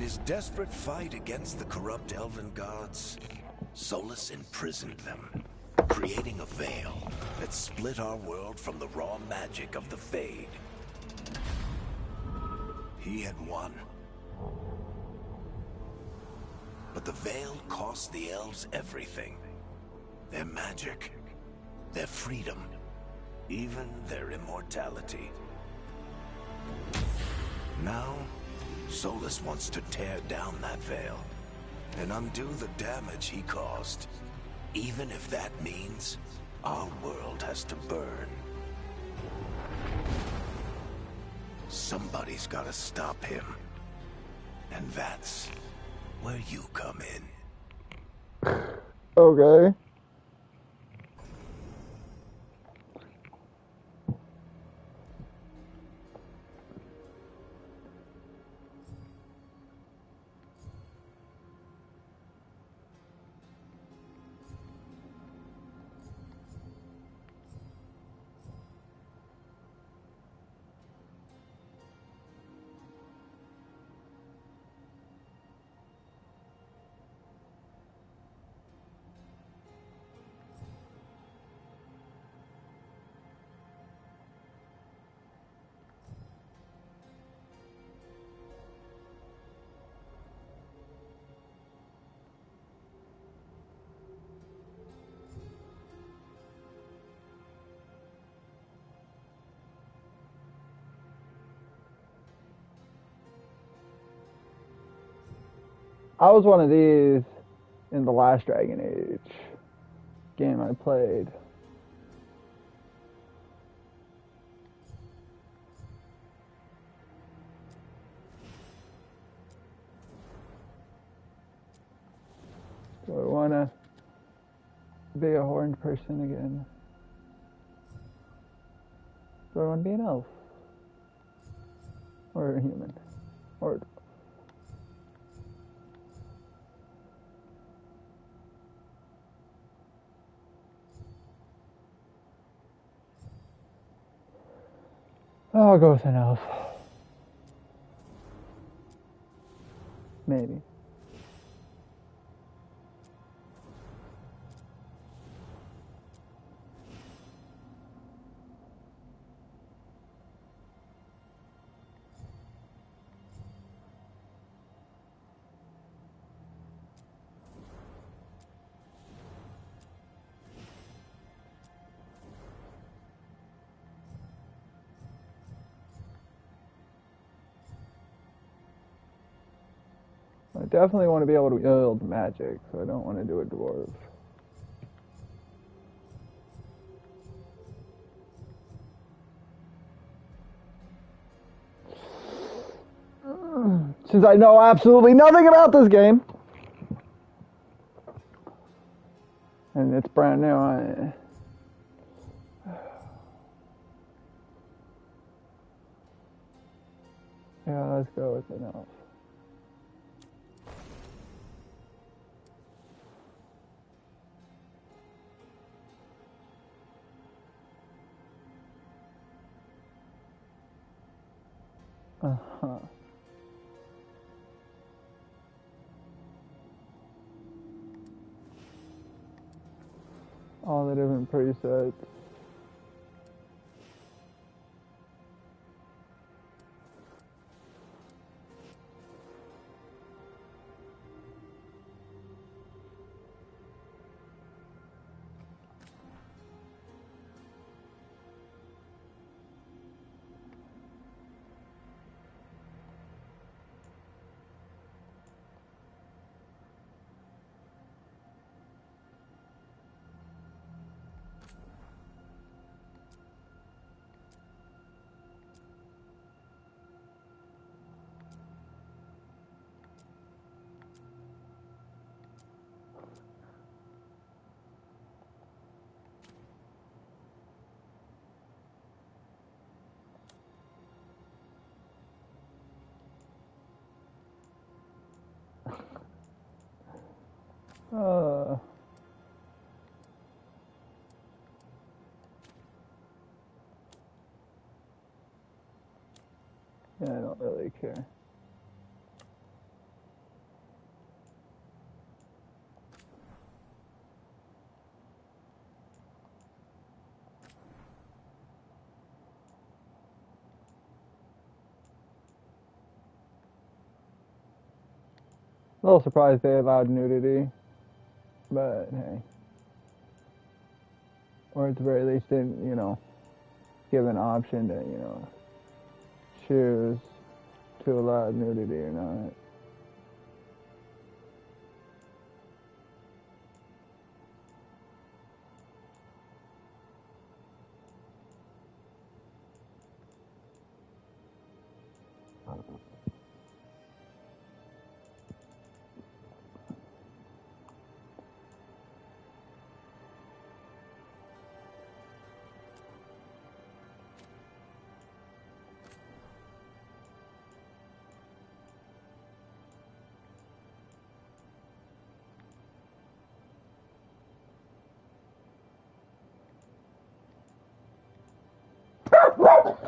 his desperate fight against the corrupt elven gods, Solus imprisoned them, creating a veil that split our world from the raw magic of the Fade. He had won. But the veil cost the elves everything. Their magic, their freedom, even their immortality. Now, Solus wants to tear down that veil and undo the damage he caused, even if that means our world has to burn. Somebody's gotta stop him. And that's where you come in. Okay. I was one of these in the last Dragon Age game I played. Do I want to be a horned person again? Do I want to be an elf? Or a human? Or... I'll go with an elf. Maybe. I definitely want to be able to wield magic, so I don't want to do a dwarf. Since I know absolutely nothing about this game, and it's brand new, yeah, let's go with an elf. Uh-huh. All the different presets. Yeah, I don't really care. A little surprised they allowed nudity, but hey. Or at the very least didn't, give an option to, choose to allow nudity or not.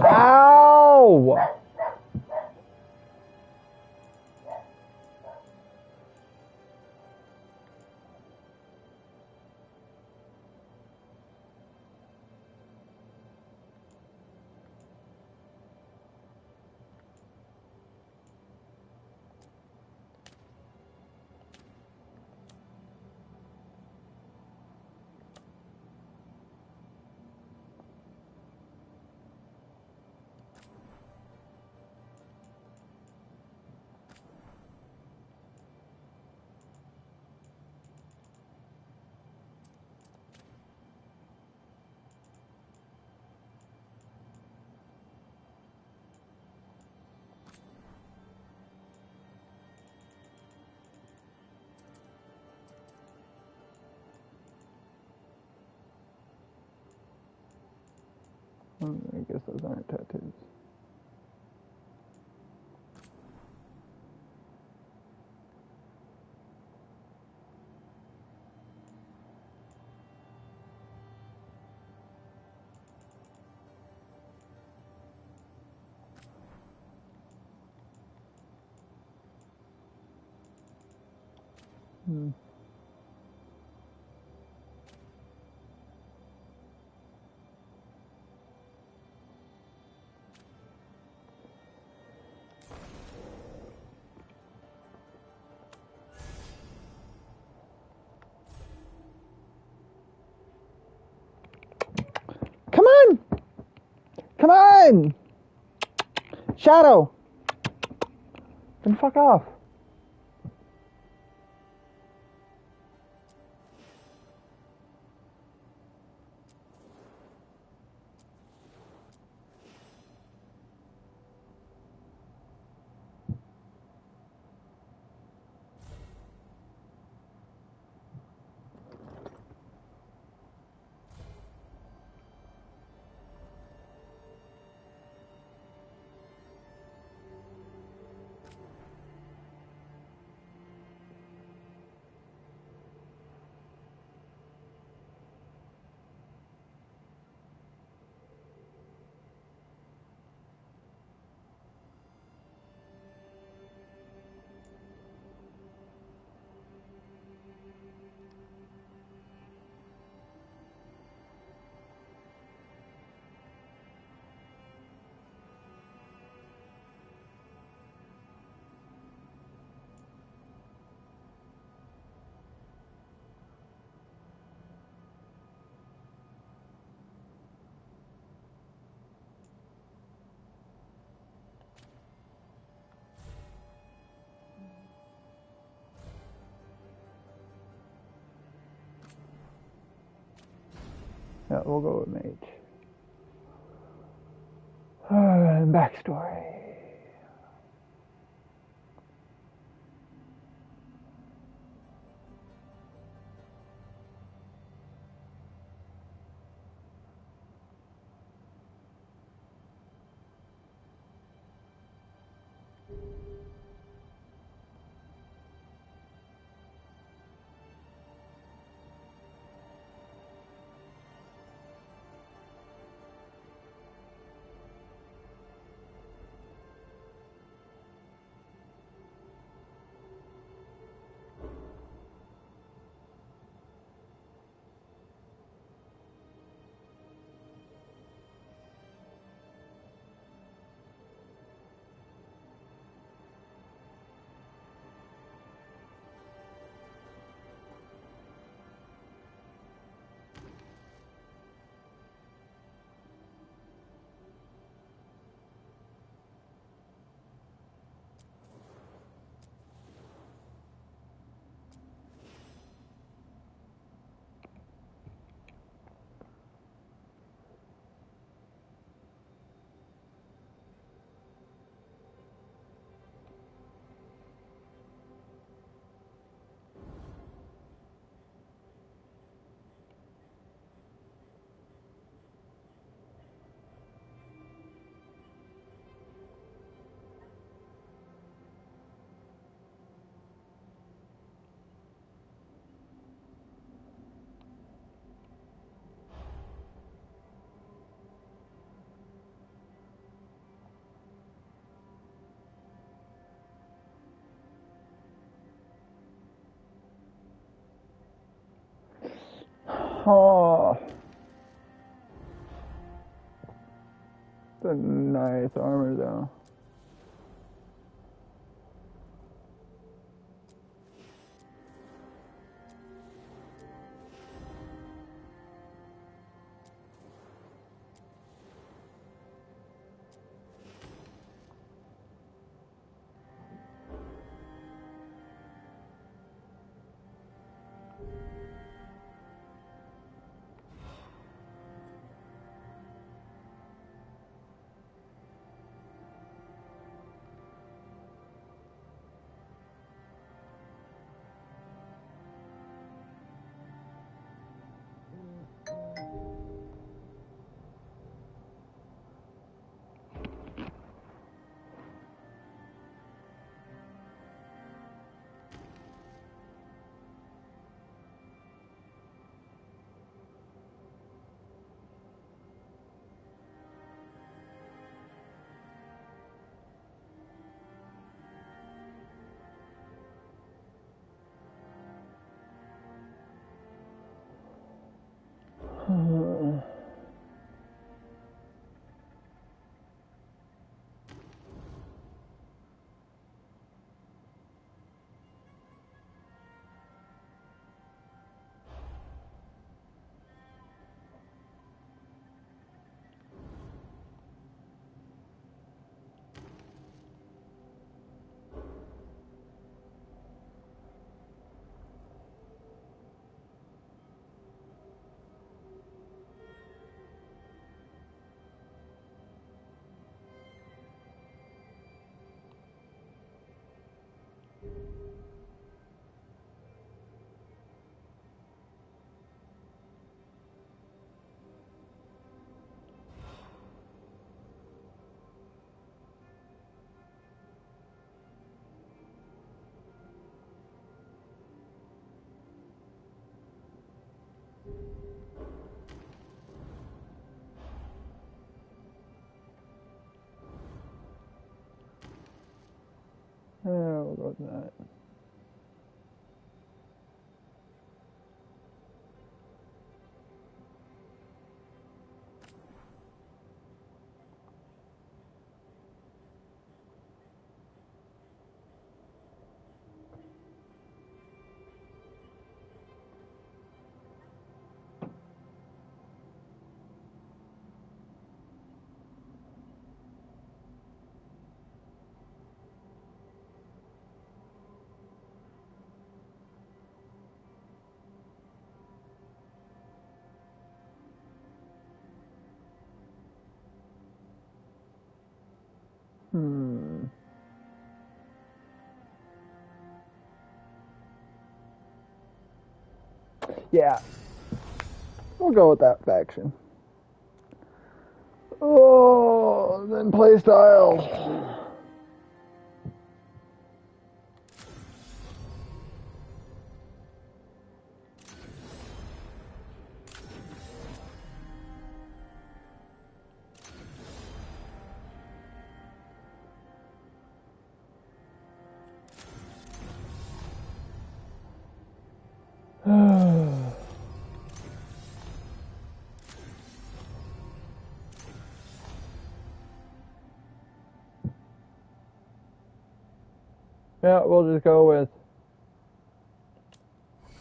Ow! I guess those aren't tattoos. Hmm. Come on! Come on! Shadow! Then fuck off. Yeah, we'll go with mage. Backstory. Oh, the nice armor though. We'll go with that. Yeah, we'll go with that faction. Oh, then play style. Yeah, we'll just go with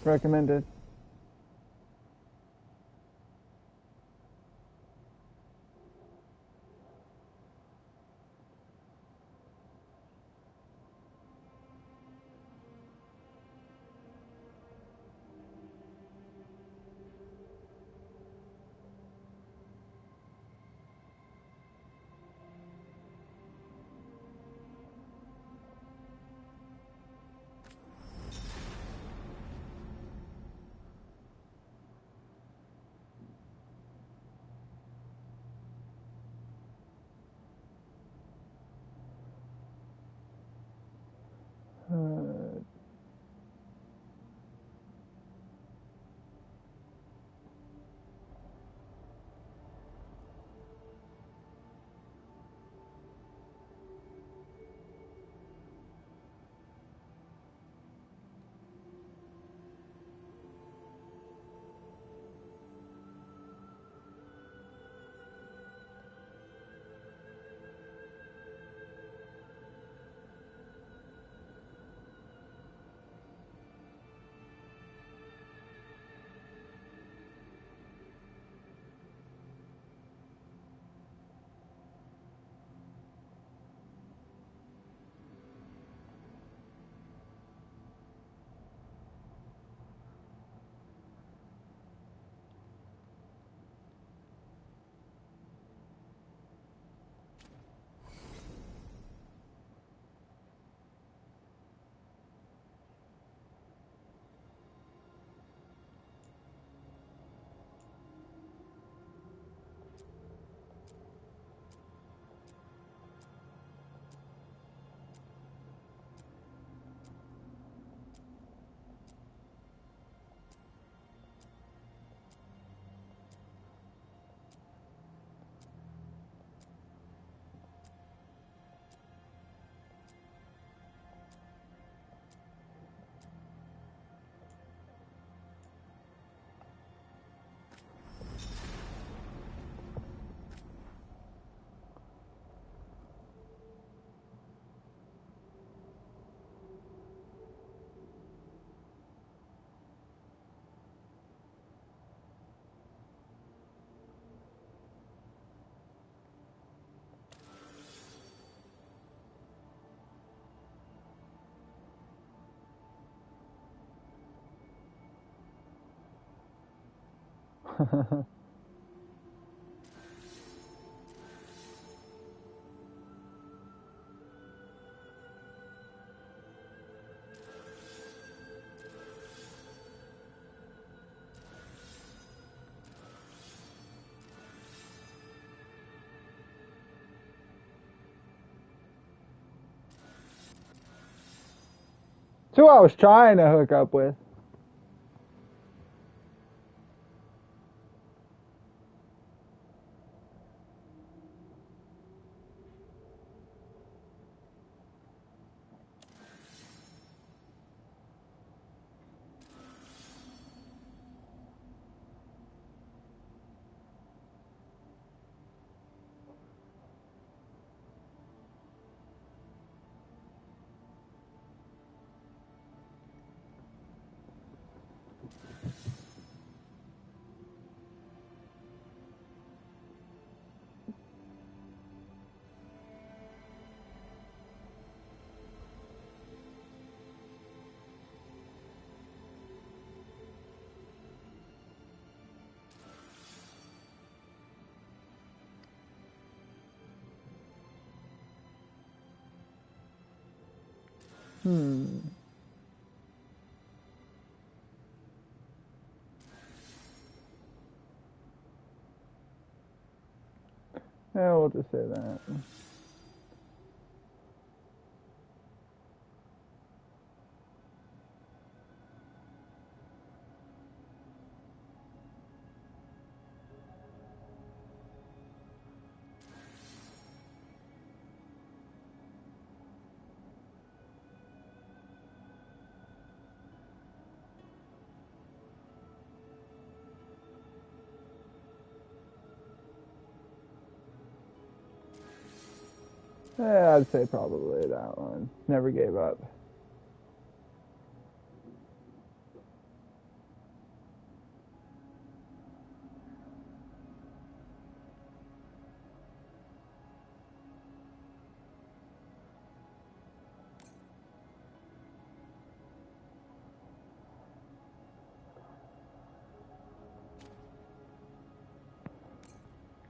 recommended. That's who I was trying to hook up with. Yeah, we'll just say that. Yeah, I'd say probably that one. Never gave up.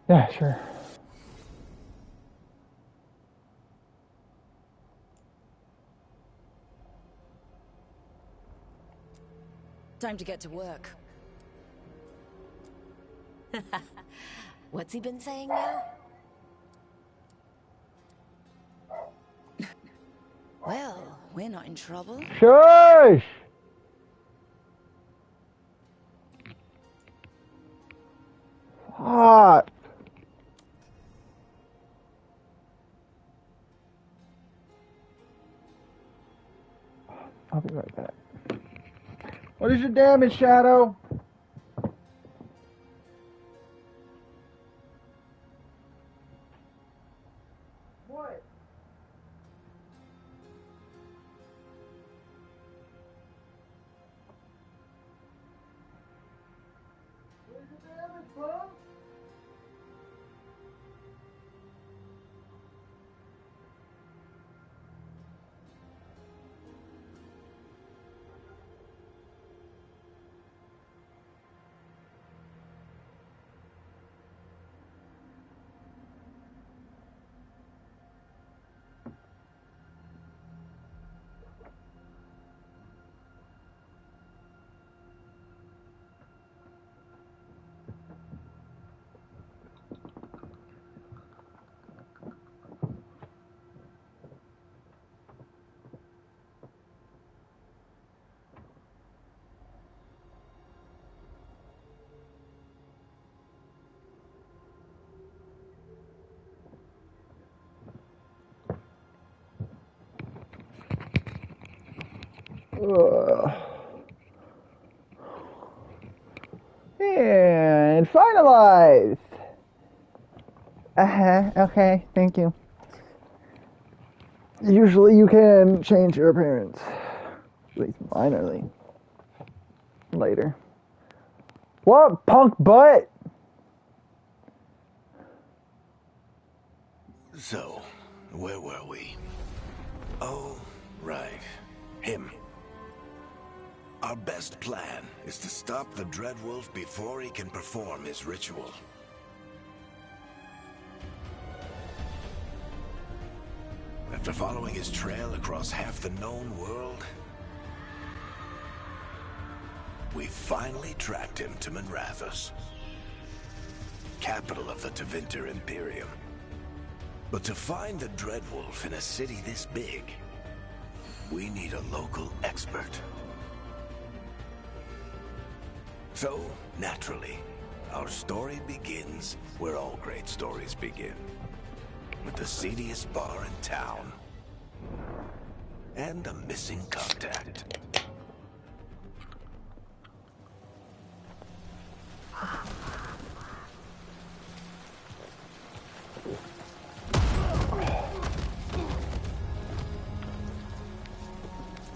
Yeah, sure. Time to get to work. What's he been saying now? Well, we're not in trouble. Shush! Stop. I'll be right back. What is your damage, Shadow? What? What is your damage, bro? Ugh. And finalized. Okay, thank you. Usually you can change your appearance, at least minorly, later. What, punk butt? So, where were we? Oh, right. Him. Our best plan is to stop the Dreadwolf before he can perform his ritual. After following his trail across half the known world, we finally tracked him to Minrathous, capital of the Tevinter Imperium. But to find the Dreadwolf in a city this big, we need a local expert. So, naturally, our story begins where all great stories begin. With the seediest bar in town. And a missing contact.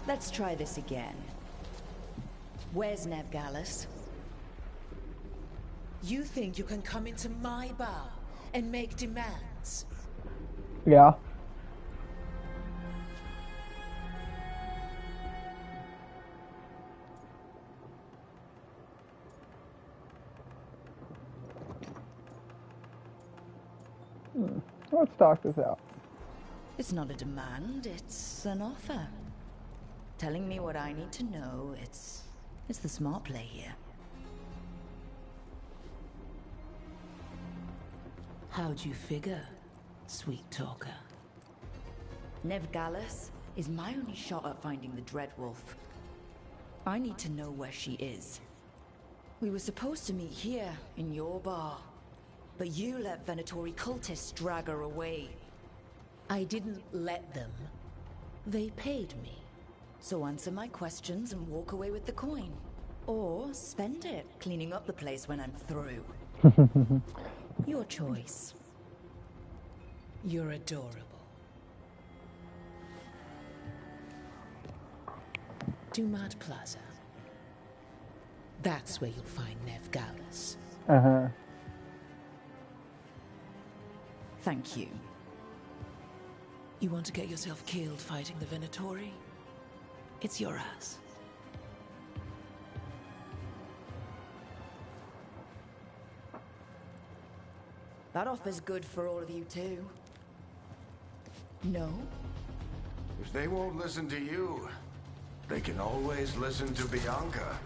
Let's try this again. Where's Nev Gallus? You think you can come into my bar and make demands? Yeah. Let's talk this out. It's not a demand, it's an offer. Telling me what I need to know, it's the smart play here. How'd you figure, sweet talker? Nev Gallus is my only shot at finding the Dreadwolf. I need to know where she is. We were supposed to meet here, in your bar. But you let Venatori cultists drag her away. I didn't let them. They paid me. So answer my questions and walk away with the coin. Or spend it cleaning up the place when I'm through. Your choice. You're adorable. Dumat Plaza. That's where you'll find Nev Gallus. Uh-huh. Thank you. You want to get yourself killed fighting the Venatori? It's your ass. That offer's good for all of you too. No? If they won't listen to you, they can always listen to Bianca.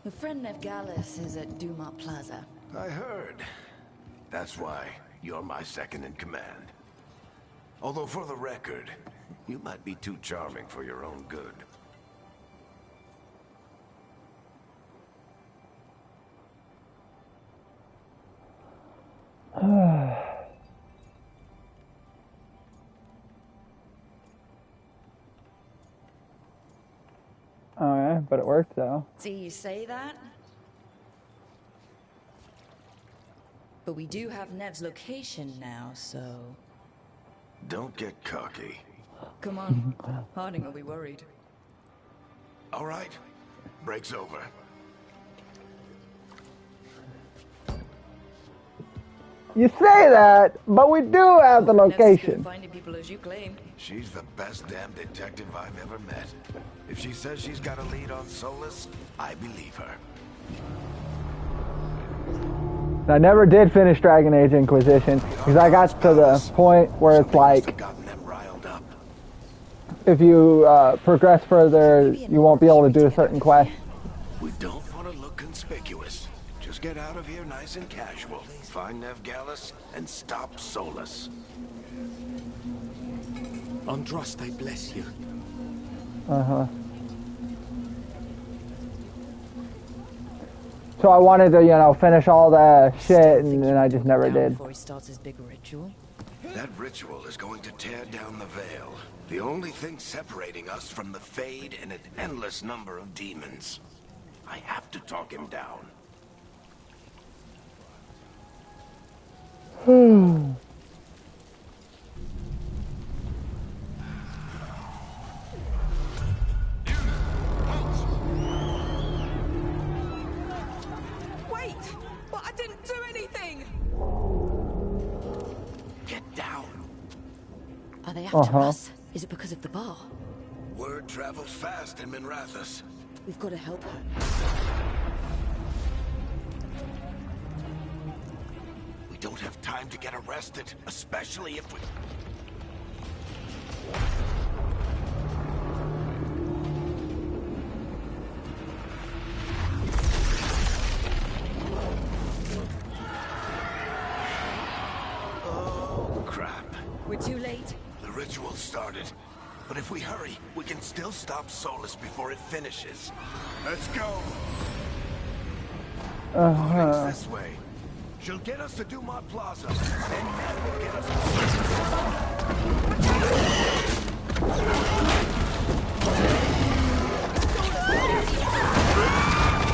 Your friend Nev Gallus is at Dumat Plaza. I heard. That's why you're my second in command. Although for the record, you might be too charming for your own good. Oh yeah, but it worked though. See, you say that? But we do have Nev's location now, so... Don't get cocky. Come on. Harding will be worried. All right. Break's over. You say that, but we do have the Nev's good location. at finding people as you claim. She's the best damn detective I've ever met. If she says she's got a lead on Solus, I believe her. I never did finish Dragon Age Inquisition because I got to the point where it's like, if you progress further, you won't be able to do a certain quest. We don't want to look conspicuous. Just get out of here nice and casual. Find Nev Gallus and stop Solus. Androst, I bless you. Uh-huh. So I wanted to, you know, finish all the shit, and I just never did. Before he starts his big ritual. That ritual is going to tear down the veil. The only thing separating us from the Fade and an endless number of demons. I have to talk him down. Wait! But I didn't do anything! Are they after us? Is it because of the bar? Word travels fast in Minrathous. We've got to help her. We don't have time to get arrested, especially if we... Oh, crap. We're too late. The ritual started. But if we hurry, we can still stop Solus before it finishes. Let's go! Warning's this way. She'll get us to Dumont Plaza, and that will get us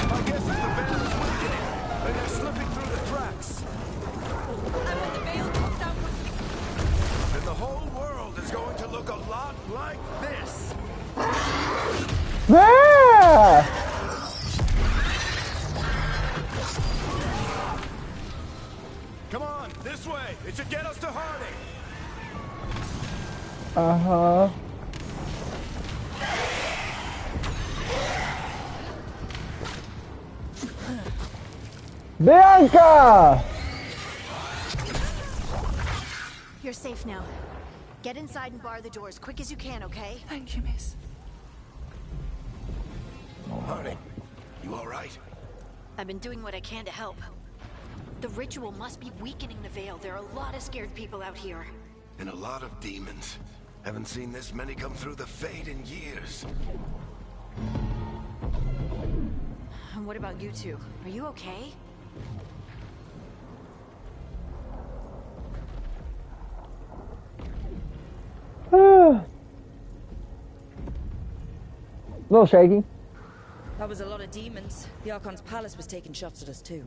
My guess is the band is weakening, and they're slipping through the cracks. And when the veil comes down And the whole world is going to look a lot like this. Yeah! Come on, this way. It should get us to Harding. Bianca! You're safe now. Get inside and bar the door as quick as you can, okay? Thank you, miss. Harding, you all right? I've been doing what I can to help. The ritual must be weakening the veil. There are a lot of scared people out here. And a lot of demons. Haven't seen this many come through the Fade in years. And what about you two? Are you okay? A little shaky. That was a lot of demons. The Archon's palace was taking shots at us too.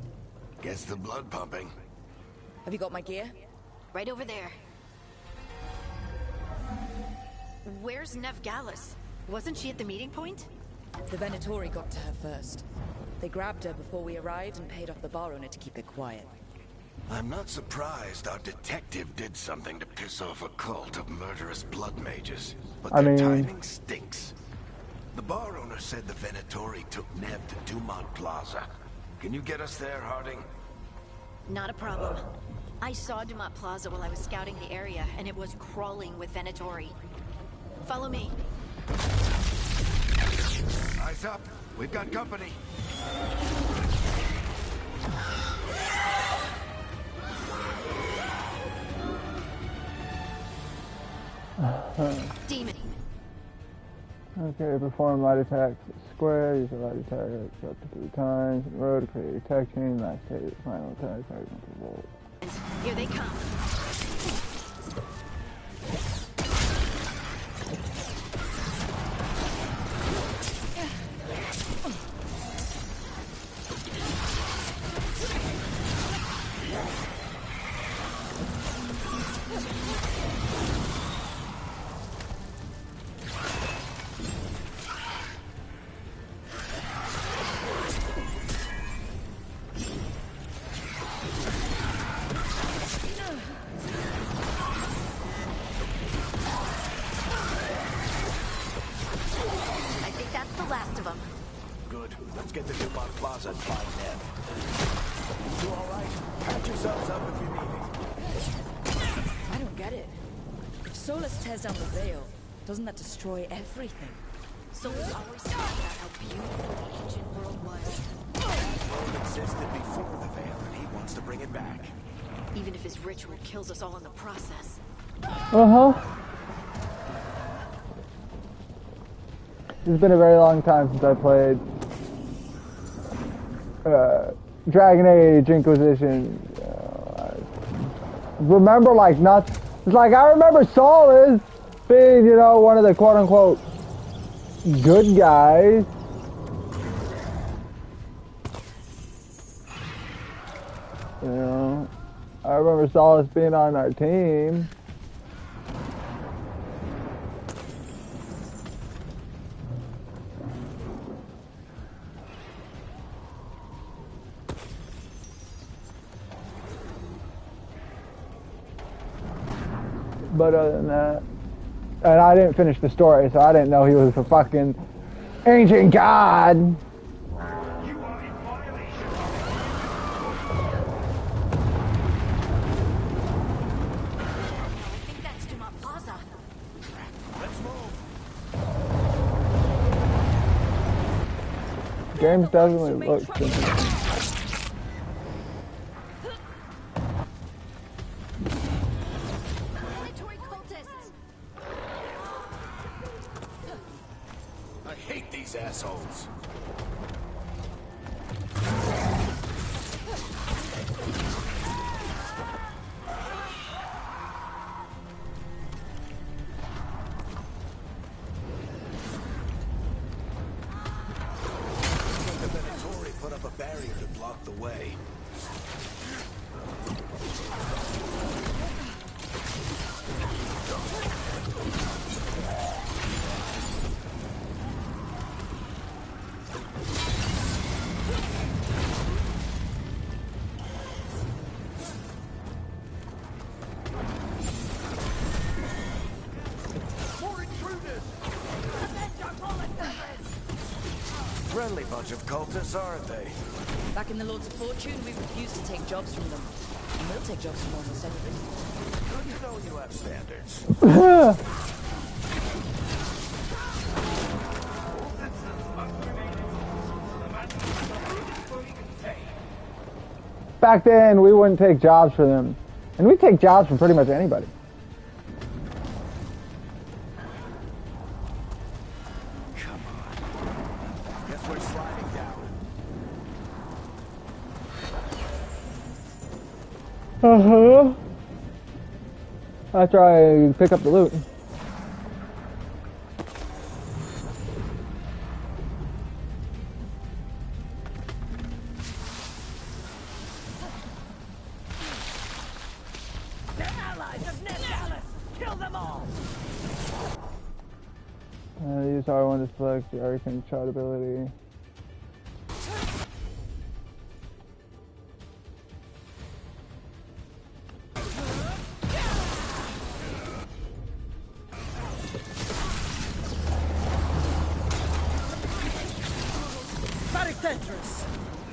Gets the blood pumping. Have you got my gear? Right over there. Where's Nevgalis? Wasn't she at the meeting point? The Venatori got to her first. They grabbed her before we arrived and paid off the bar owner to keep it quiet. I'm not surprised our detective did something to piss off a cult of murderous blood mages. But their timing stinks. The bar owner said the Venatori took Nev to Dumont Plaza. Can you get us there, Harding? Not a problem. I saw Dumont Plaza while I was scouting the area, and it was crawling with Venatori. Follow me. Eyes up. We've got company. Demon. Okay, perform light attacks at square, use a light attack up to 3 times in a row to create a attack chain, last hit, final attack, target volt. Here they come. Get to Dumont Plaza and find Nev. You all right? Patch yourselves up if you need it. I don't get it. If Solus tears down the veil, doesn't that destroy everything? Solus always talked about how beautiful the ancient world was. The world existed before the veil, and he wants to bring it back. Even if his ritual kills us all in the process. It's been a very long time since I played Dragon Age Inquisition. Remember, like, not. It's like I remember Saul as being, you know, one of the quote unquote good guys. You know, I remember Solace being on our team. But other than that, And I didn't finish the story, so I didn't know he was a fucking ancient god. Games definitely look simple. I hate these assholes. Put up a barrier to block the way. Friendly bunch of cultists, aren't they? Back in the Lords of Fortune, we refused to take jobs from them. And we'll take jobs from almost anybody. Good to know you have standards. Back then, we wouldn't take jobs for them. And we take jobs from pretty much anybody. Come on. Guess we're sliding down. Uh-huh. After I pick up the loot. Use R1 to select the Arcane shot ability.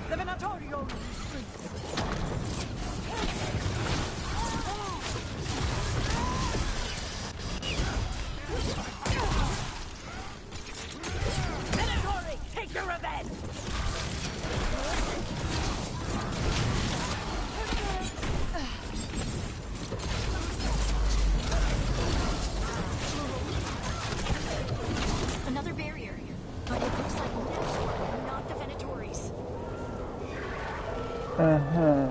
The Venatorio take your revenge! Another barrier, but it looks like this one, not the Venatories. Uh-huh.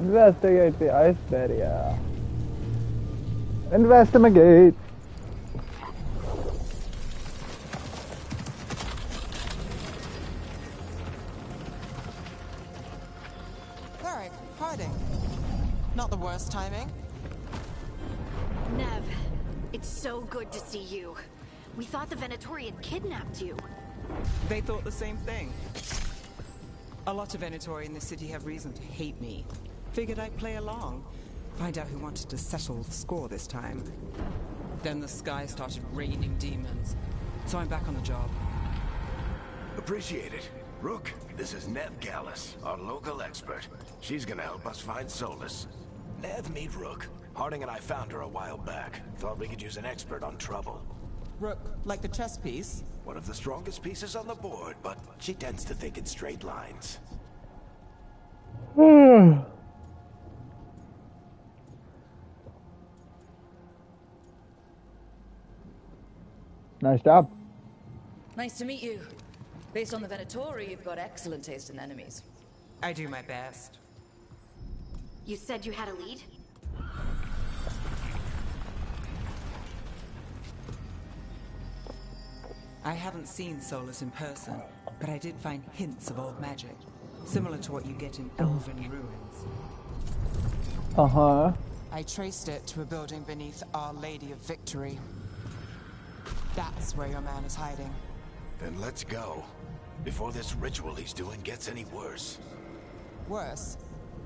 Investigate the ice barrier. Investigate. Alright, hiding. Not the worst timing. Nev, it's so good to see you. We thought the Venatori had kidnapped you. They thought the same thing. A lot of Venatori in the city have reason to hate me. Figured I'd play along. Find out who wanted to settle the score this time. Then the sky started raining demons. So I'm back on the job. Appreciate it. Rook, this is Nev Gallus, our local expert. She's gonna help us find Solus. Nev, meet Rook. Harding and I found her a while back. Thought we could use an expert on trouble. Rook, like the chess piece? One of the strongest pieces on the board, but she tends to think in straight lines. Nice job. Nice to meet you. Based on the Venatori, you've got excellent taste in enemies. I do my best. You said you had a lead? I haven't seen Solus in person, but I did find hints of old magic. Similar to what you get in elven ruins. Uh-huh. I traced it to a building beneath Our Lady of Victory. That's where your man is hiding. Then let's go. Before this ritual he's doing gets any worse. Worse,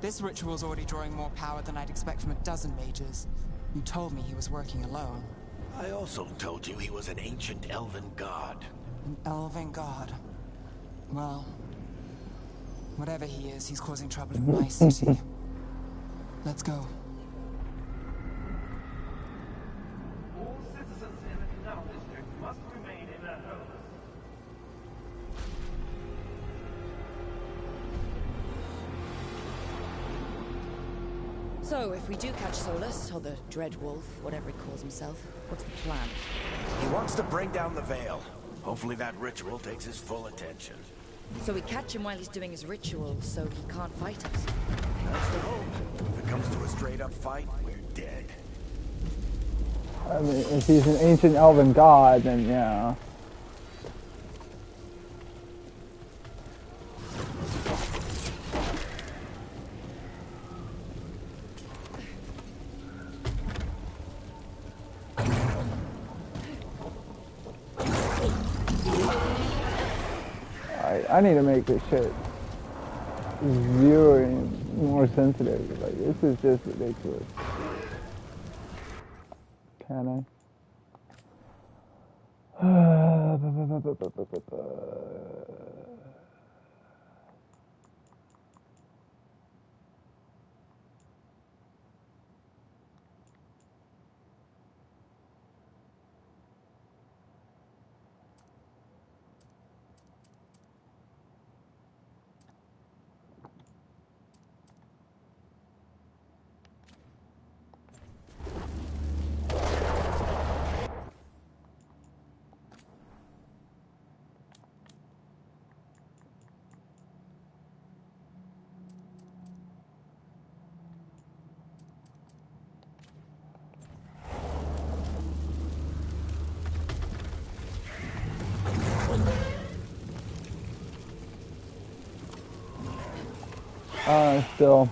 this ritual's already drawing more power than I'd expect from a dozen mages. You told me he was working alone. I also told you he was an ancient elven god. An elven god. Well, whatever he is, he's causing trouble in my city. Let's go. All citizens in the Canal District must remain in their homes. So, if we do catch Solus, or the Dread Wolf, whatever he calls himself, what's the plan? He wants to bring down the veil. Hopefully that ritual takes his full attention. So we catch him while he's doing his ritual, so he can't fight us. That's the hope. If it comes to a straight-up fight, we're dead. I mean, if he's an ancient elven god, then yeah. I need to make this shit viewing more sensitive. Like, this is just ridiculous. Can I? Still.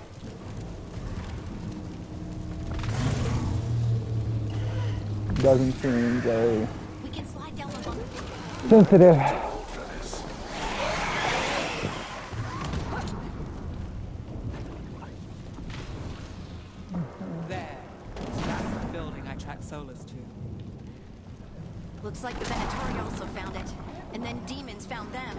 Doesn't seem very We can slide down the bump. sensitive. There. That's the building I tracked Solus to. Looks like the Venatori also found it. And then demons found them.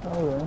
Oh, yeah.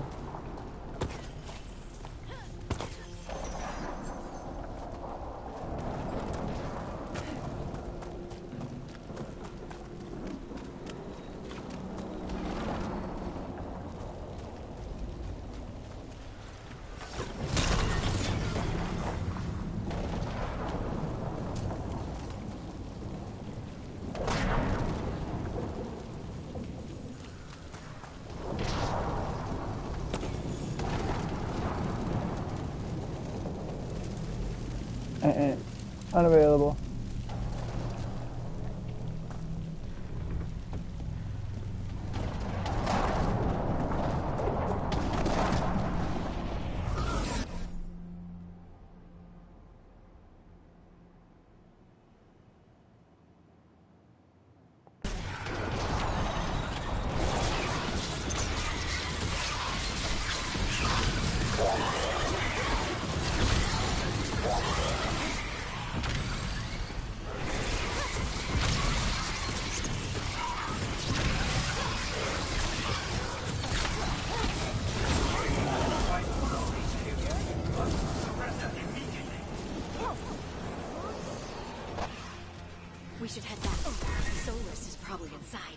Unavailable. We should head back. Solus is probably inside.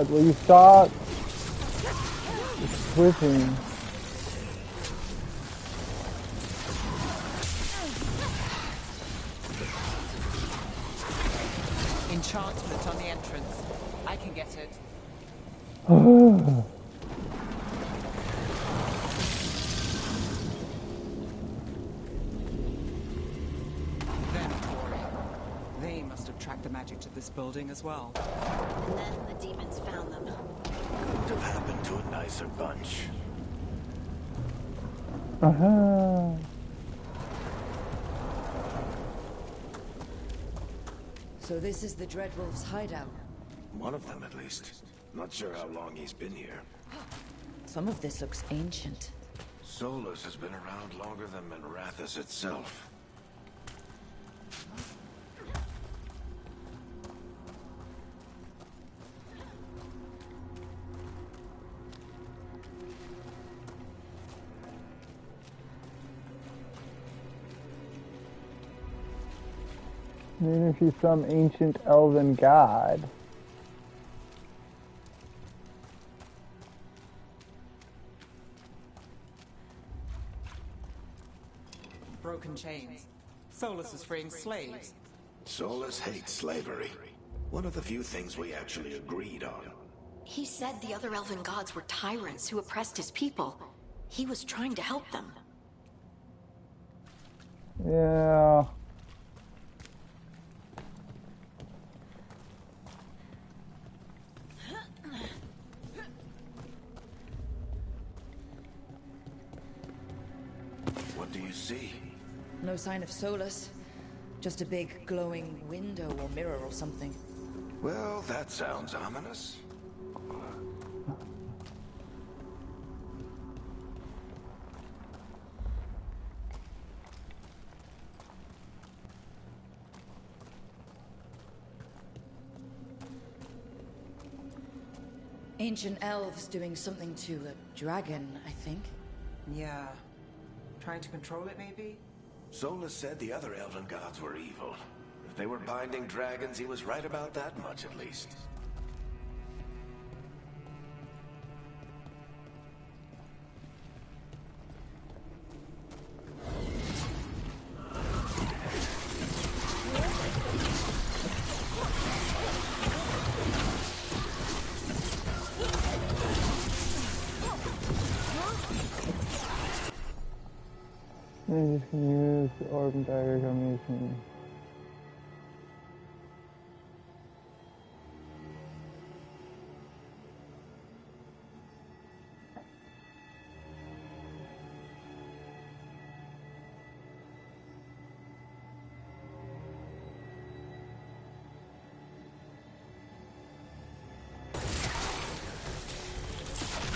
god, will you stop switching? Enchantment on the entrance. I can get it. They must have tracked the magic to this building as well. And then the demons found them. Couldn't have happened to a nicer bunch. So this is the Dreadwolf's hideout. One of them, at least. Not sure how long he's been here. Some of this looks ancient. Solus has been around longer than Minrathous itself. Even if she's some ancient elven god. Broken chains. Solus is freeing slaves. Solus hates slavery. One of the few things we actually agreed on. He said the other elven gods were tyrants who oppressed his people. He was trying to help them. Yeah. What do you see? No sign of Solus. Just a big glowing window or mirror or something. Well, that sounds ominous. Ancient elves doing something to a dragon, I think. Yeah. Trying to control it, maybe? Solus said the other elven gods were evil. If they were binding dragons, he was right about that much, at least. You just can use the orb and dagger combination.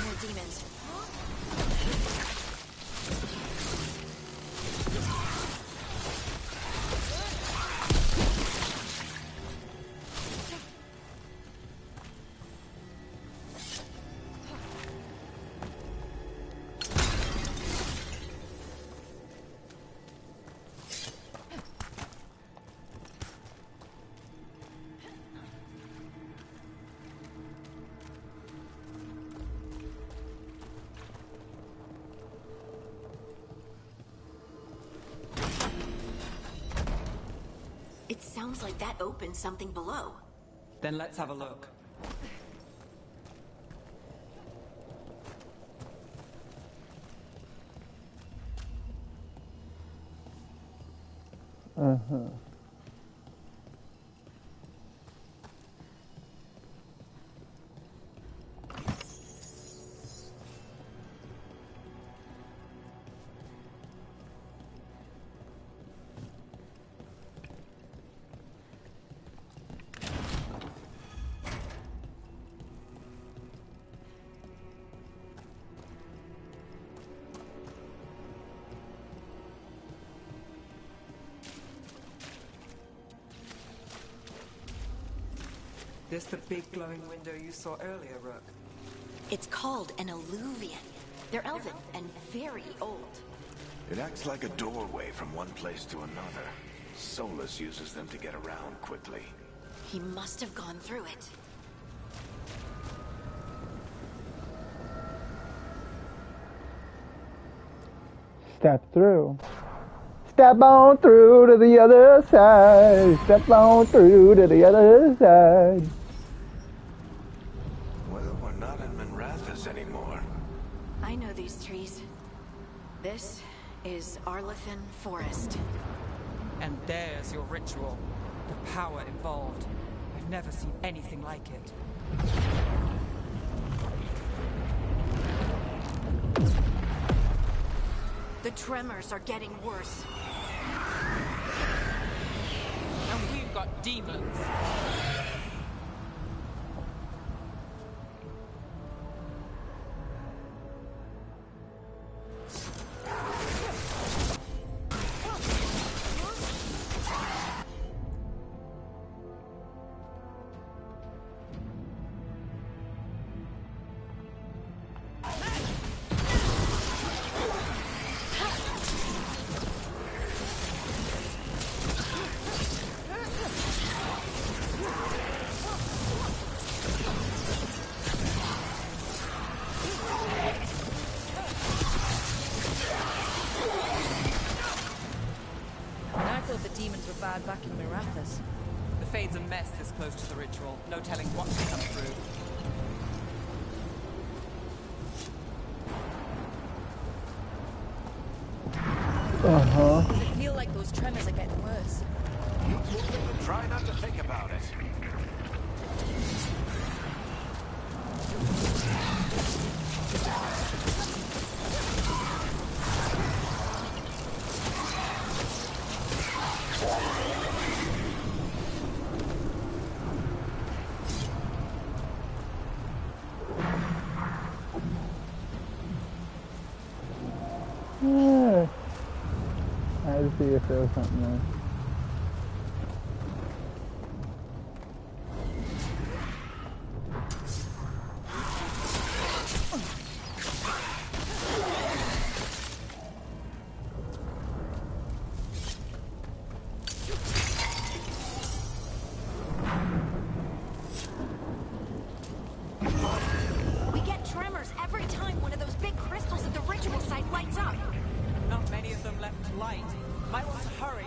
More demons. It sounds like that opened something below. Then let's have a look. This the big glowing window you saw earlier, Rook? It's called an alluvian. They're elven and very old. It acts like a doorway from one place to another. Solus uses them to get around quickly. He must have gone through it. Step through. Step on through to the other side. Step on through to the other side. Well, we're not in Minrathous anymore. I know these trees. This is Arlethan Forest. And there's your ritual. The power involved. I've never seen anything like it. The tremors are getting worse. And we've got demons. Back in Minrathous. The Fade's a mess this close to the ritual. No telling what can come through. Does it feel like those tremors are getting worse? Try not to think about it. I had to see if there was something there. We get tremors every time one of those big crystals at the ritual site lights up. Not many of them left light. Might want to hurry.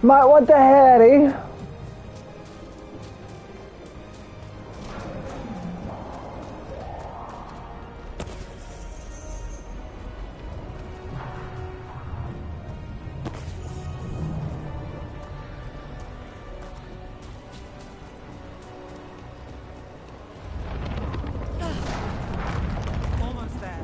Might want the Hattie. Almost there.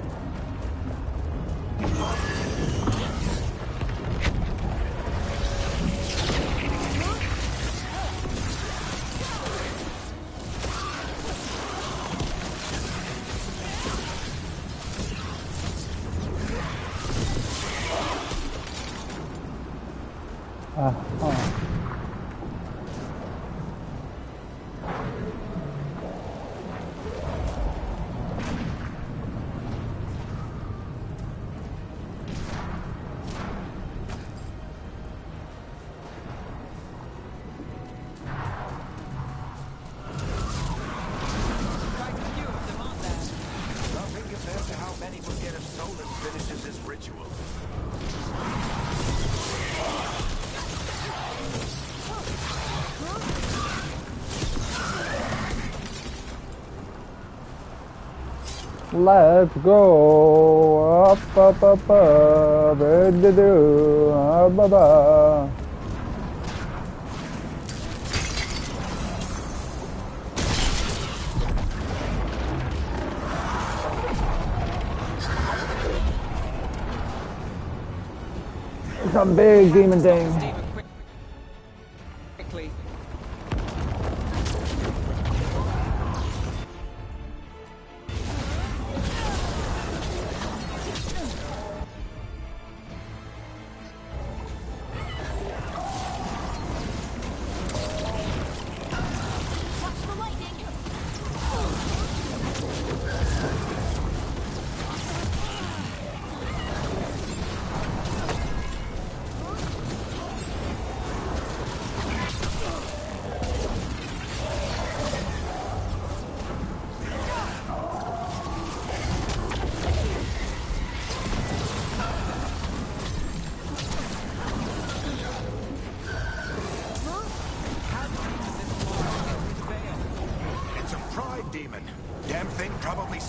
Quite a few of them, aren't there? Nothing compared to how many will get if Solus finishes his ritual. Let's go up, up, up, up, do, up, up, up. Some big demon thing. Demon, quickly. Watch the lightning.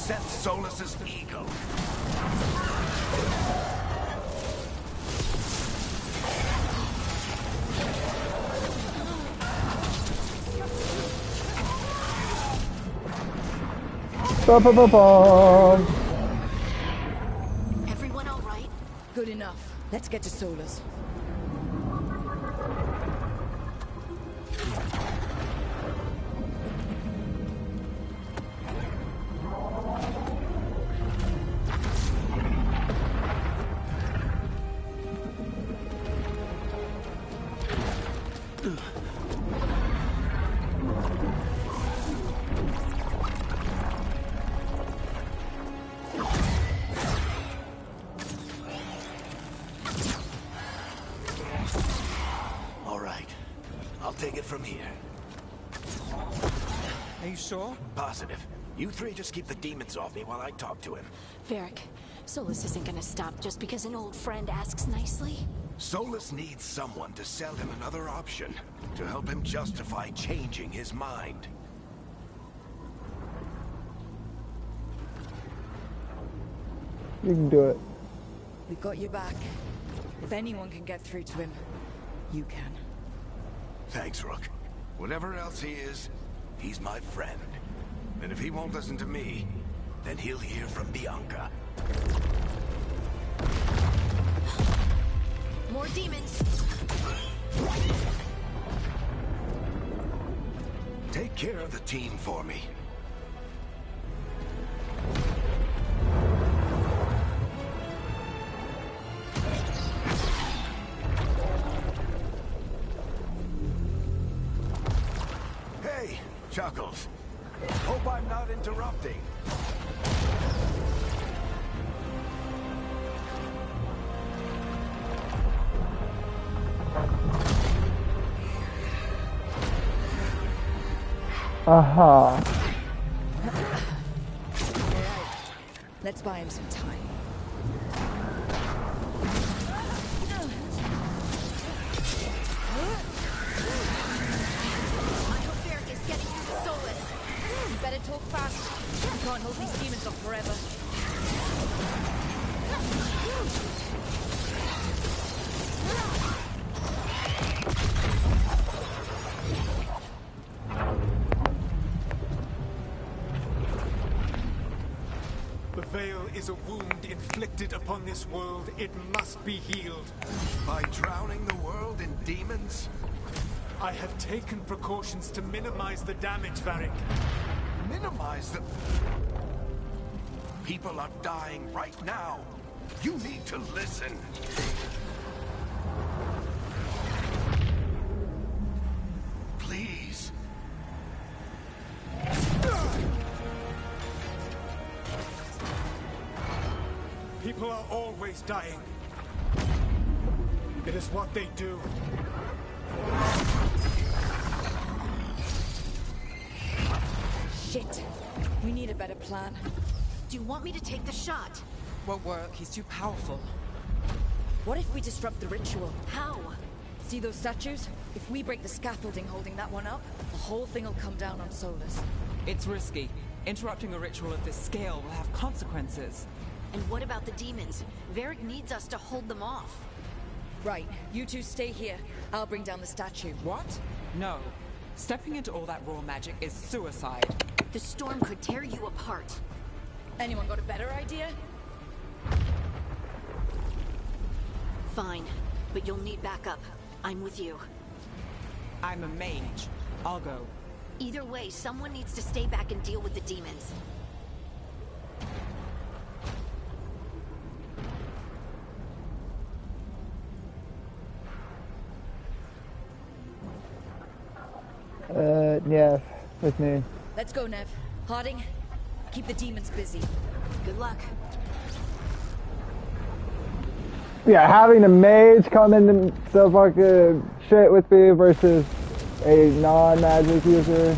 upset Solus's ego. Ba-ba-ba-bum. Everyone all right? Good enough. Let's get to Solus. All right. I'll take it from here. Are you sure? Positive. You three just keep the demons off me while I talk to him. Varric, Solus isn't gonna stop just because an old friend asks nicely. Solus needs someone to sell him another option, to help him justify changing his mind. You can do it. We've got your back. If anyone can get through to him, you can. Thanks, Rook. Whatever else he is, he's my friend. And if he won't listen to me, then he'll hear from Bianca. More demons! Take care of the team for me. Hey, Chuckles. Hope I'm not interrupting. Aha. Let's buy him some time. I hope Varric is getting through to Solus. You better talk fast. You can't hold these demons off forever. The veil is a wound inflicted upon this world. It must be healed. By drowning the world in demons? I have taken precautions to minimize the damage, Varric. Minimize the... People are dying right now. You need to listen. Please. People are always dying. It is what they do. Shit. We need a better plan. Do you want me to take the shot? Won't work, he's too powerful. What if we disrupt the ritual? How? See those statues? If we break the scaffolding holding that one up, the whole thing will come down on Solus. It's risky. Interrupting a ritual of this scale will have consequences. And what about the demons? Varric needs us to hold them off. Right, you two stay here. I'll bring down the statue. What? No. Stepping into all that raw magic is suicide. The storm could tear you apart. Anyone got a better idea? Fine, but you'll need backup. I'm with you. I'm a mage. I'll go. Either way, someone needs to stay back and deal with the demons. Yeah, with me. Let's go, Nev. Harding, keep the demons busy. Good luck. Yeah, having a mage come in the fucking shit with me versus a non-magic user.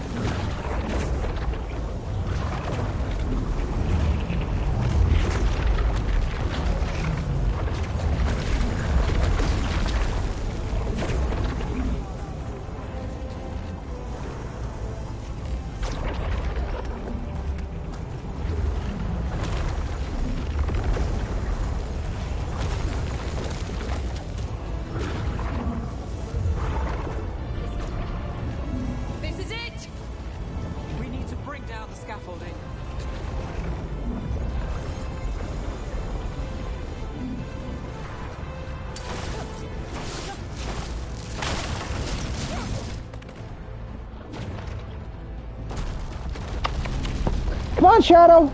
Come on, Shadow!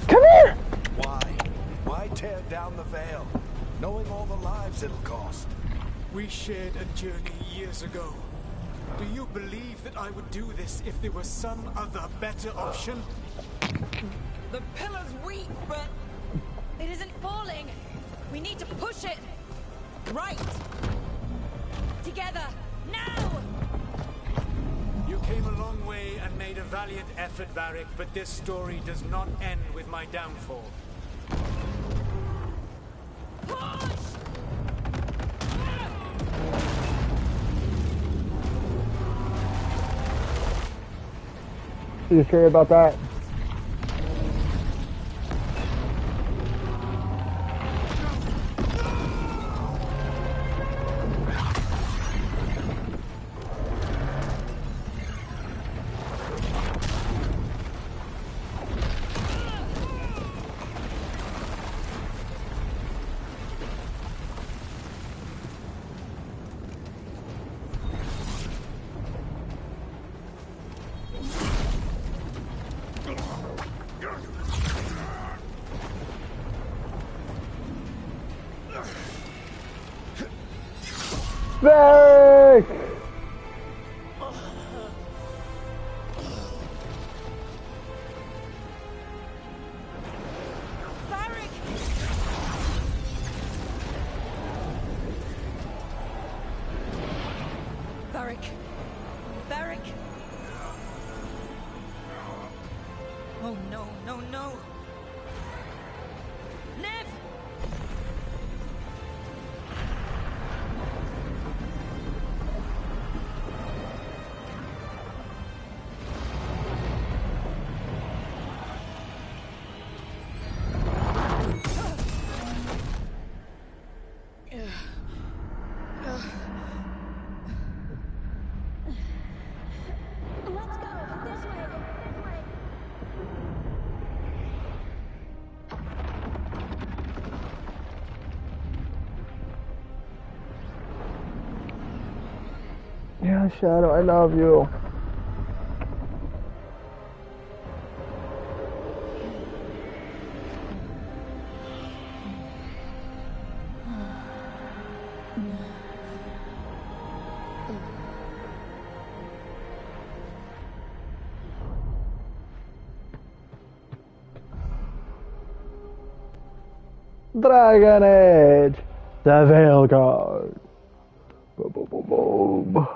Come here! Why? Why tear down the veil, knowing all the lives it'll cost? We shared a journey years ago. Do you believe that I would do this if there was some other better option? The pillar's weak, but it isn't falling. We need to push it. Right. Together. Now! You came a long way and made a valiant effort, Varric, but this story does not end with my downfall. Push! You sure about that? Back! Varric! Varric! Oh no, no, no! Nev! Let's go! This way! This way! Yeah, Shadow, I love you. Dragon Age, the veilguard. Boom, boom, boom, boom.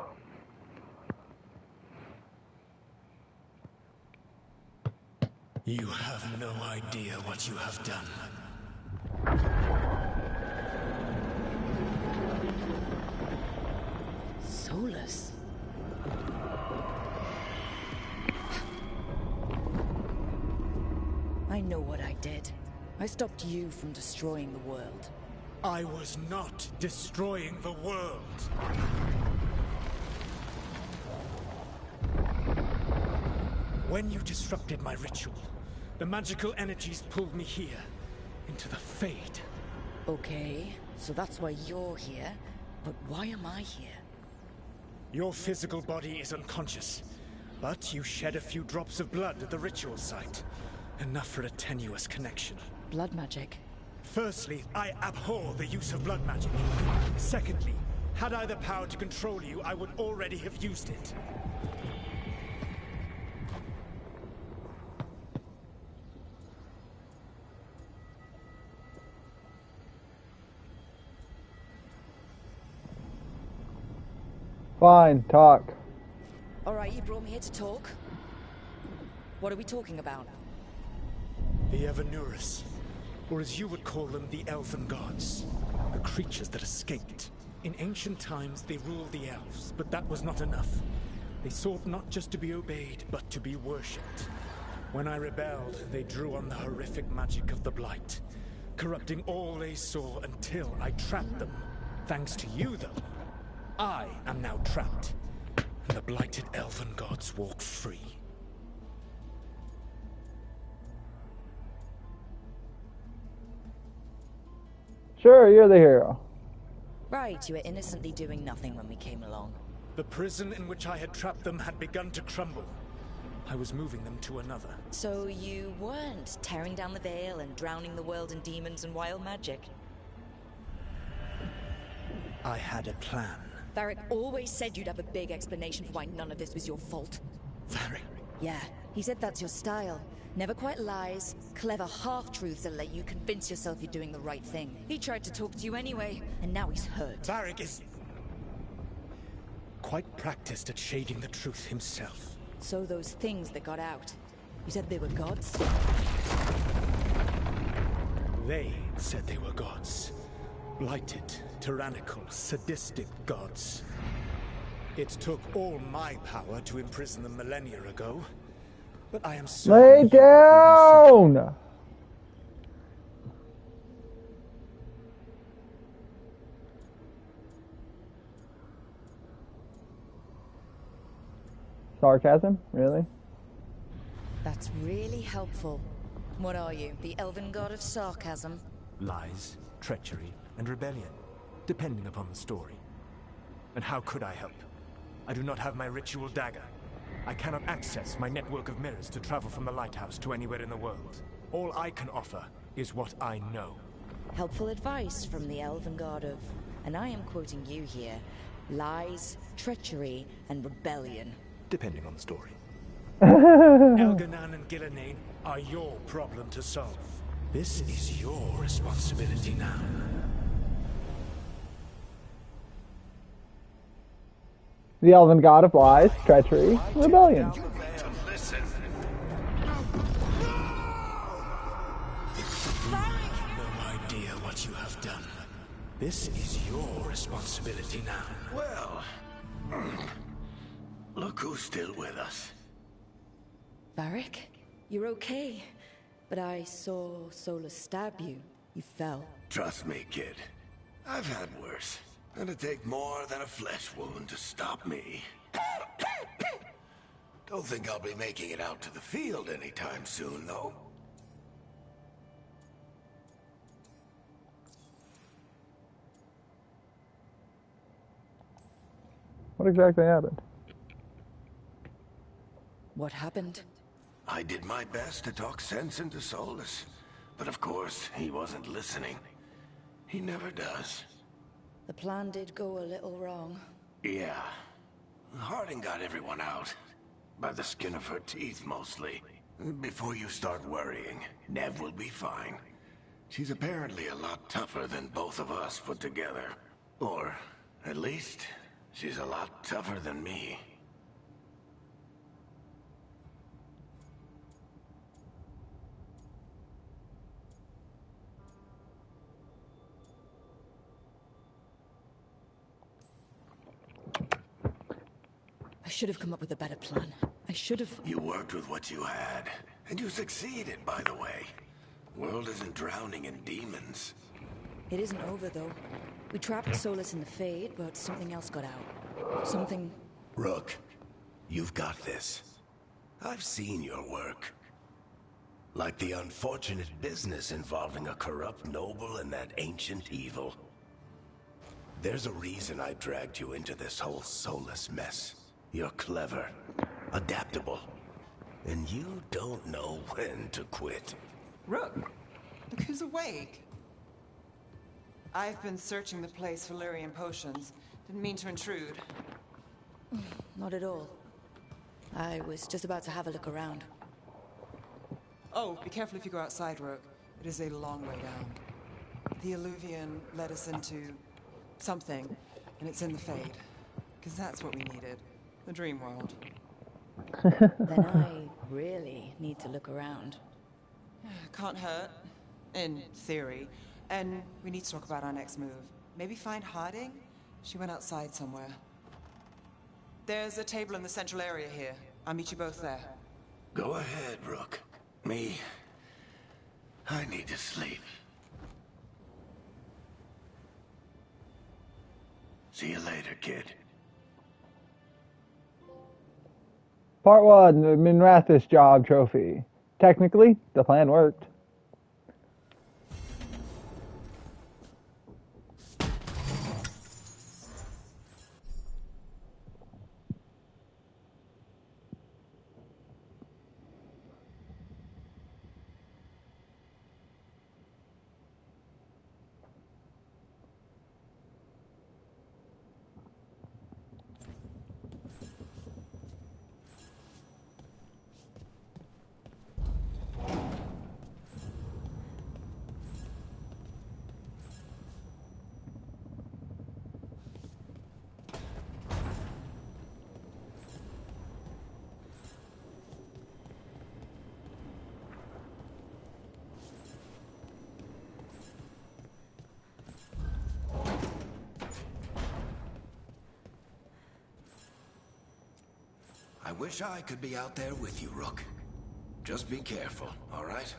You have no idea what you have done. Solus. I know what I did. I stopped you from destroying the world. I was not destroying the world. When you disrupted my ritual, the magical energies pulled me here, into the Fade. Okay, so that's why you're here. But why am I here? Your physical body is unconscious, but you shed a few drops of blood at the ritual site. Enough for a tenuous connection. Blood magic. Firstly, I abhor the use of blood magic. Secondly, had I the power to control you, I would already have used it. Fine, talk. Alright, you brought me here to talk. What are we talking about? The Evanurus, or as you would call them, the Elven Gods. The creatures that escaped. In ancient times, they ruled the elves, but that was not enough. They sought not just to be obeyed, but to be worshipped. When I rebelled, they drew on the horrific magic of the Blight, corrupting all they saw until I trapped them. Thanks to you, though, I am now trapped, and the blighted Elven Gods walk free. Sure, you're the hero. Right, you were innocently doing nothing when we came along. The prison in which I had trapped them had begun to crumble. I was moving them to another. So you weren't tearing down the veil and drowning the world in demons and wild magic? I had a plan. Varric always said you'd have a big explanation for why none of this was your fault. Varric? Yeah, he said that's your style. Never quite lies, clever half-truths that let you convince yourself you're doing the right thing. He tried to talk to you anyway, and now he's hurt. Varric is quite practiced at shading the truth himself. So those things that got out, you said they were gods? They said they were gods. Blighted, tyrannical, sadistic gods. It took all my power to imprison them millennia ago. But I am so Lay down! Sarcasm? Really? That's really helpful. What are you, the elven god of sarcasm? Lies, treachery, and rebellion, depending upon the story. And how could I help? I do not have my ritual dagger. I cannot access my network of mirrors to travel from the lighthouse to anywhere in the world. All I can offer is what I know. Helpful advice from the elven god of, and I am quoting you here, lies, treachery, and rebellion. Depending on the story. Elganan and Gillenane are your problem to solve. This is your responsibility now. The elven god of lies, treachery, rebellion. Listen. No idea what you have done. This is your responsibility now. Well, look who's still with us. Varric, you're okay. But I saw Solus stab you. You fell. Trust me, kid. I've had worse. It'd take more than a flesh wound to stop me. Don't think I'll be making it out to the field anytime soon, though. What exactly happened? What happened? I did my best to talk sense into Solus, but of course, he wasn't listening. He never does. The plan did go a little wrong. Yeah. Harding got everyone out. By the skin of her teeth, mostly. Before you start worrying, Nev will be fine. She's apparently a lot tougher than both of us put together. Or, at least, she's a lot tougher than me. I should have come up with a better plan. I should have... You worked with what you had, and you succeeded, by the way. World isn't drowning in demons. It isn't over, though. We trapped Solus in the Fade, but something else got out. Something... Rook, you've got this. I've seen your work. Like the unfortunate business involving a corrupt noble and that ancient evil. There's a reason I dragged you into this whole Solus mess. You're clever, adaptable, and you don't know when to quit. Rook, look who's awake. I've been searching the place for Lyrian potions. Didn't mean to intrude. Not at all. I was just about to have a look around. Oh, be careful if you go outside, Rook. It is a long way down. The Alluvian led us into something, and it's in the Fade. Because that's what we needed. The dream world. Then I really need to look around. Can't hurt, in theory. And we need to talk about our next move. Maybe find Harding? She went outside somewhere. There's a table in the central area here. I'll meet you both there. Go ahead, Rook. Me, I need to sleep. See you later, kid. Part 1, the Minrathis job trophy. Technically, the plan worked. wish I could be out there with you, Rook. Just be careful, all right?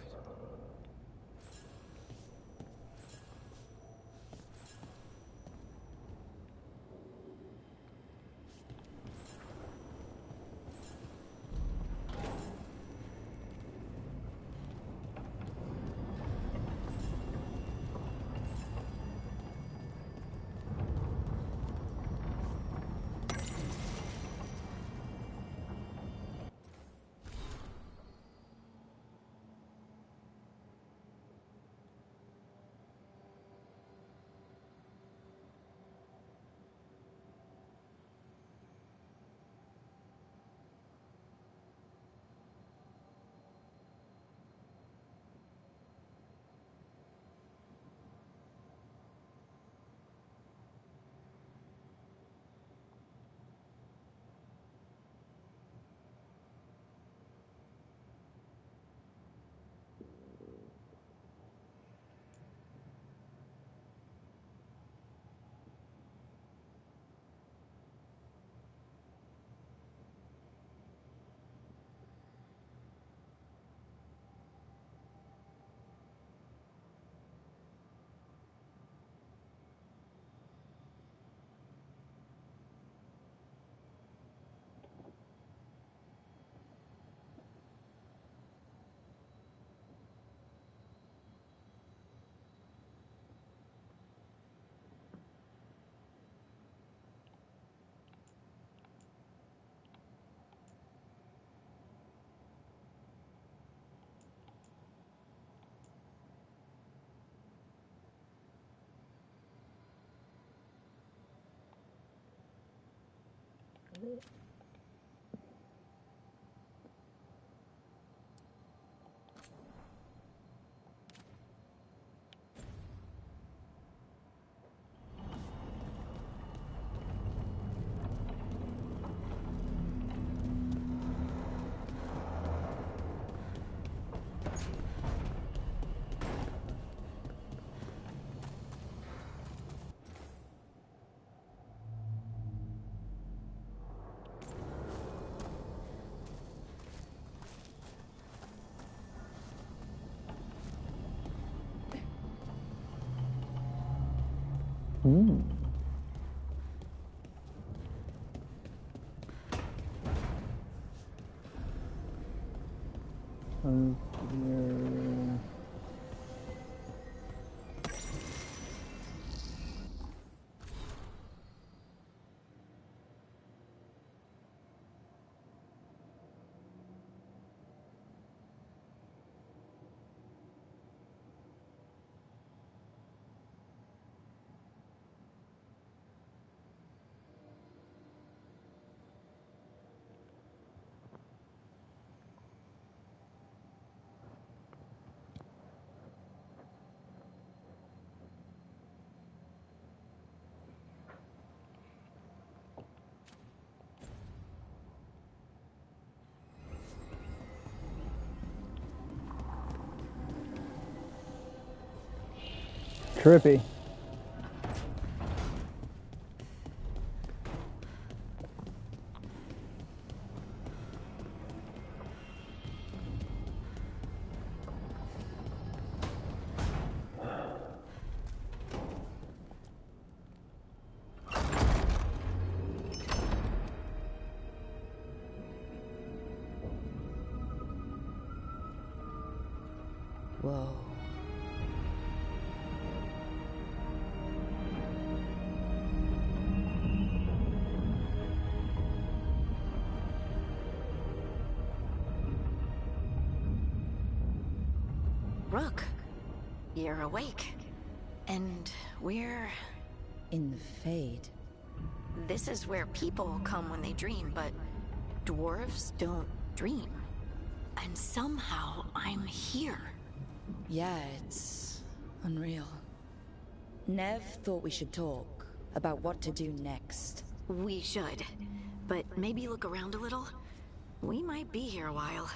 Hmm. Trippy. Whoa. Rook, you're awake. And we're... In the Fade. This is where people come when they dream, but dwarves don't dream. And somehow I'm here. Yeah, it's unreal. Nev thought we should talk about what to do next. We should. But maybe look around a little. We might be here a while.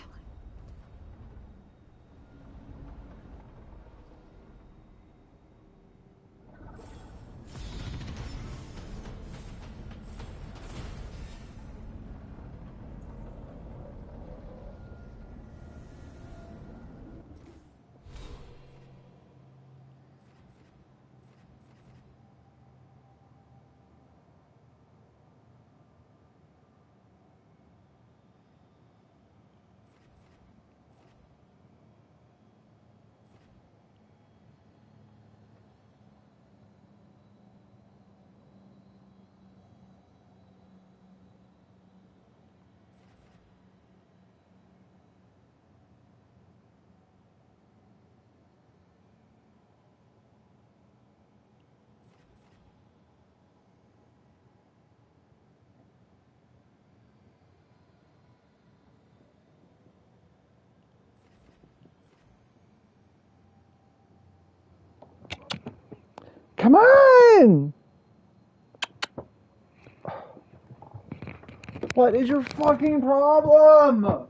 Come on! What is your fucking problem?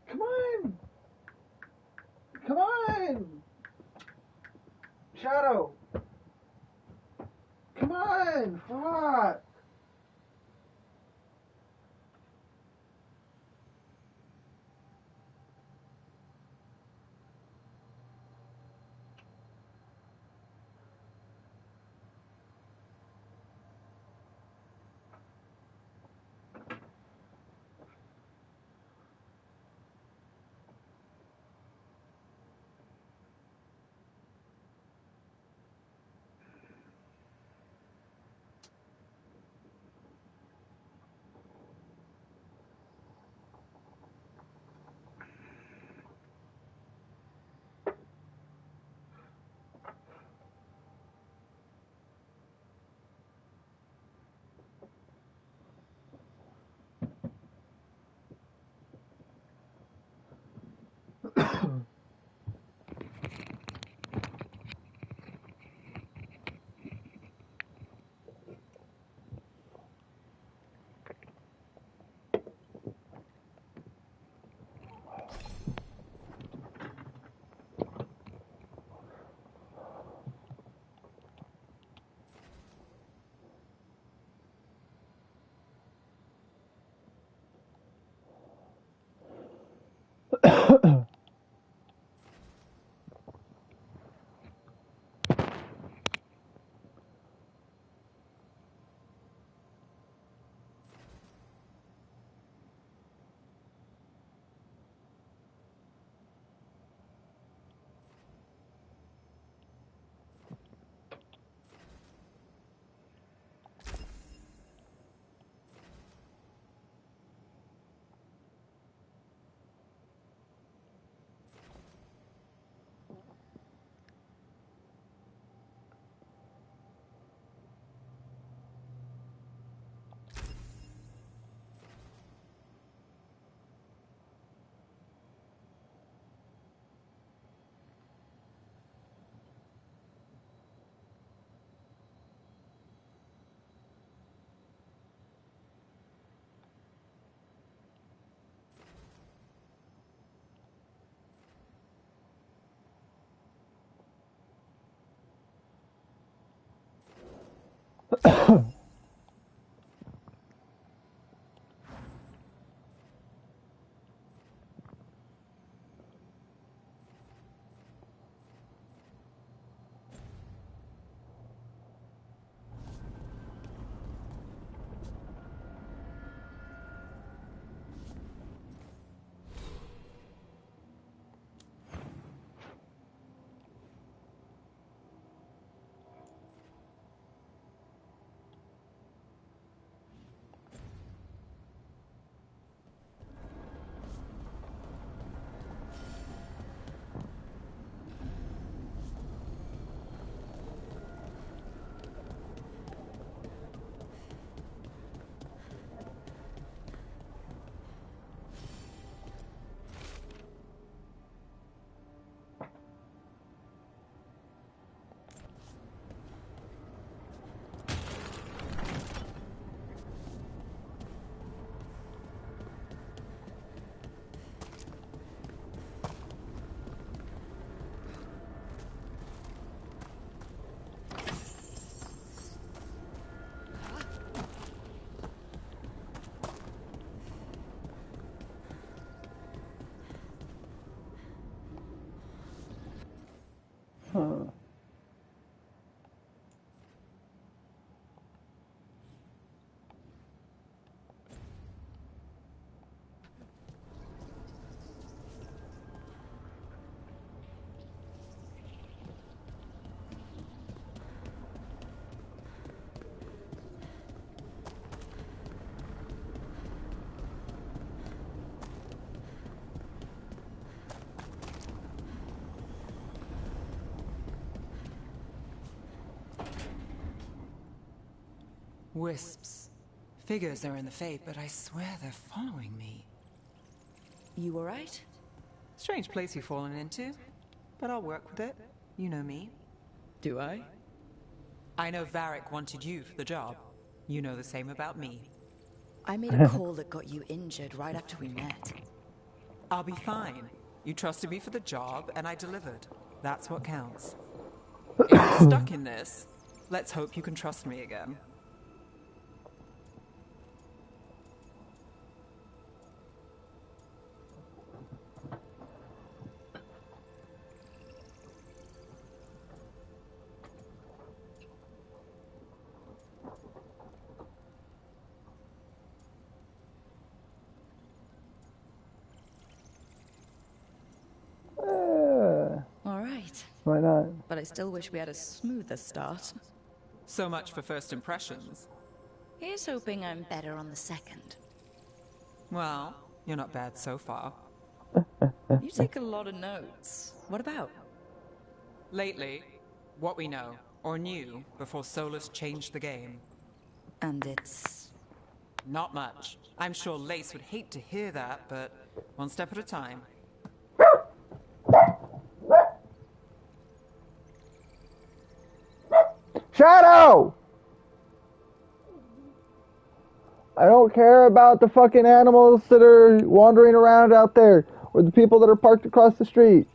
Come on! Come on! Shadow! Come on! Fuck! Huh. Wisps. Figures are in the Fate, but I swear they're following me. You alright? Strange place you've fallen into, but I'll work with it. You know me. Do I? I know Varric wanted you for the job. You know the same about me. I made a call that got you injured right after we met. I'll be fine. You trusted me for the job, and I delivered. That's what counts. If you're stuck in this, let's hope you can trust me again. All right. Why not? But I still wish we had a smoother start. So much for first impressions. Here's hoping I'm better on the second. Well, you're not bad so far. You take a lot of notes. What about? Lately, what we know, or knew, before Solus changed the game. And it's... Not much. I'm sure Lace would hate to hear that, but one step at a time. Shadow! I don't care about the fucking animals that are wandering around out there, or the people that are parked across the street.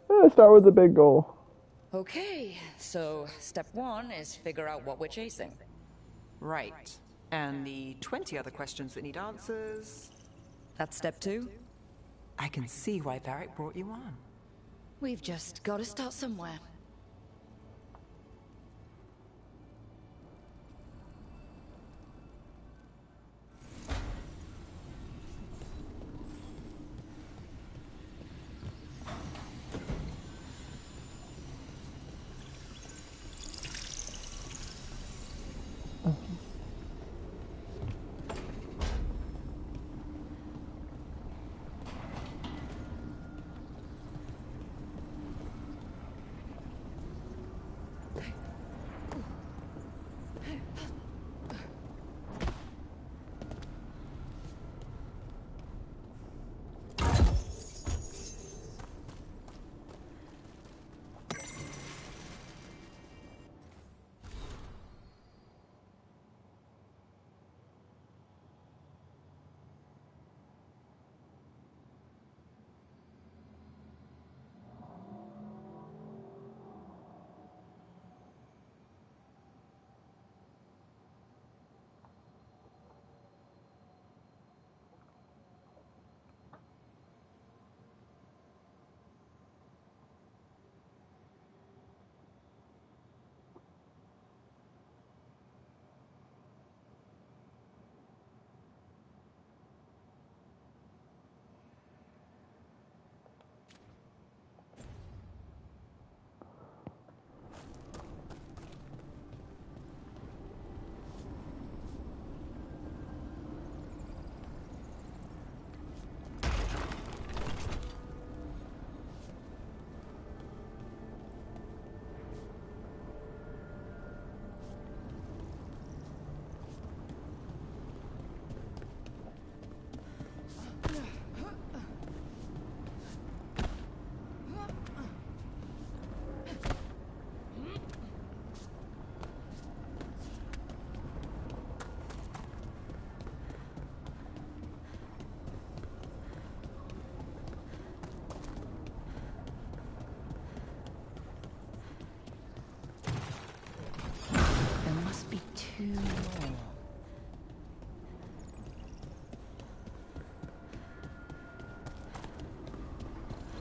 Let's start with the big goal. Okay, so step one is figure out what we're chasing. Right. And the 20 other questions that need answers... That's step two? I can see why Varric brought you on. We've just got to start somewhere.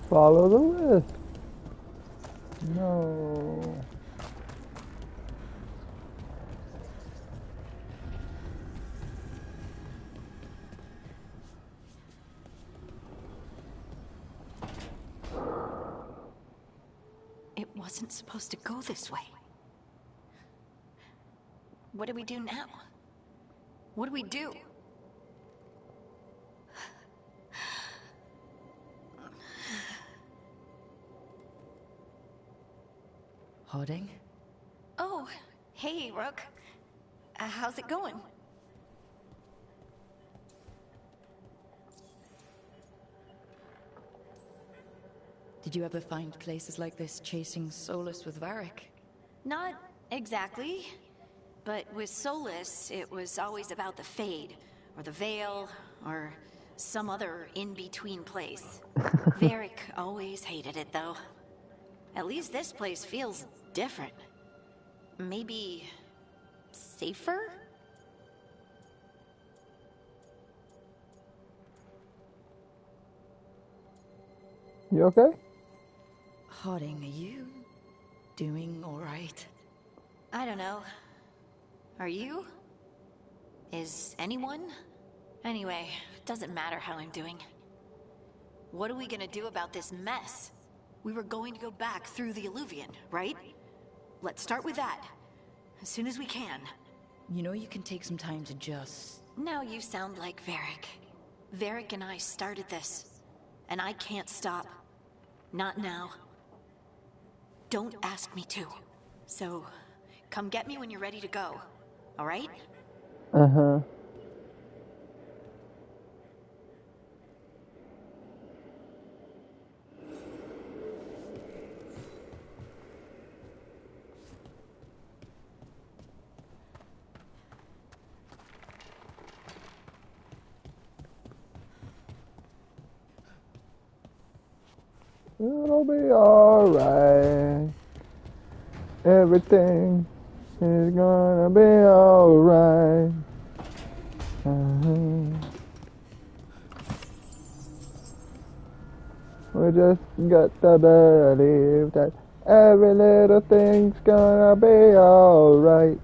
Follow the list. No. It wasn't supposed to go this way. What do we do now? What do we do? Harding? Oh, hey, Rook. How's it going? Did you ever find places like this chasing Solus with Varric? Not exactly. But with Solus, it was always about the Fade, or the Veil, or some other in-between place. Varric always hated it, though. At least this place feels different. Maybe safer? You okay? Harding, are you doing all right? I don't know. Are you? Is anyone? Anyway, it doesn't matter how I'm doing. What are we gonna do about this mess? We were going to go back through the Alluvion, right? Let's start with that. As soon as we can. You know you can take some time to just... Now you sound like Varric. Varric and I started this. And I can't stop. Not now. Don't ask me to. So, come get me when you're ready to go. Alright? Uh-huh. It'll be alright. Everything is gonna be alright. We just got to believe that every little thing's gonna be alright.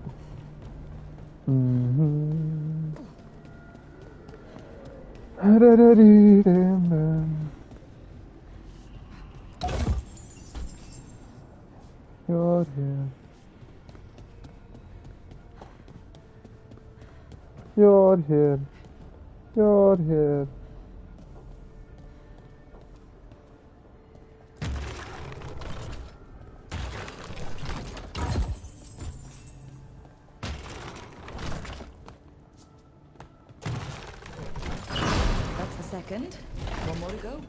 You're here. You're here. You're here. That's the second. One more to go.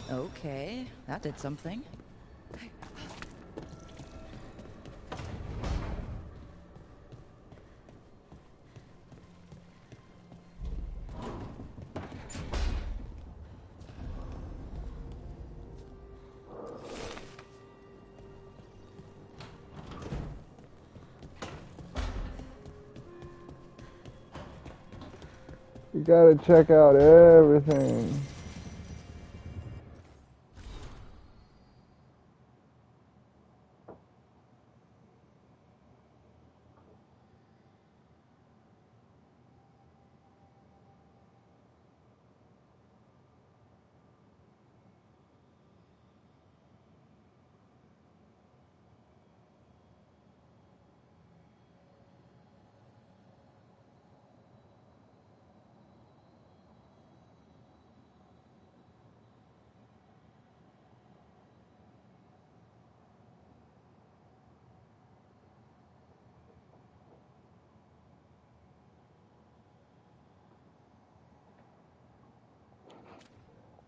Okay, that did something. You gotta check out everything.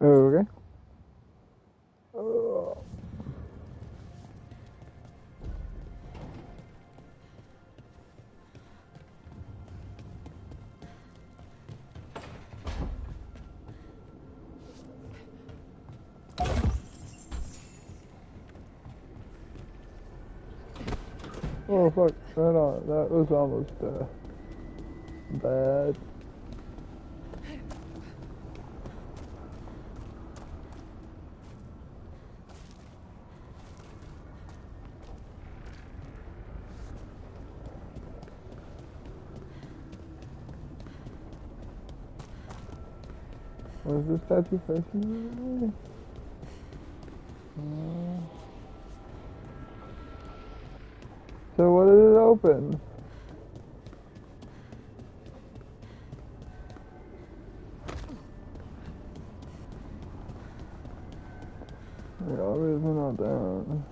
Okay. Oh fuck, right on. That was almost bad. Was this statue facing me? So what did it open? Yeah, obviously not down.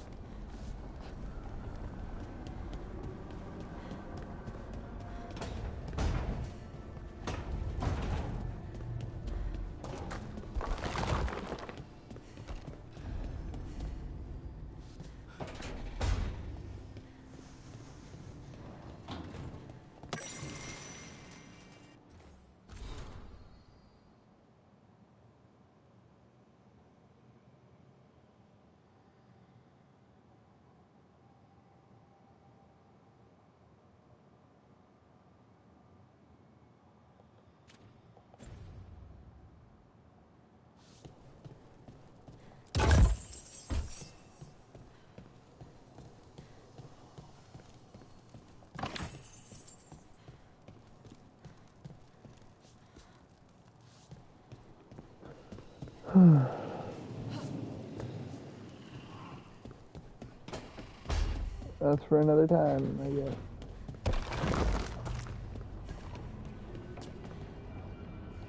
That's for another time, I guess.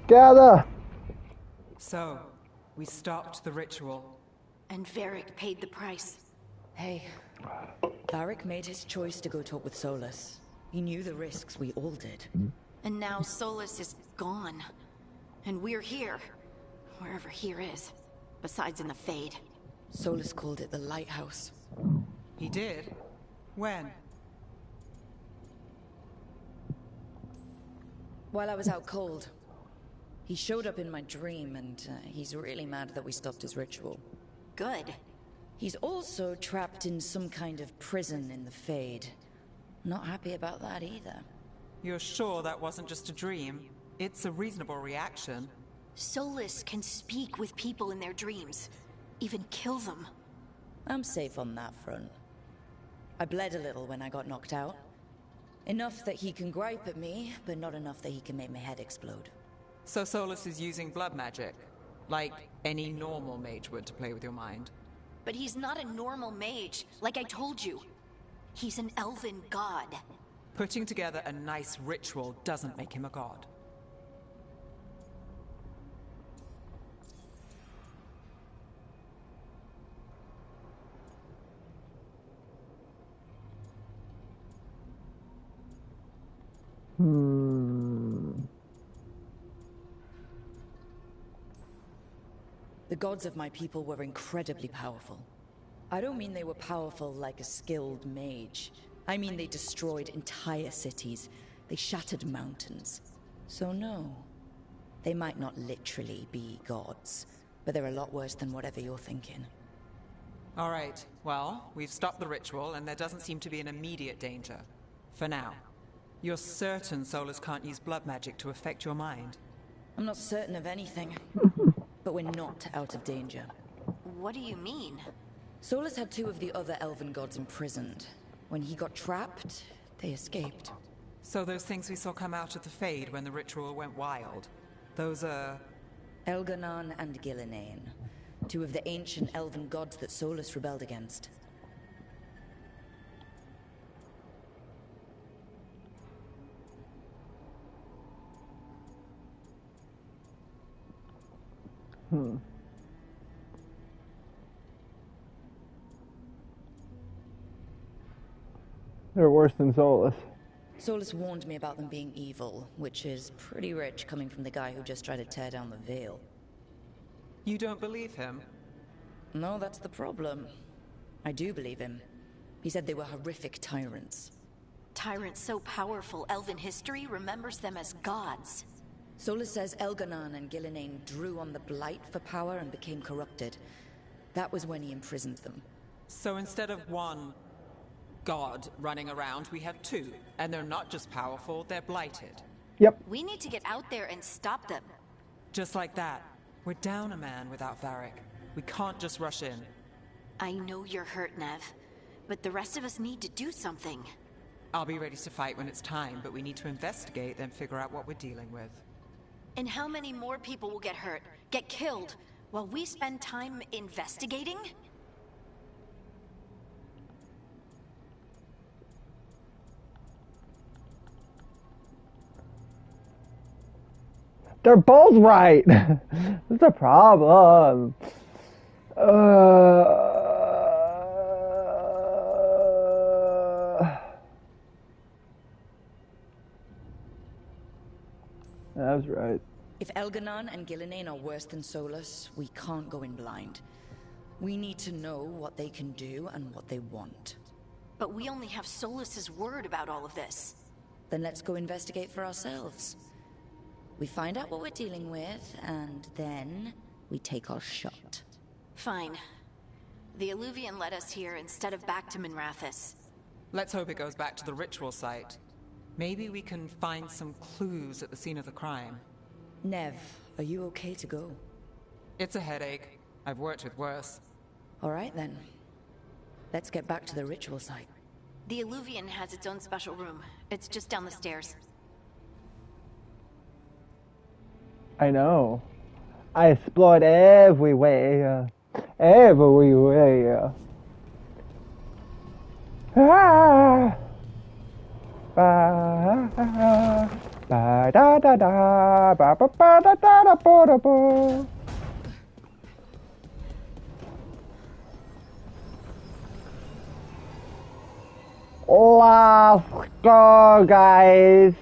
Gather! So, we stopped the ritual. And Varric paid the price. Hey, Varric made his choice to go talk with Solus. He knew the risks, we all did. And now Solus is gone. And we're here. Wherever here is. Besides in the Fade. Solus called it the Lighthouse. He did? When? While I was out cold. He showed up in my dream, and he's really mad that we stopped his ritual. Good. He's also trapped in some kind of prison in the Fade. Not happy about that either. You're sure that wasn't just a dream? It's a reasonable reaction. Solus can speak with people in their dreams. Even kill them. I'm safe on that front. I bled a little when I got knocked out. Enough that he can gripe at me, but not enough that he can make my head explode. So Solus is using blood magic? Like any normal mage would to play with your mind? But he's not a normal mage, like I told you. He's an elven god. Putting together a nice ritual doesn't make him a god. The gods of my people were incredibly powerful. I don't mean they were powerful like a skilled mage. I mean they destroyed entire cities. They shattered mountains. So no, they might not literally be gods, but they're a lot worse than whatever you're thinking. All right, well, we've stopped the ritual and there doesn't seem to be an immediate danger. For now. You're certain Solus can't use blood magic to affect your mind? I'm not certain of anything, but we're not out of danger. What do you mean? Solus had two of the other elven gods imprisoned. When he got trapped, they escaped. So those things we saw come out of the Fade when the ritual went wild, those are... Elganon and Gillinane, two of the ancient elven gods that Solus rebelled against. They're worse than Solus. Solus warned me about them being evil, which is pretty rich coming from the guy who just tried to tear down the veil. You don't believe him? No, that's the problem. I do believe him. He said they were horrific tyrants. Tyrants so powerful, elven history remembers them as gods. Solus says Elganon and Gillenane drew on the Blight for power and became corrupted. That was when he imprisoned them. So instead of one god running around, we have two. And they're not just powerful, they're blighted. Yep. We need to get out there and stop them. Just like that. We're down a man without Varric. We can't just rush in. I know you're hurt, Nev, but the rest of us need to do something. I'll be ready to fight when it's time, but we need to investigate, then figure out what we're dealing with. And how many more people will get hurt, get killed, while we spend time investigating? They're both right. That's a problem. That was right. If Elganon and Gillenane are worse than Solus, we can't go in blind. We need to know what they can do and what they want. But we only have Solus's word about all of this. Then let's go investigate for ourselves. We find out what we're dealing with, and then we take our shot. Fine. The Illuvian led us here instead of back to Minrathous. Let's hope it goes back to the ritual site. Maybe we can find some clues at the scene of the crime. Nev, are you okay to go? It's a headache. I've worked with worse. All right then. Let's get back to the ritual site. The Illuvian has its own special room. It's just down the stairs. I know. I explored everywhere. Everywhere. Ah! Ba ba da da da ba ba ba da da da ba da ba. Let's go, guys.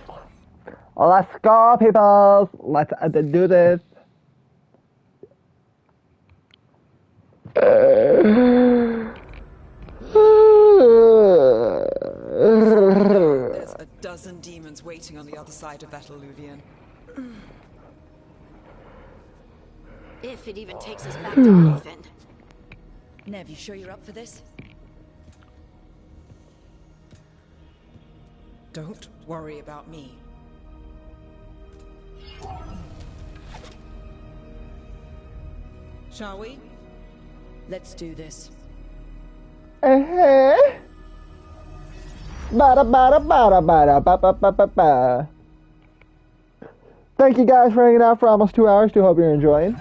Let's go, people. Let's do this. There's a dozen demons waiting on the other side of that Illuvian. If it even takes us back to Arlothan. Nev, you sure you're up for this? Don't worry about me. Shall we? Let's do this. Bada bada bada bada ba ba ba ba ba. Thank you guys for hanging out for almost 2 hours. Do hope you're enjoying.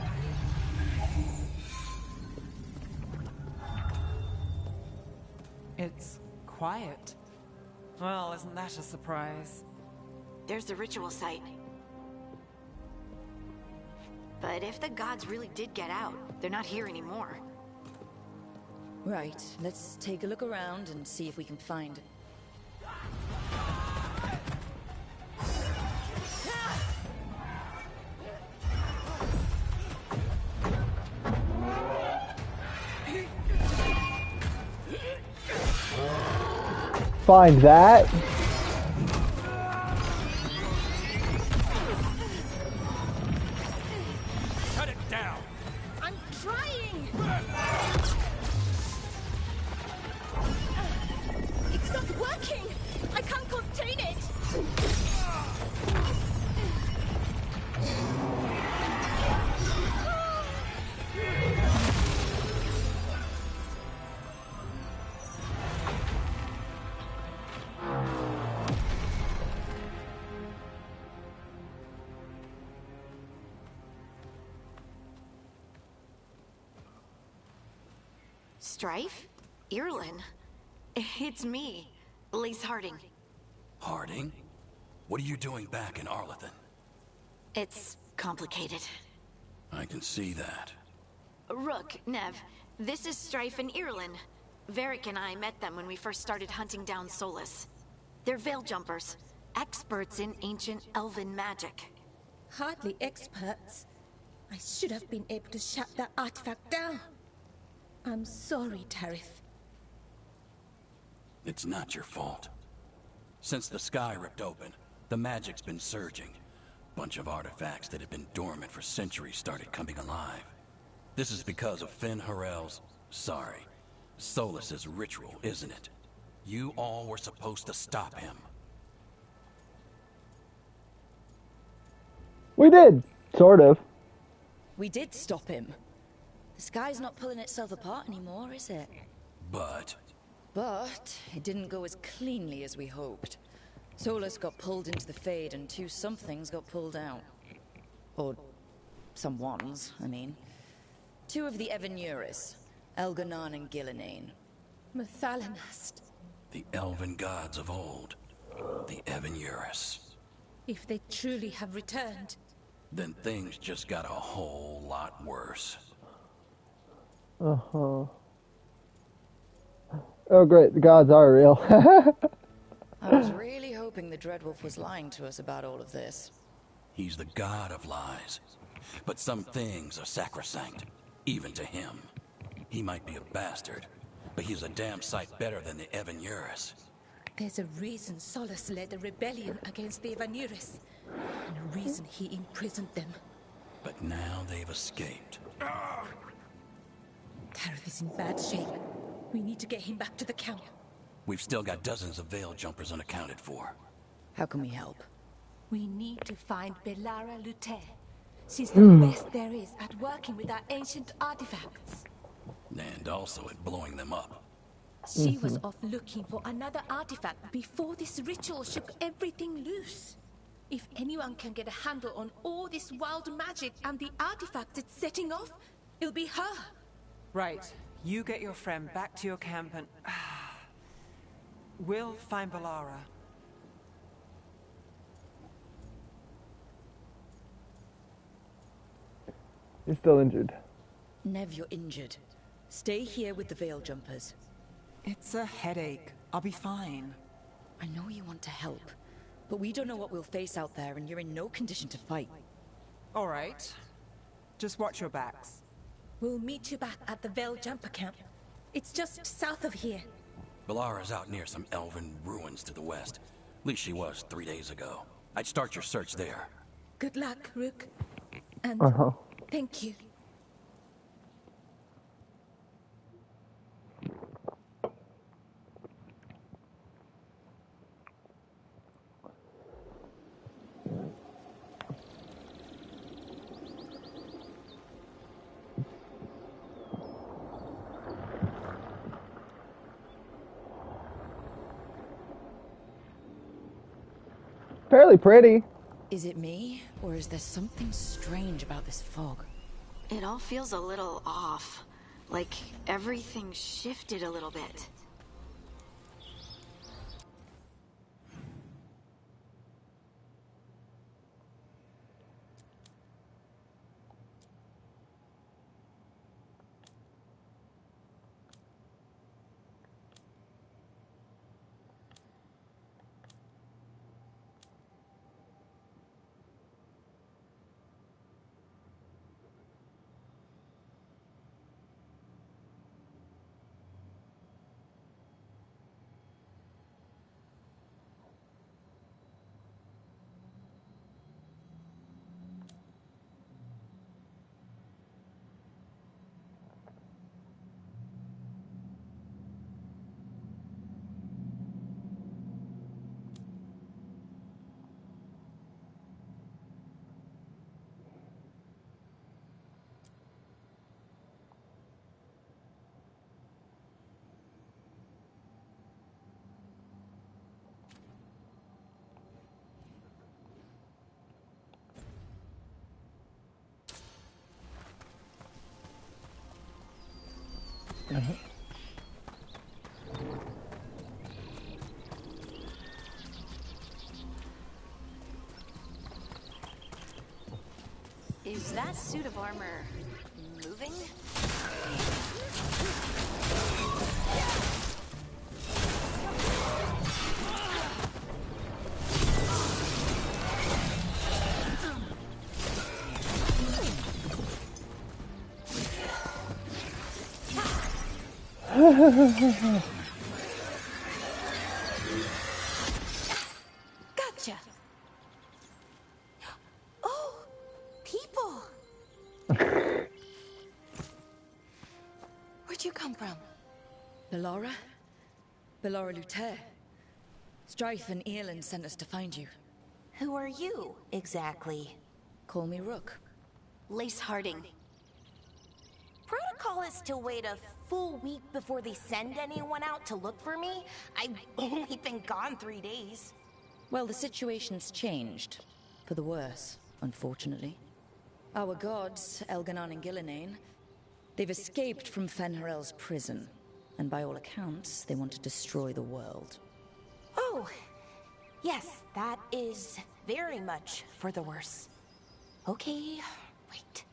It's quiet. Well, isn't that a surprise? There's the ritual site. But if the gods really did get out, they're not here anymore. Right, let's take a look around and see if we can find... Find that. Cut it down. I'm trying! It's not working! I can't contain it! Strife? Irlin? It's me, Lace Harding. Harding? What are you doing back in Arlothan? It's complicated. I can see that. Rook, Nev, this is Strife and Irlin. Varric and I met them when we first started hunting down Solus. They're veil jumpers, experts in ancient elven magic. Hardly experts. I should have been able to shut that artifact down. I'm sorry, Tarith. It's not your fault. Since the sky ripped open, the magic's been surging. Bunch of artifacts that had been dormant for centuries started coming alive. This is because of Finn Harel's... Solus's ritual, isn't it? You all were supposed to stop him. We did, sort of. We did stop him. The sky's not pulling itself apart anymore, is it? But it didn't go as cleanly as we hoped. Solus got pulled into the Fade and two somethings got pulled out. Or someones, I mean. Two of the Evanuris, Elganan and Gillinane. Mathalanast. the elven gods of old, the Evanuris. If they truly have returned, Then things just got a whole lot worse. Uh-huh. Oh great, the gods are real. I was really hoping the Dreadwolf was lying to us about all of this. He's the god of lies. But some things are sacrosanct, even to him. He might be a bastard, but he's a damn sight better than the Evanuris. there's a reason Solus led a rebellion against the Evanuris, and a reason he imprisoned them. But now they've escaped. Tareth is in bad shape. We need to get him back to the camp. We've still got dozens of veil jumpers unaccounted for. How can we help? We need to find Belara Lute. She's the best there is at working with our ancient artifacts. And also at blowing them up. She was off looking for another artifact before this ritual shook everything loose. If anyone can get a handle on all this wild magic and the artifacts it's setting off, it'll be her. Right. You get your friend back to your camp and... we'll find Belara. You're still injured. Nev, you're injured. Stay here with the veil jumpers. It's a headache. I'll be fine. I know you want to help, but we don't know what we'll face out there, and you're in no condition to fight. All right. Just watch your backs. We'll meet you back at the Veil Jumper camp. It's just south of here. Belara's out near some elven ruins to the west. At least she was 3 days ago. I'd start your search there. Good luck, Rook. And thank you. Fairly pretty. Is it me, or is there something strange about this fog? It all feels a little off. Like everything shifted a little bit. Is that suit of armor moving? Gotcha. Oh, people. Where'd you come from? Bellora? Bellora Luther. Strife and Earland sent us to find you. Who are you, exactly? Call me Rook. Lace Harding. Protocol is to wait a full week before they send anyone out to look for me? I've only been gone 3 days. Well, the situation's changed. For the worse, unfortunately. Our gods, Elganon and Gillinane, they've escaped from Fen'Harel's prison. And by all accounts, they want to destroy the world. Oh, yes, that is very much for the worse. Okay, wait.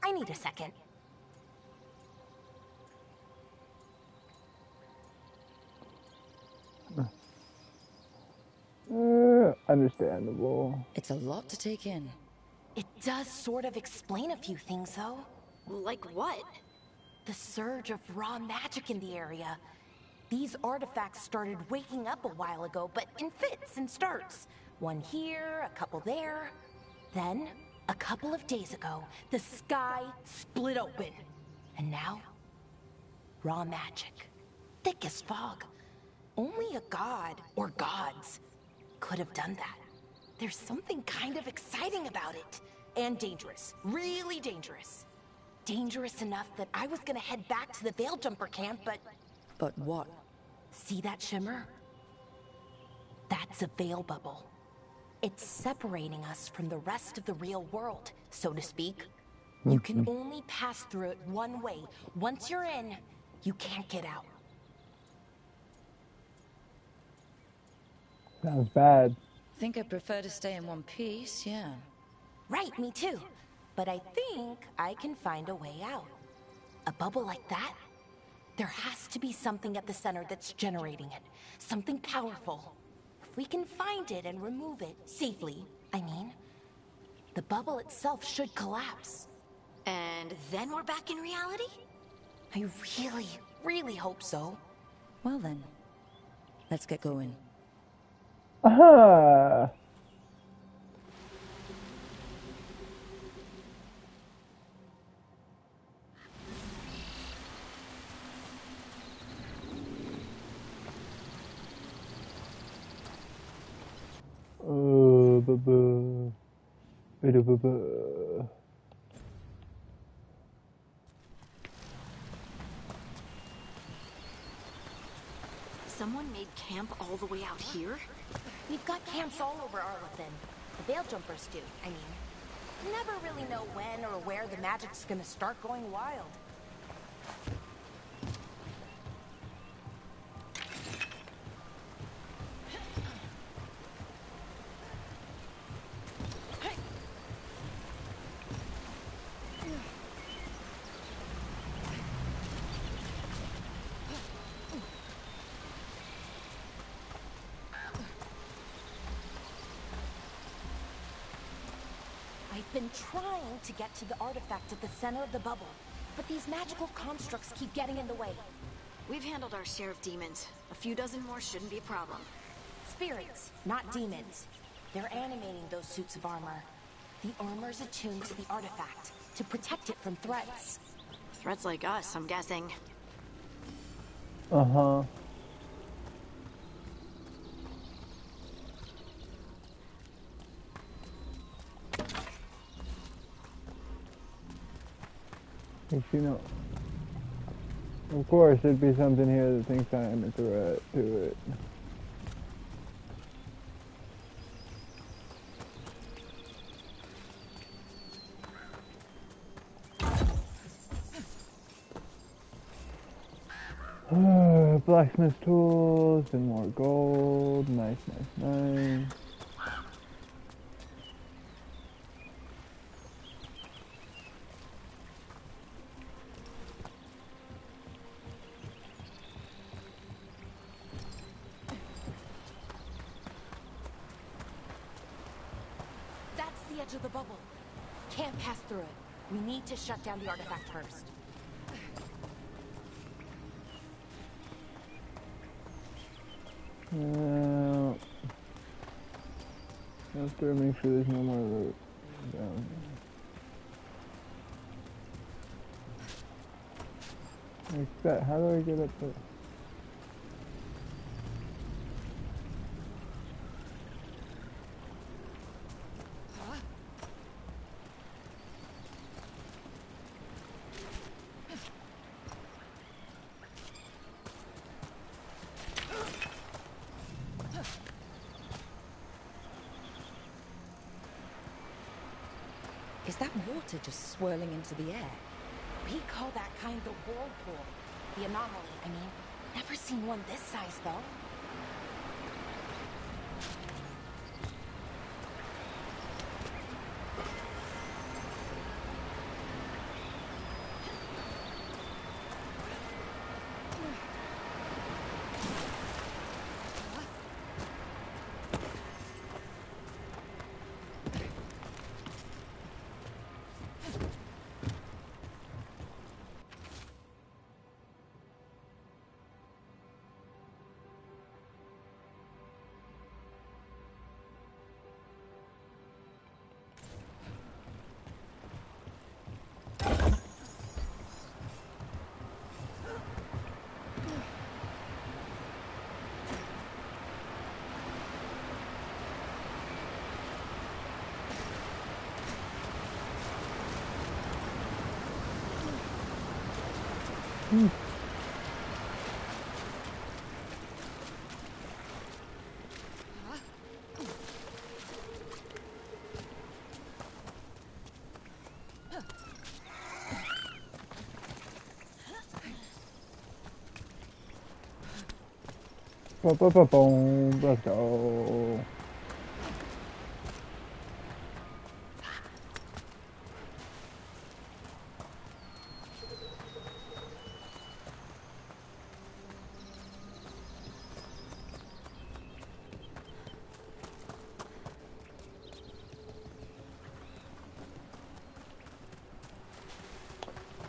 I need a second. Understandable. It's a lot to take in. It does sort of explain a few things, though. Like what? The surge of raw magic in the area. These artifacts started waking up a while ago, but in fits and starts. One here, a couple there. Then, a couple of days ago, the sky split open. And now, raw magic. Thick as fog. Only a god, or gods, could have done that. There's something kind of exciting about it. And dangerous. Really dangerous. Dangerous enough that I was gonna head back to the Veil Jumper camp, but... But what? See that shimmer? That's a veil bubble. It's separating us from the rest of the real world, so to speak. You can only pass through it one way. Once you're in, you can't get out. Sounds bad. Think I'd prefer to stay in one piece, yeah. Right, me too. But I think I can find a way out. A bubble like that? There has to be something at the center that's generating it. Something powerful. If we can find it and remove it safely, I mean, the bubble itself should collapse. And then we're back in reality? I really, really hope so. Well then, let's get going. Aha! Someone made camp all the way out here? We've got camps all over Arlethan. The Veil Jumpers do, I mean. Never really know when or where the magic's gonna start going wild. I've been trying to get to the artifact at the center of the bubble, but these magical constructs keep getting in the way. We've handled our share of demons. A few dozen more shouldn't be a problem. Spirits, not demons. They're animating those suits of armor. The armor's attuned to the artifact, to protect it from threats. Threats like us, I'm guessing. Uh-huh. You know, of course there'd be something here that thinks I am a threat to it. Blacksmith tools and more gold. Nice, nice, nice. That's the edge of the bubble. Can't pass through it. We need to shut down the artifact first. Have to make sure there's no more loot down here. Like that, how do I get up there? Is that water just swirling into the air? We call that kind the whirlpool. The anomaly, I mean. Never seen one this size, though. Boom, let's go.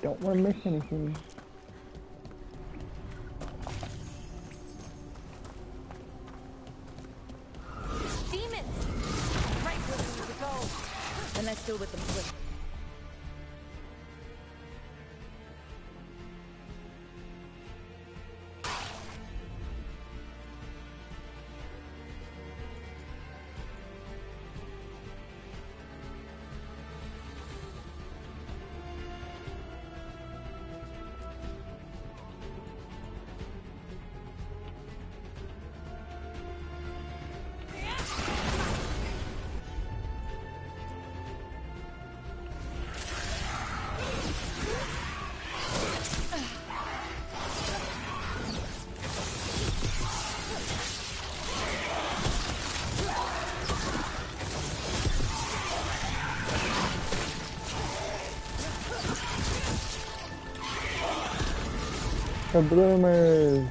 Don't want to miss anything. And let's deal with them quick. The bloomers.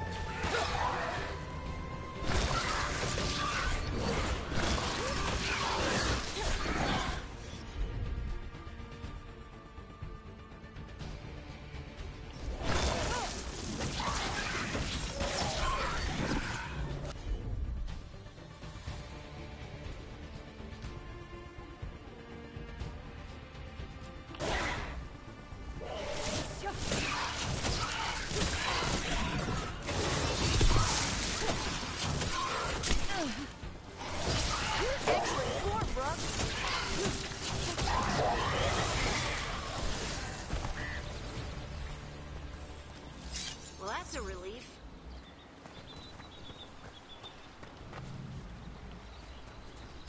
Well, that's a relief.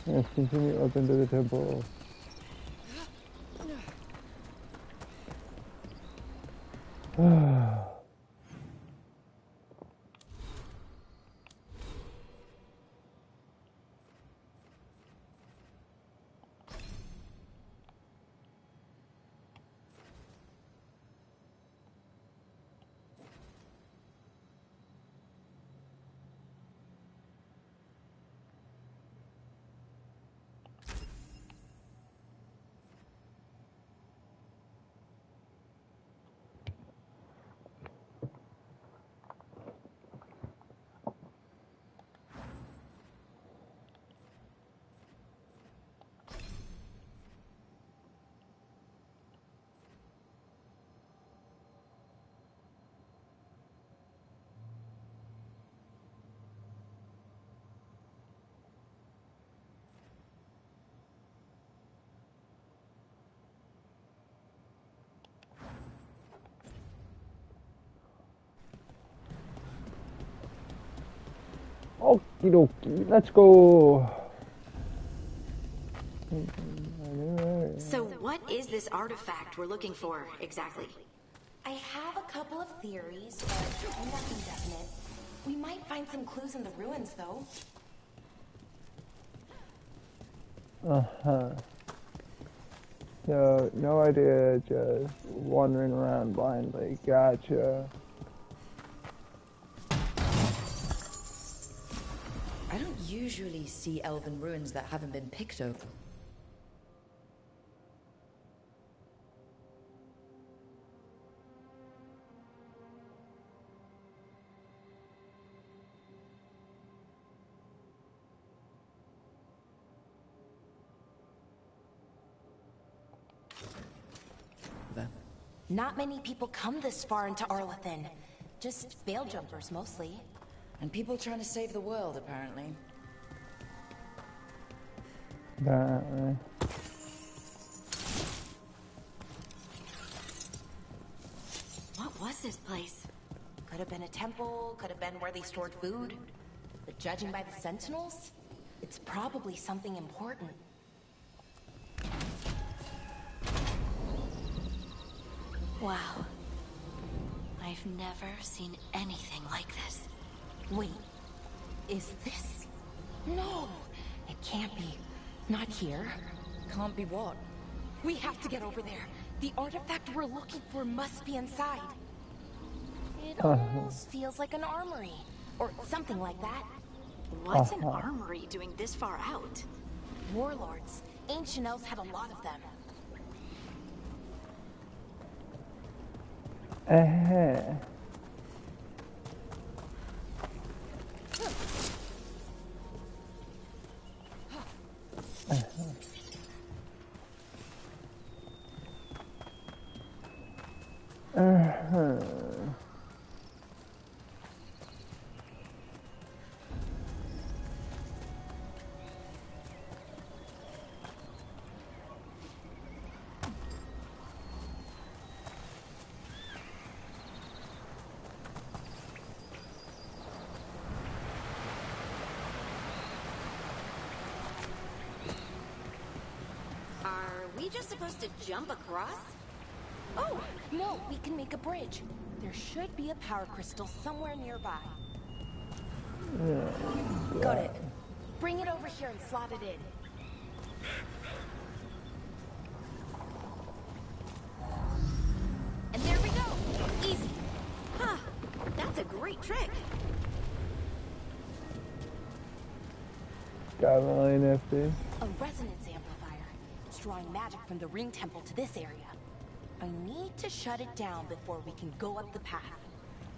Let's continue up into the temple. Okie dokie, let's go. So what is this artifact we're looking for, exactly? I have a couple of theories, but nothing definite. We might find some clues in the ruins, though. So, no idea, just wandering around blindly. Gotcha. I don't usually see elven ruins that haven't been picked over. Not many people come this far into Arlathan. Just veil jumpers, mostly. And people trying to save the world, apparently. Apparently. What was this place? Could have been a temple, could have been where they stored food. But judging by the sentinels, it's probably something important. Wow. I've never seen anything like this. Wait, is this? No, it can't be. Not here. Can't be what? We have to get over there. The artifact we're looking for must be inside. It almost feels like an armory, or something like that. What's an armory doing this far out? Warlords. Ancient elves had a lot of them. Are we just supposed to jump across? Oh, no, we can make a bridge. There should be a power crystal somewhere nearby. Got it. Bring it over here and slot it in. And there we go! Easy! Huh, that's a great trick! Got really nifty. A resonance amplifier. It's drawing magic from the ring temple to this area. I need to shut it down before we can go up the path.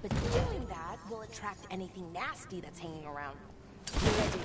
But doing that will attract anything nasty that's hanging around. You ready?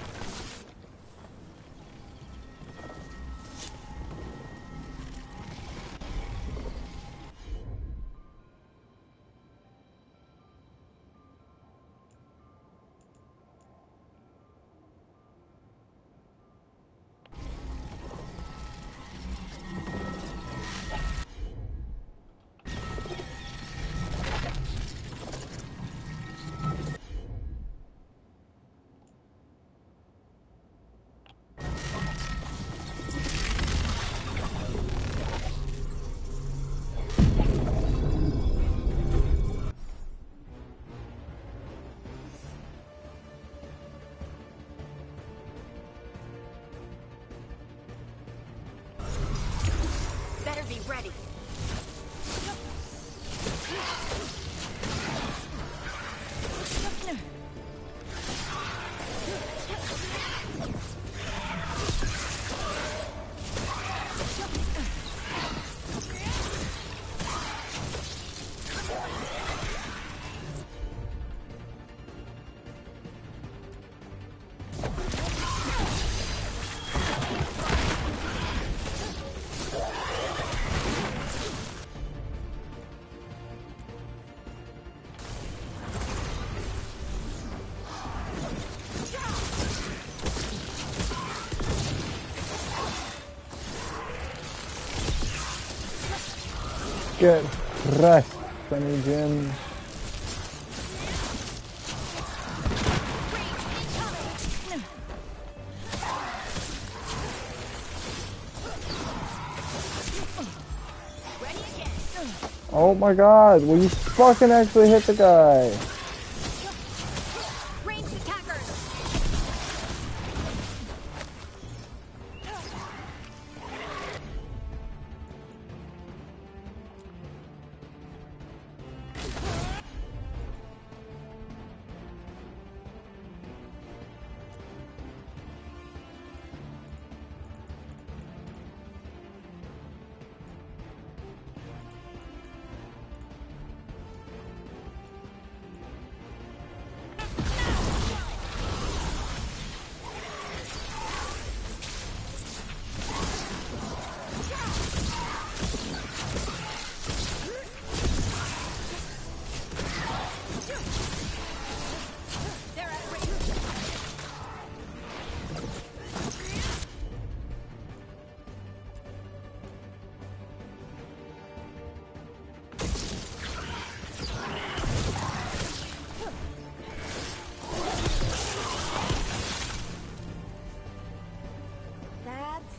Better be ready. Get rest, Sunny Jim. Incoming! Oh my god, will you fucking actually hit the guy? Ranged attackers!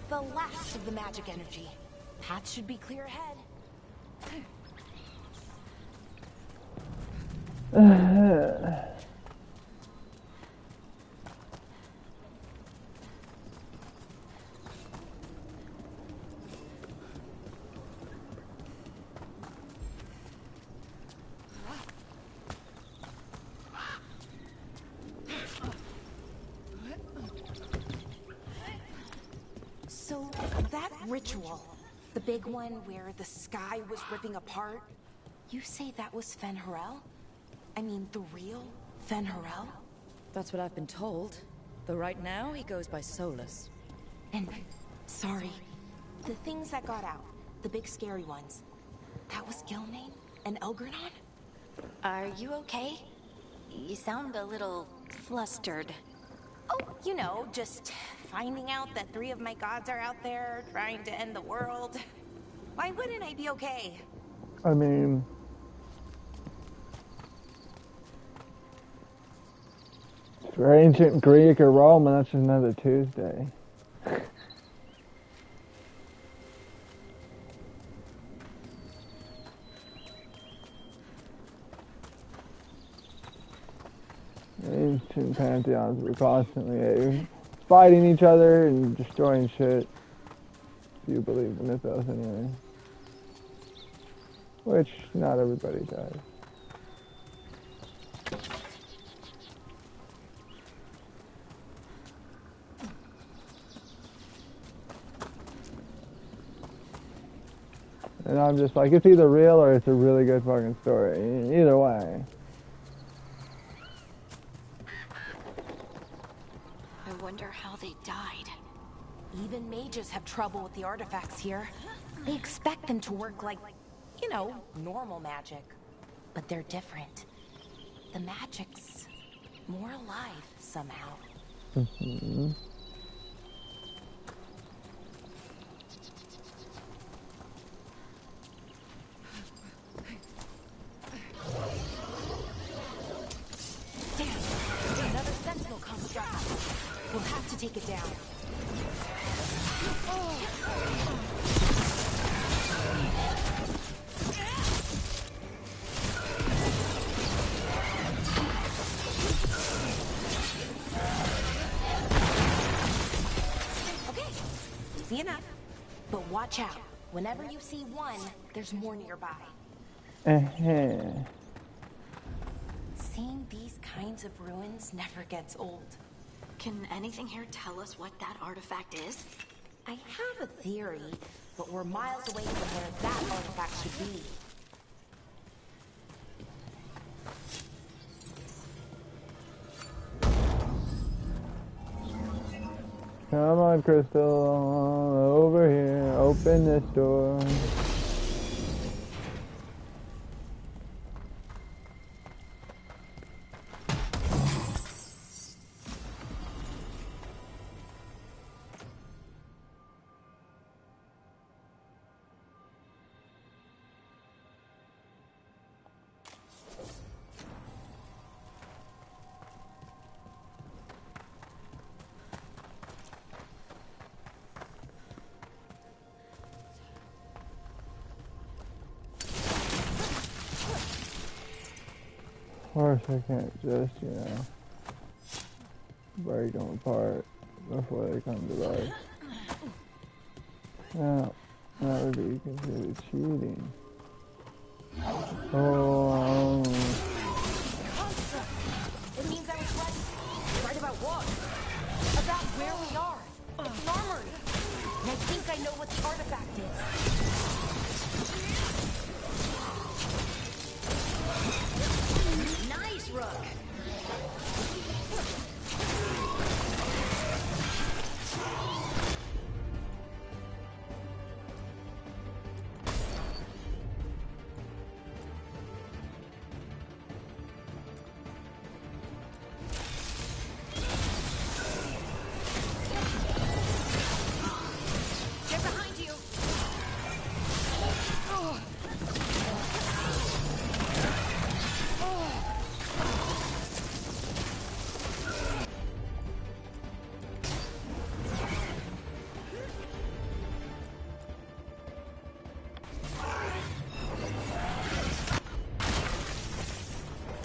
The last of the magic energy. Path should be clear ahead. So, that ritual, the big one where the sky was ripping apart, you say that was Fen Harel? I mean, the real Fen Harel? That's what I've been told. Though right now, he goes by Solus. And, sorry, the things that got out, the big scary ones, that was Gilmain and Elgranon? Are you okay? You sound a little flustered. Oh, you know, just finding out that 3 of my gods are out there trying to end the world. Why wouldn't I be okay? I mean, for ancient Greek or Roman, that's just another Tuesday. Ancient pantheons were constantly fighting each other and destroying shit. If you believe the mythos anyway. Which not everybody does. And I'm just like, it's either real or it's a really good fucking story. Either way. I wonder how they died. Even mages have trouble with the artifacts here. They expect them to work like, you know, normal magic. But they're different. The magic's more alive somehow. Mm-hmm. Damn, another sentinel construct. We'll have to take it down. Okay, easy enough. But watch out. Whenever you see one, there's more nearby. Seeing these kinds of ruins never gets old. Can anything here tell us what that artifact is? I have a theory, but we're miles away from where that artifact should be. Come on, Crystal, over here, open this door. course I can't just, you know, break them apart before they come to life. Now, that would be considered cheating. Oh. It means I was right. Right about what? About where we are. It's an armory. And I think I know what the artifact is. Nice, Rook.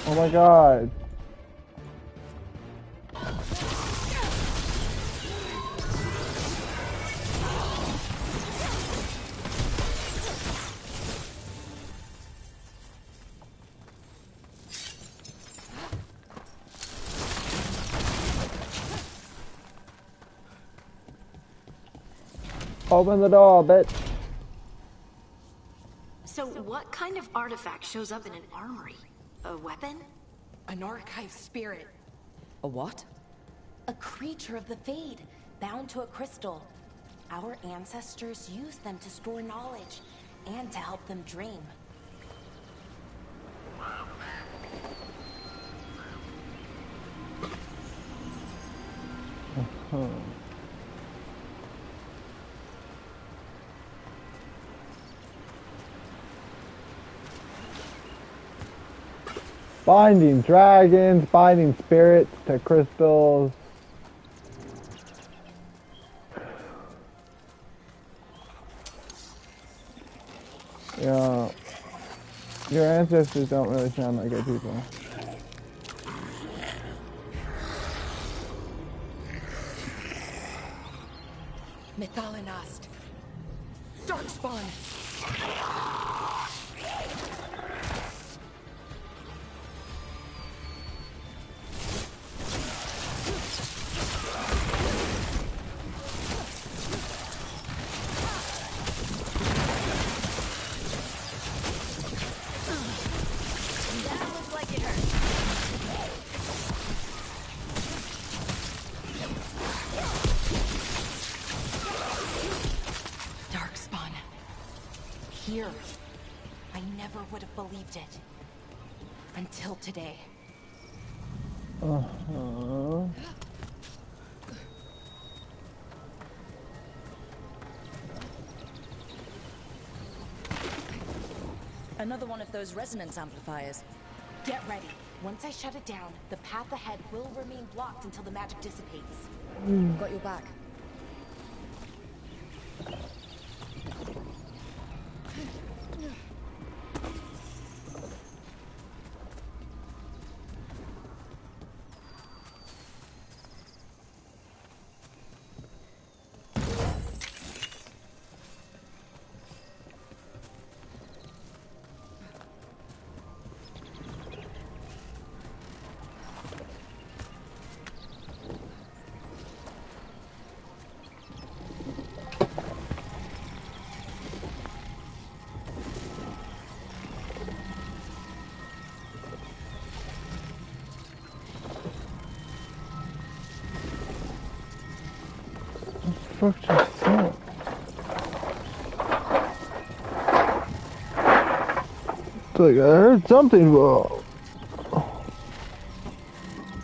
Oh my god. Open the door, bitch. So what kind of artifact shows up in an armory? A weapon? An archive spirit. A what? A creature of the Fade, bound to a crystal. Our ancestors used them to store knowledge and to help them dream. Binding dragons, binding spirits to crystals. Yeah, your ancestors don't really sound like good people. Methalinast. Darkspawn. Here. I never would have believed it. Until today. Another one of those resonance amplifiers. Get ready. Once I shut it down, the path ahead will remain blocked until the magic dissipates. Got your back. Fuck just that? It's like I heard something, but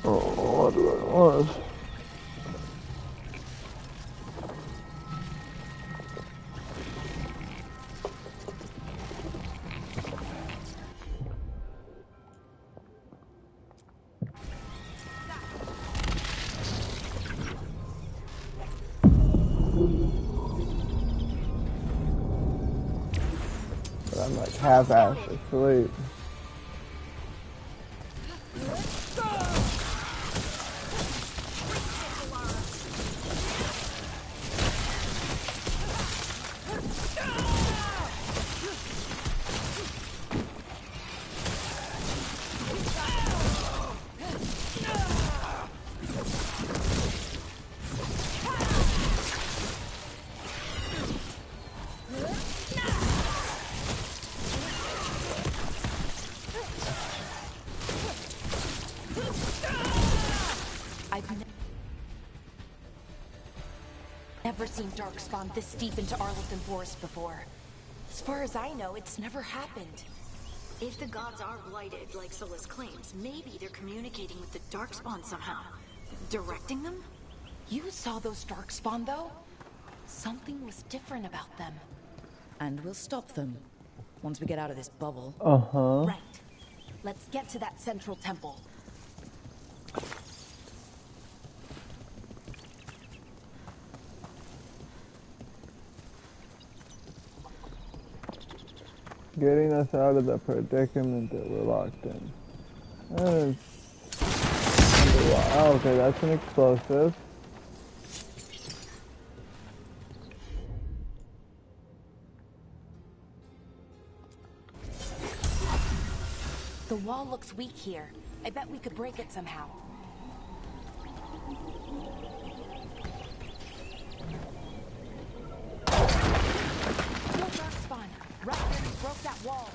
what it was. I'm like half-assed asleep. never seen Darkspawn this deep into Arlington Forest before. As far as I know, it's never happened. If the gods are blighted, like Solus claims, maybe they're communicating with the Darkspawn somehow. Directing them? You saw those Darkspawn, though? Something was different about them. And we'll stop them once we get out of this bubble. Uh-huh. Right. Let's get to that central temple. Getting us out of the predicament that we're locked in. Oh, okay, that's an explosive. The wall looks weak here. I bet we could break it somehow. Feel Darkspawn. Right where you broke that wall.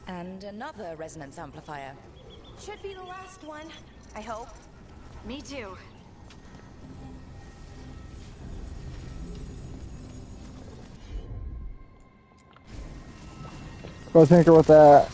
And another resonance amplifier. Should be the last one, I hope. Me too. Go tinker with that.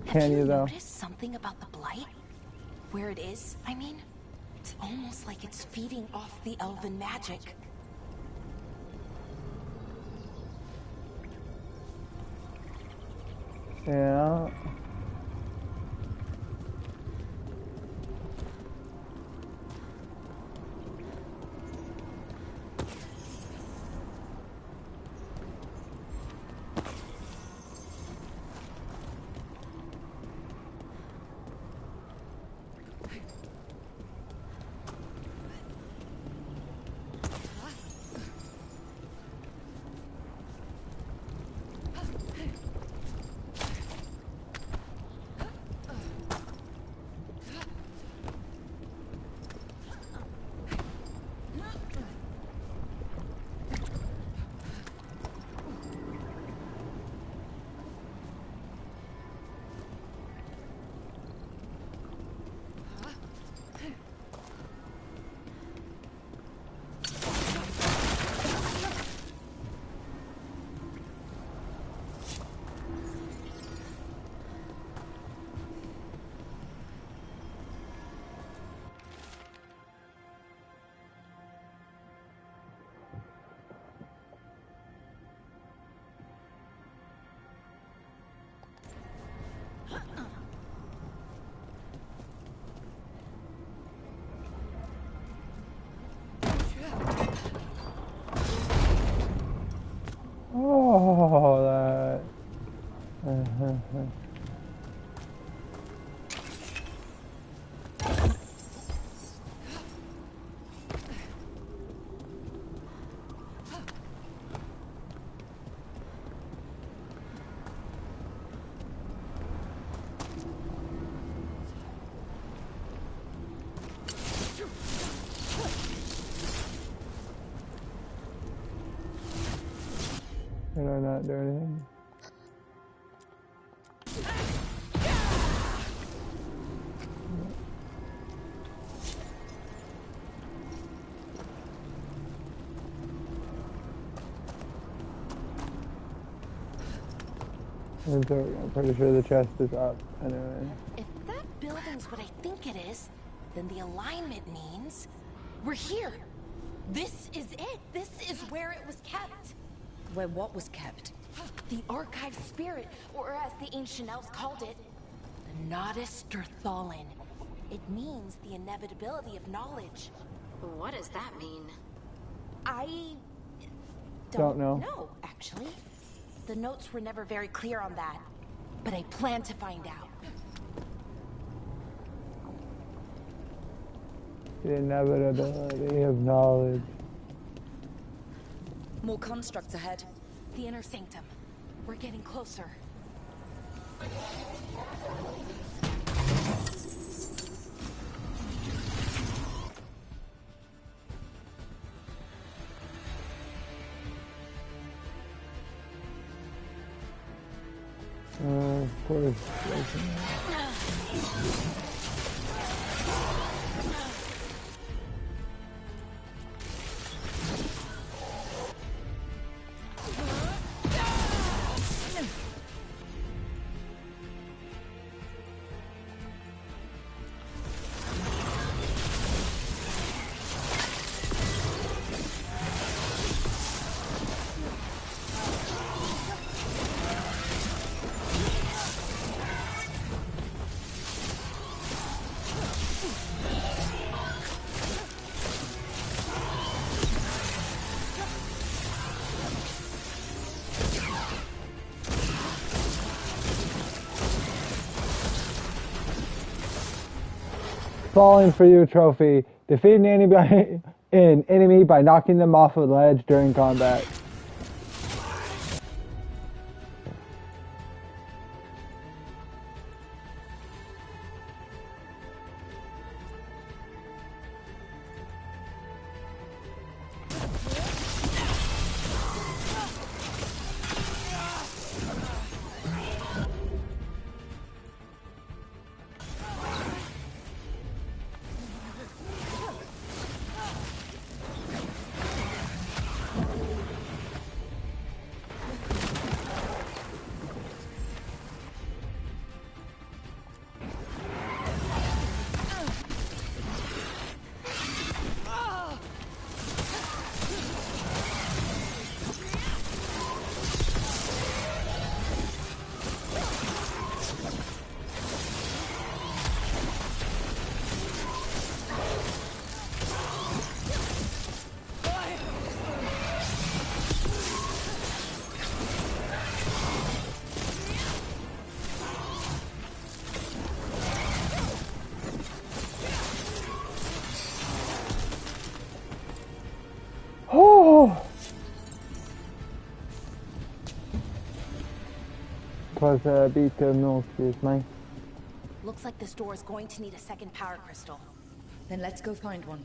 Can you though? Notice something about the blight? Where it is, I mean? It's almost like it's feeding off the elven magic. Yeah. Can I not do anything? And so I'm pretty sure the chest is up anyway. If that building's what I think it is, then the alignment means we're here. This is it. This is where it was kept. Where what was kept? The archive spirit, or as the ancient elves called it, the Nodus Derthalin. It means the inevitability of knowledge. What does that mean? I don't know. No, actually. The notes were never very clear on that, but I plan to find out. The inevitability of knowledge. More constructs ahead. The inner sanctum. We're getting closer. Of course. Falling for you trophy. Defeat an enemy by knocking them off a ledge during combat. Was a bit no, excuse me. Looks like this door is going to need a second power crystal. Then let's go find one.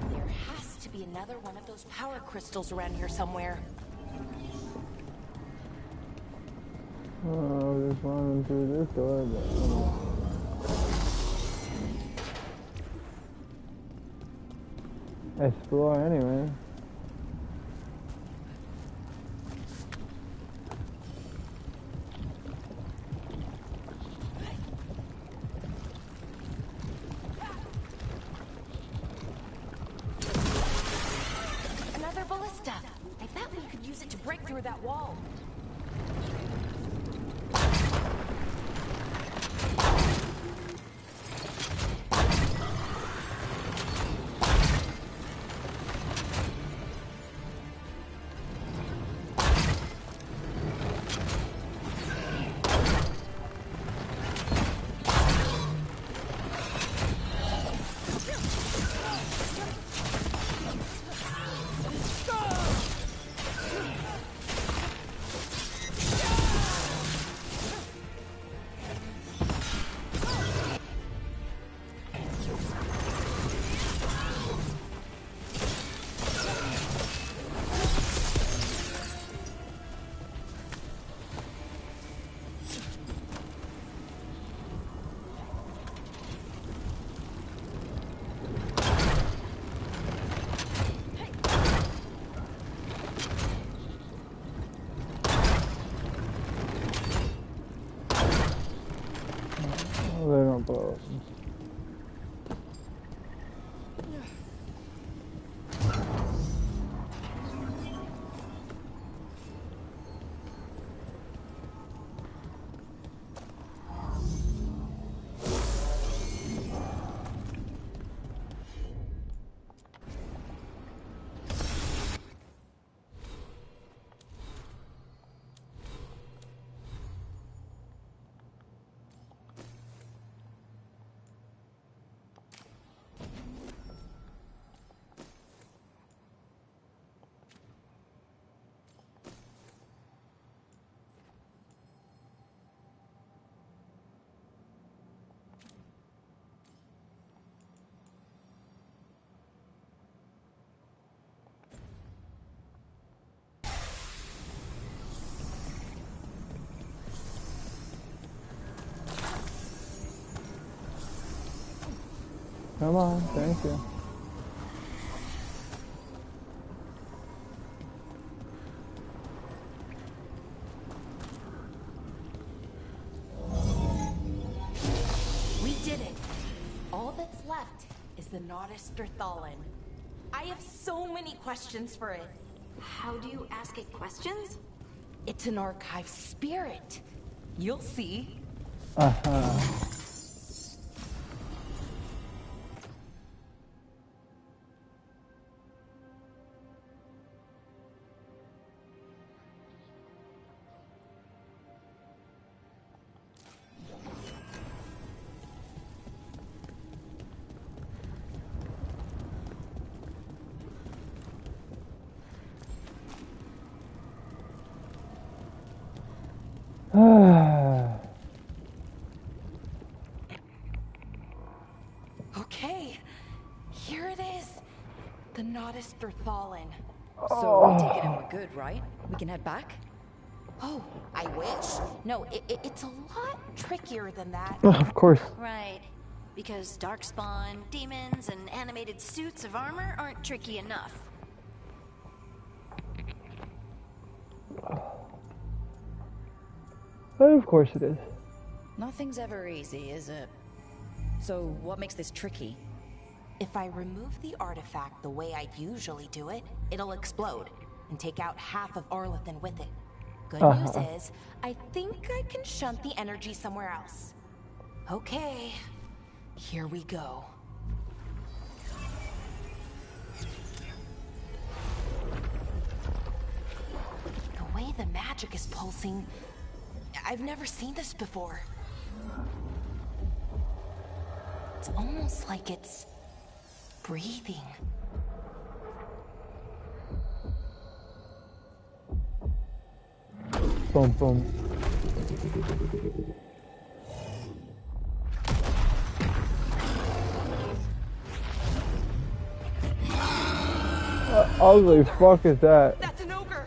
There has to be another one of those power crystals around here somewhere. Oh, just running through this door, but explore anyway. stuff. I bet we could use it to break through that wall. Oh, they don't blow up. Come on, thank you. We did it. All that's left is the Nodus Thallen. I have so many questions for it. How do you ask it questions? It's an archive spirit. You'll see. Uh-huh. Okay, here it is. The Nodus Thallen. So we take it and we're good, right? We can head back? Oh, I wish. No, it's a lot trickier than that. Of course. Right. Because darkspawn, demons, and animated suits of armor aren't tricky enough. Of course it is. Nothing's ever easy, is it? So what makes this tricky? If I remove the artifact the way I usually do it, it'll explode and take out half of Arlethan with it. Good news is, I think I can shunt the energy somewhere else. Okay, here we go. The way the magic is pulsing, I've never seen this before. It's almost like it's breathing. Boom, boom. What ugly fuck is that? That's an ogre.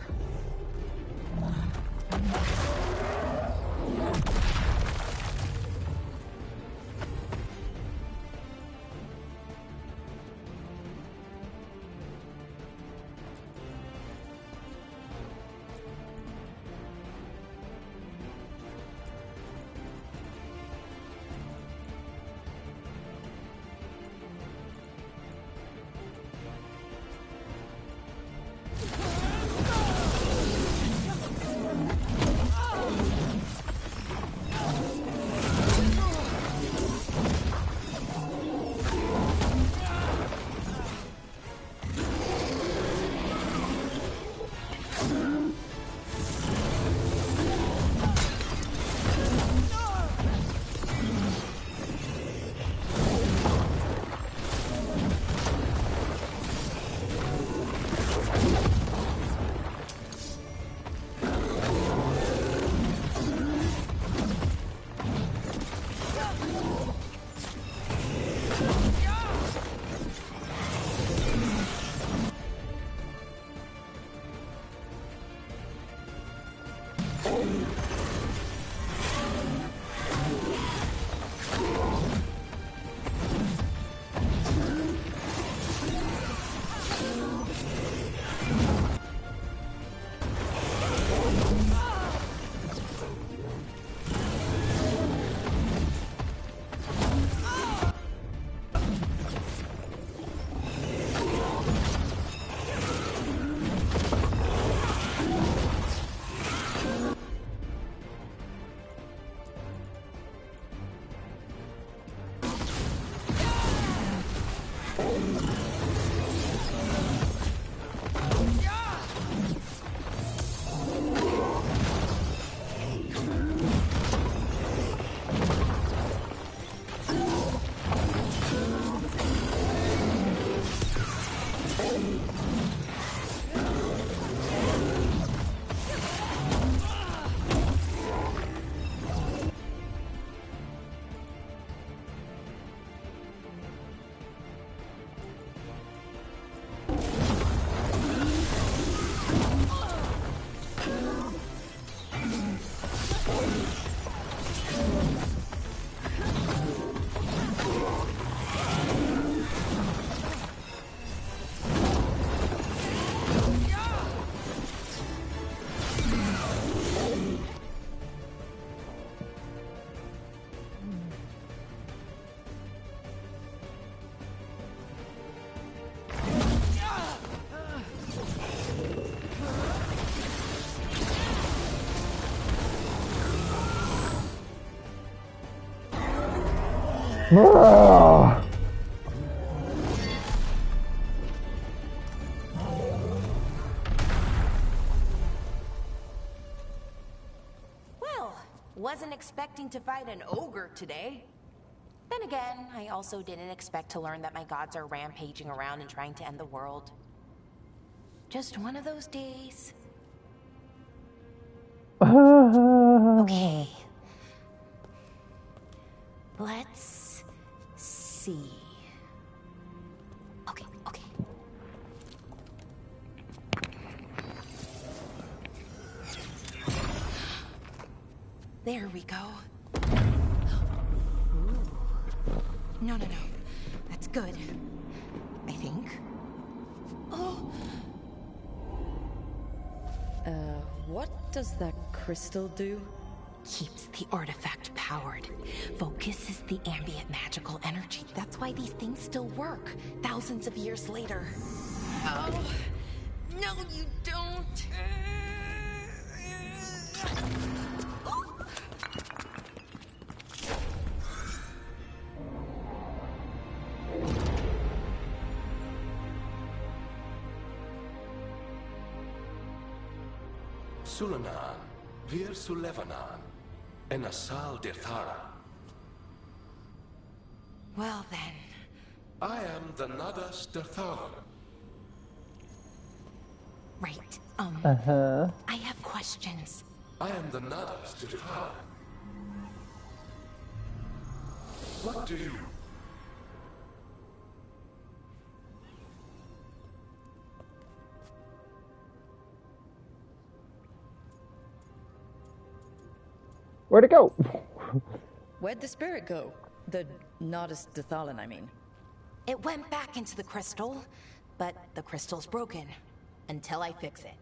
Ah! Well, wasn't expecting to fight an ogre today. Then again, I also didn't expect to learn that my gods are rampaging around and trying to end the world. Just one of those days. Okay. Let's see. Okay. There we go. Ooh. No. That's good. I think. Oh. What does that crystal do? Keeps the artifact powered. Focuses the ambient magical energy. That's why these things still work, thousands of years later. Oh, no, you don't. Sulanan, Vir Sulevanan, and Asal Dirthara. Well then. I am the Nadas Dirthara. Right, I have questions. I am the Nadas Dirthara. What do you... Where'd it go? Where'd the spirit go? The Nodus Dathalan, I mean. It went back into the crystal, but the crystal's broken. Until I fix it.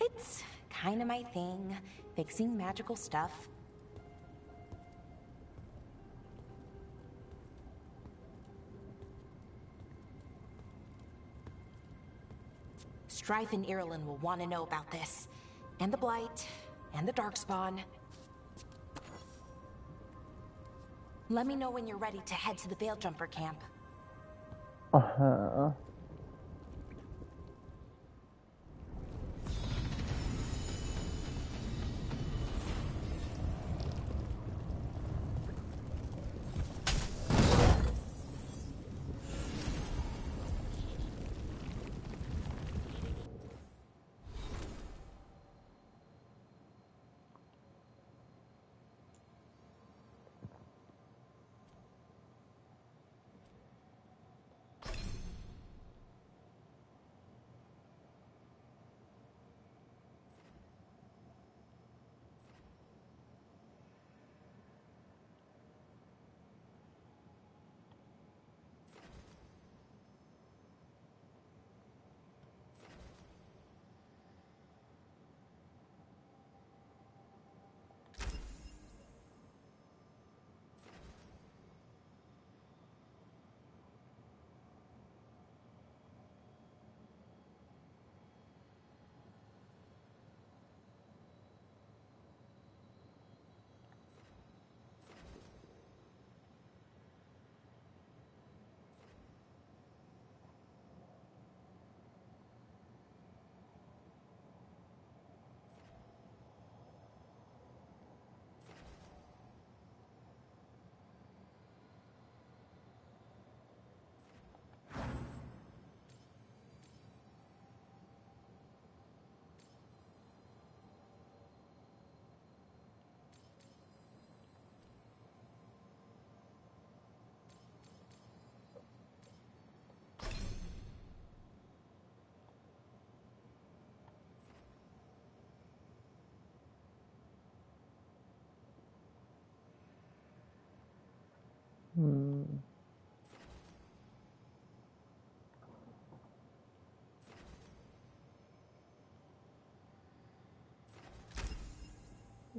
It's kinda my thing, fixing magical stuff. Strife and Irulan will want to know about this. And the Blight, and the Darkspawn. Let me know when you're ready to head to the Veil Jumper camp.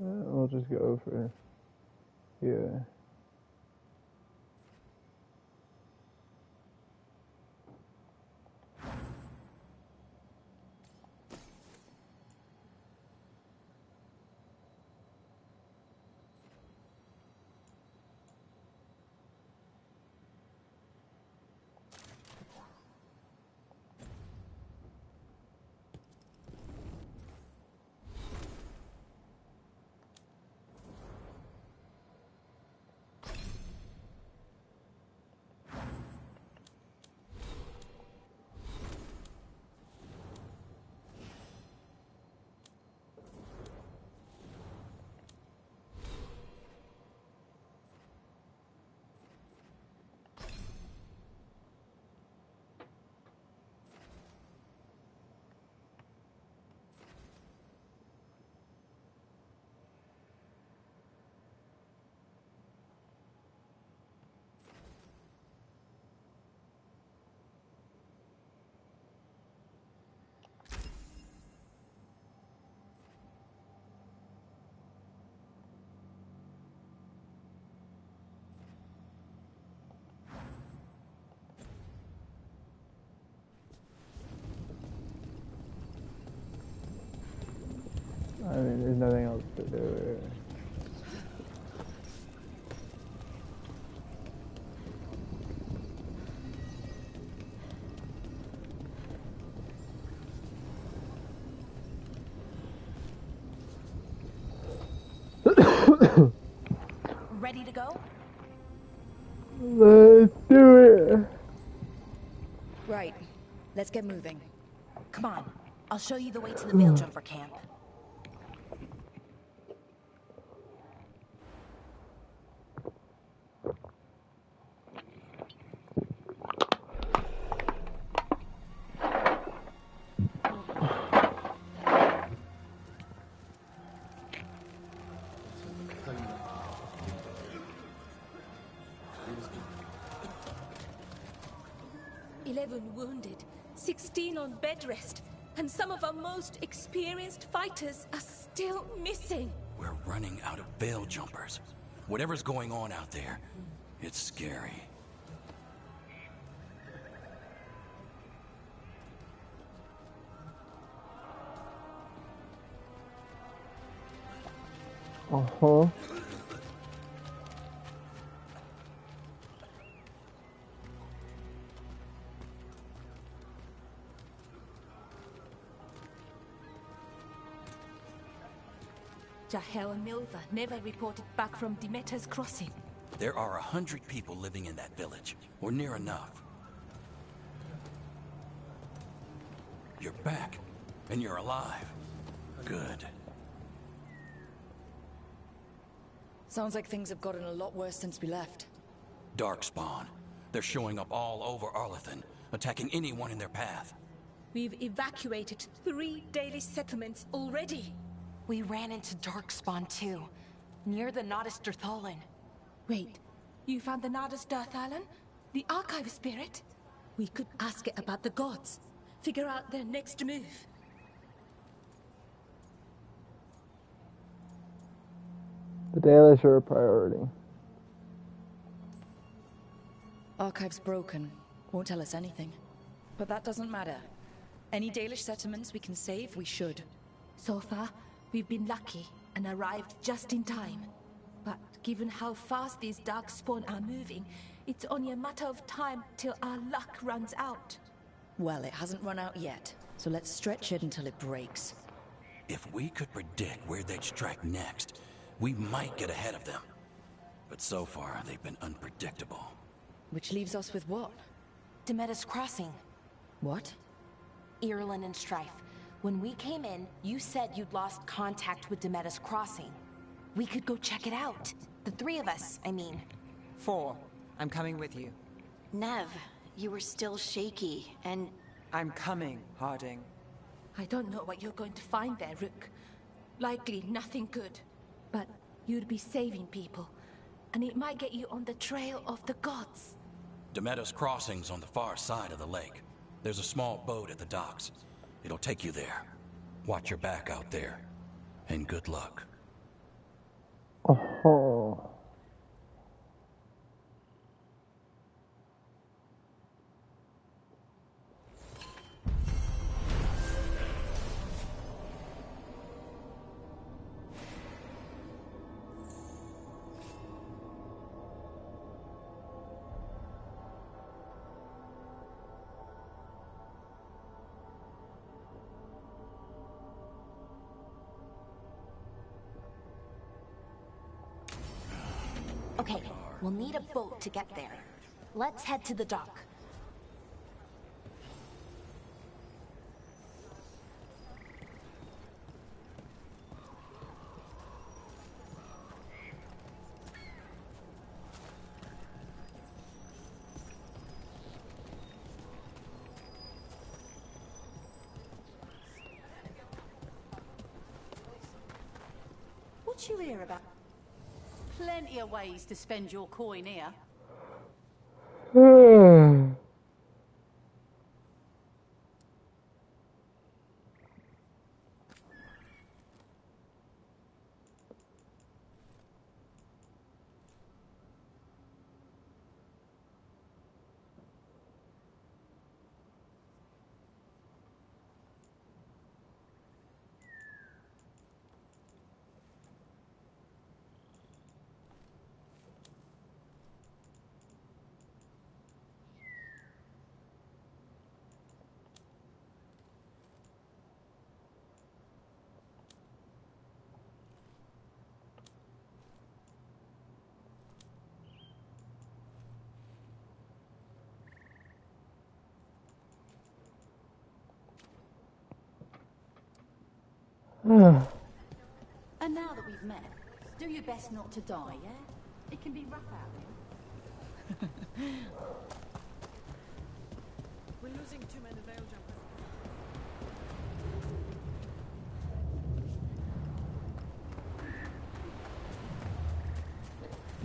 We'll just go for here. I mean, there's nothing else to do here. Ready to go? Let's do it! Right. Let's get moving. Come on. I'll show you the way to the veil jumper camp. Wounded, 16 on bed rest, and some of our most experienced fighters are still missing. We're running out of veil jumpers. Whatever's going on out there, it's scary. Uh-huh. Jahel and Milva never reported back from Demeter's crossing. There are 100 people living in that village, or near enough. You're back, and you're alive. Good. Sounds like things have gotten a lot worse since we left. Darkspawn. They're showing up all over Arlathan, attacking anyone in their path. We've evacuated 3 daily settlements already. We ran into Darkspawn too, near the Nodus Dirthalin. Wait, you found the Nodus Dirthalin? The archive spirit? We could ask it about the gods. Figure out their next move. The Dalish are a priority. Archive's broken. Won't tell us anything. But that doesn't matter. Any Dalish settlements we can save, we should. So far, we've been lucky and arrived just in time. But given how fast these Darkspawn are moving, it's only a matter of time till our luck runs out. Well, it hasn't run out yet, so let's stretch it until it breaks. If we could predict where they'd strike next, we might get ahead of them. But so far, they've been unpredictable. Which leaves us with what? Demeter's crossing. What? Irulan and Strife. When we came in, you said you'd lost contact with Demeter's crossing. We could go check it out. The 3 of us, I mean. 4. I'm coming with you. Nev, you were still shaky, and... I'm coming, Harding. I don't know what you're going to find there, Rook. Likely nothing good. But you'd be saving people, and it might get you on the trail of the gods. Demeter's crossing's on the far side of the lake. There's a small boat at the docks. It'll take you there. Watch your back out there. And good luck. Oh. Okay, we'll need a boat to get there. Let's head to the dock. What you hear about? Plenty of ways to spend your coin here. And now that we've met, do your best not to die, yeah? It can be rough out here. We're losing too many veil jumpers.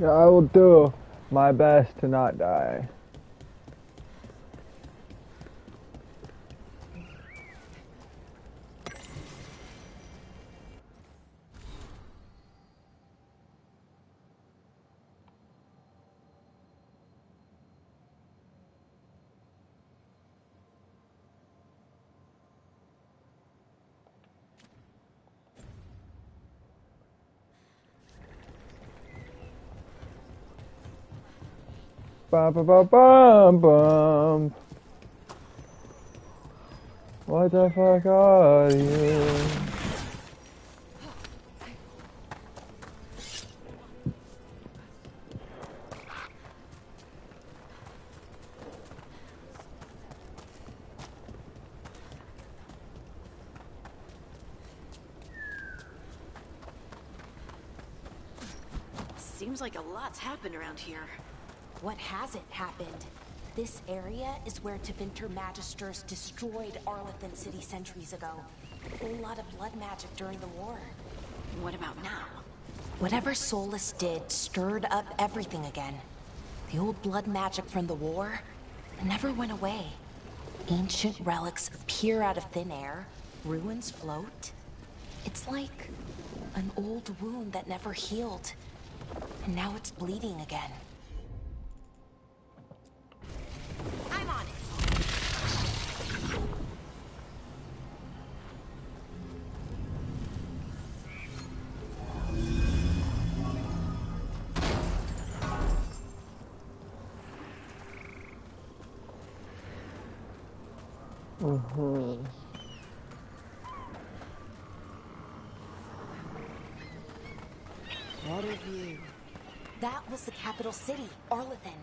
Yeah, I will do my best to not die. Bum, bum, bum, bum, bum. What the fuck are you? Seems like a lot's happened around here. What hasn't happened? This area is where Tevinter Magisters destroyed Arlethan City centuries ago. A whole lot of blood magic during the war. What about now? Whatever Solus did stirred up everything again. The old blood magic from the war never went away. Ancient relics appear out of thin air, ruins float. It's like an old wound that never healed. And now it's bleeding again. I'm on it. What a view. That was the capital city, Arlethan.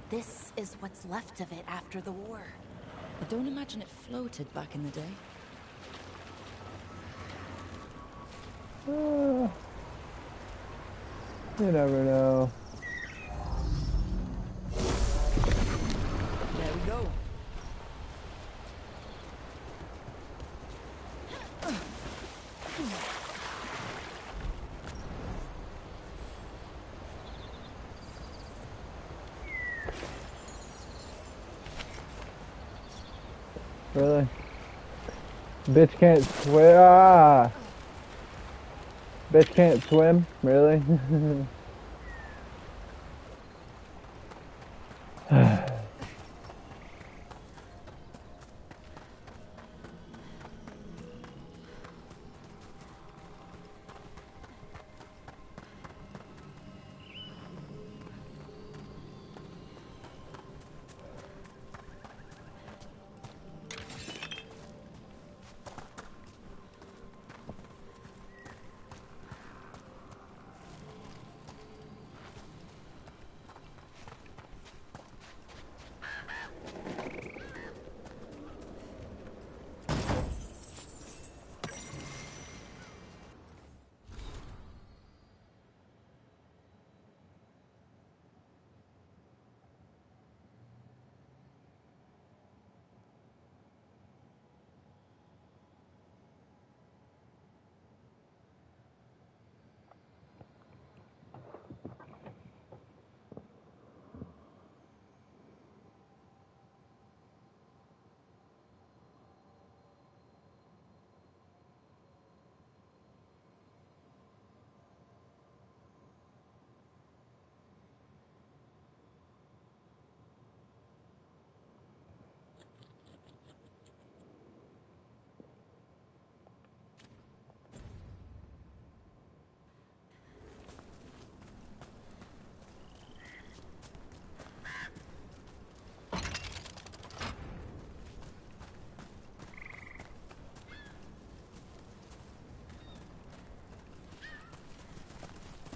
This is what's left of it after the war. I don't imagine it floated back in the day. You never know. There we go. Really? Bitch can't swim. Ah! Bitch can't swim? Really?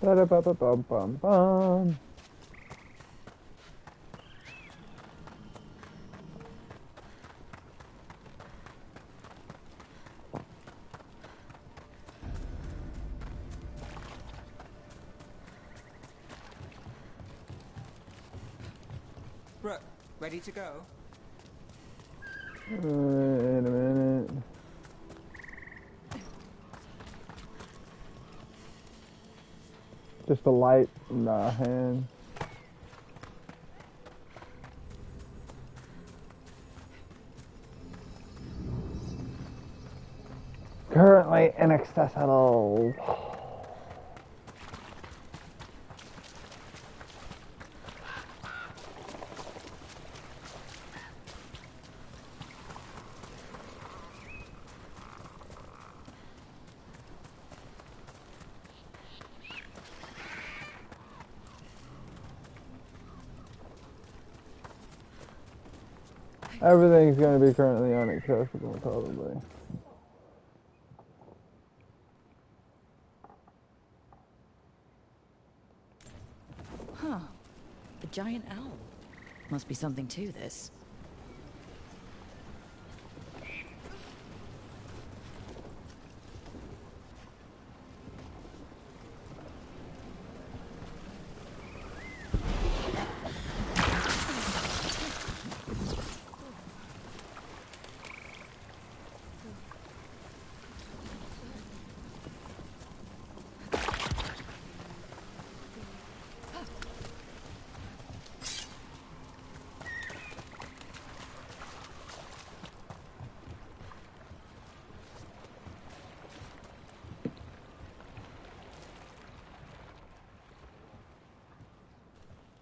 Ba-da-ba-ba-bum-bum-bum. Brooke, ready to go? Wait a minute. Just a light in the hand. Currently inaccessible. Everything's going to be currently inaccessible, probably. Huh. A giant owl. Must be something to this.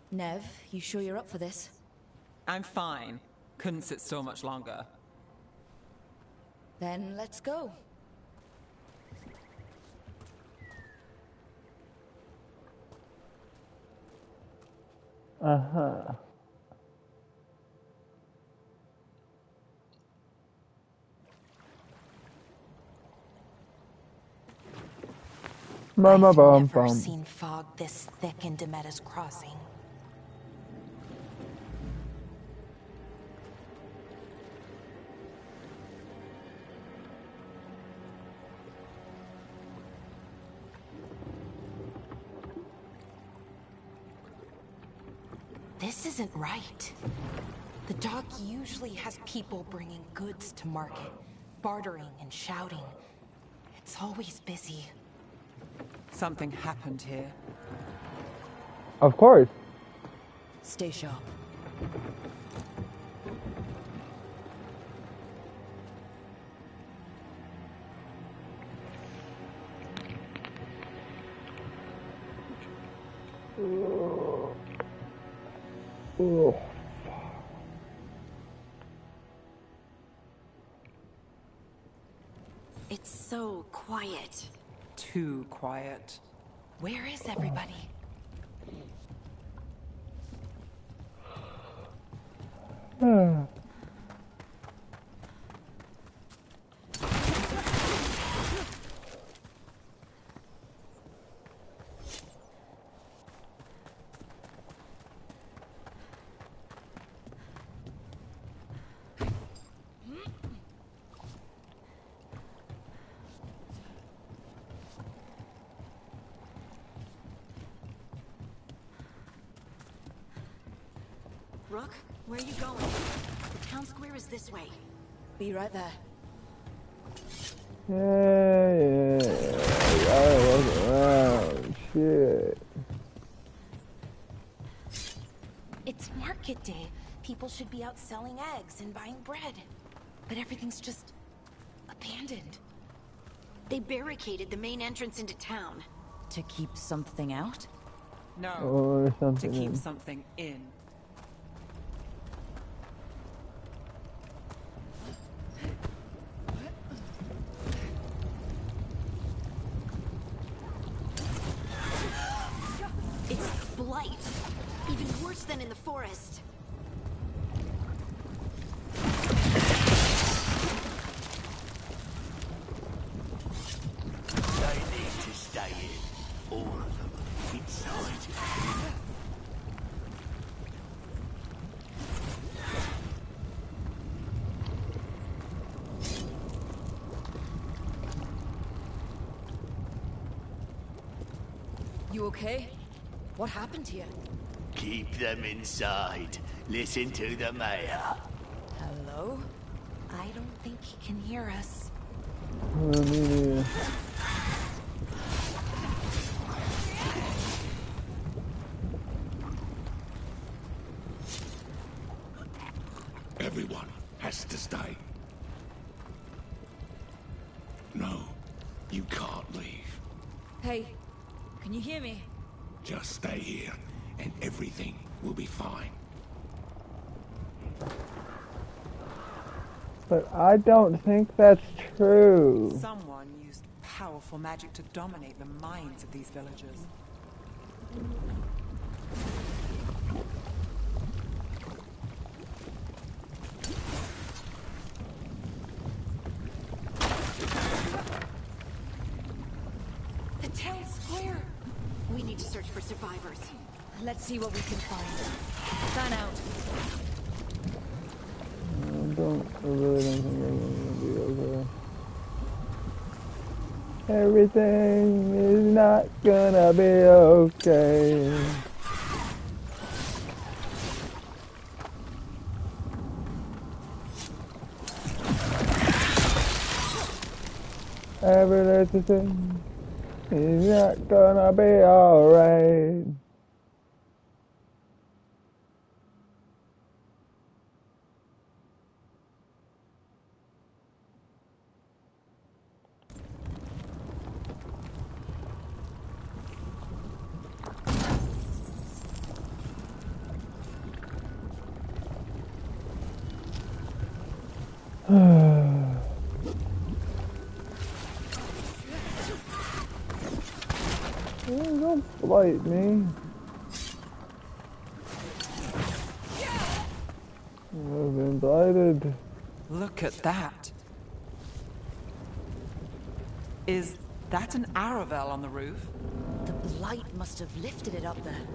Nev, you sure you're up for this? I'm fine. Couldn't sit still much longer. Then let's go. Uh-huh. I've never seen fog this thick in Demetta's Crossing. This isn't right. The dock usually has people bringing goods to market, bartering and shouting. It's always busy. Something happened here. Of course. Stay sharp. Ugh. It's so quiet. Too quiet. Where is everybody? Rook, where are you going? The town square is this way. Be right there. Yeah. Gotta look around. Shit. It's market day. People should be out selling eggs and buying bread. But everything's just abandoned. They barricaded the main entrance into town. To keep something out? No. Or To something keep in. something in. It's blight. Even worse than in the forest. They need to stay in. All of them. Inside. You okay? What happened here? Keep them inside. Listen to the mayor. Hello? I don't think he can hear us. Me neither. Everyone has to stay. No, you can't leave. Hey, can you hear me? Just stay here, and everything will be fine. But I don't think that's true. Someone used powerful magic to dominate the minds of these villagers. The town square. We need to search for survivors. Let's see what we can find. Fan out. I really don't think I'm gonna be okay. Everything is not gonna be okay. Every little thing is not gonna be alright. Don't blight me. I've been blighted. Look at that. Is that an Aravel on the roof? The blight must have lifted it up there.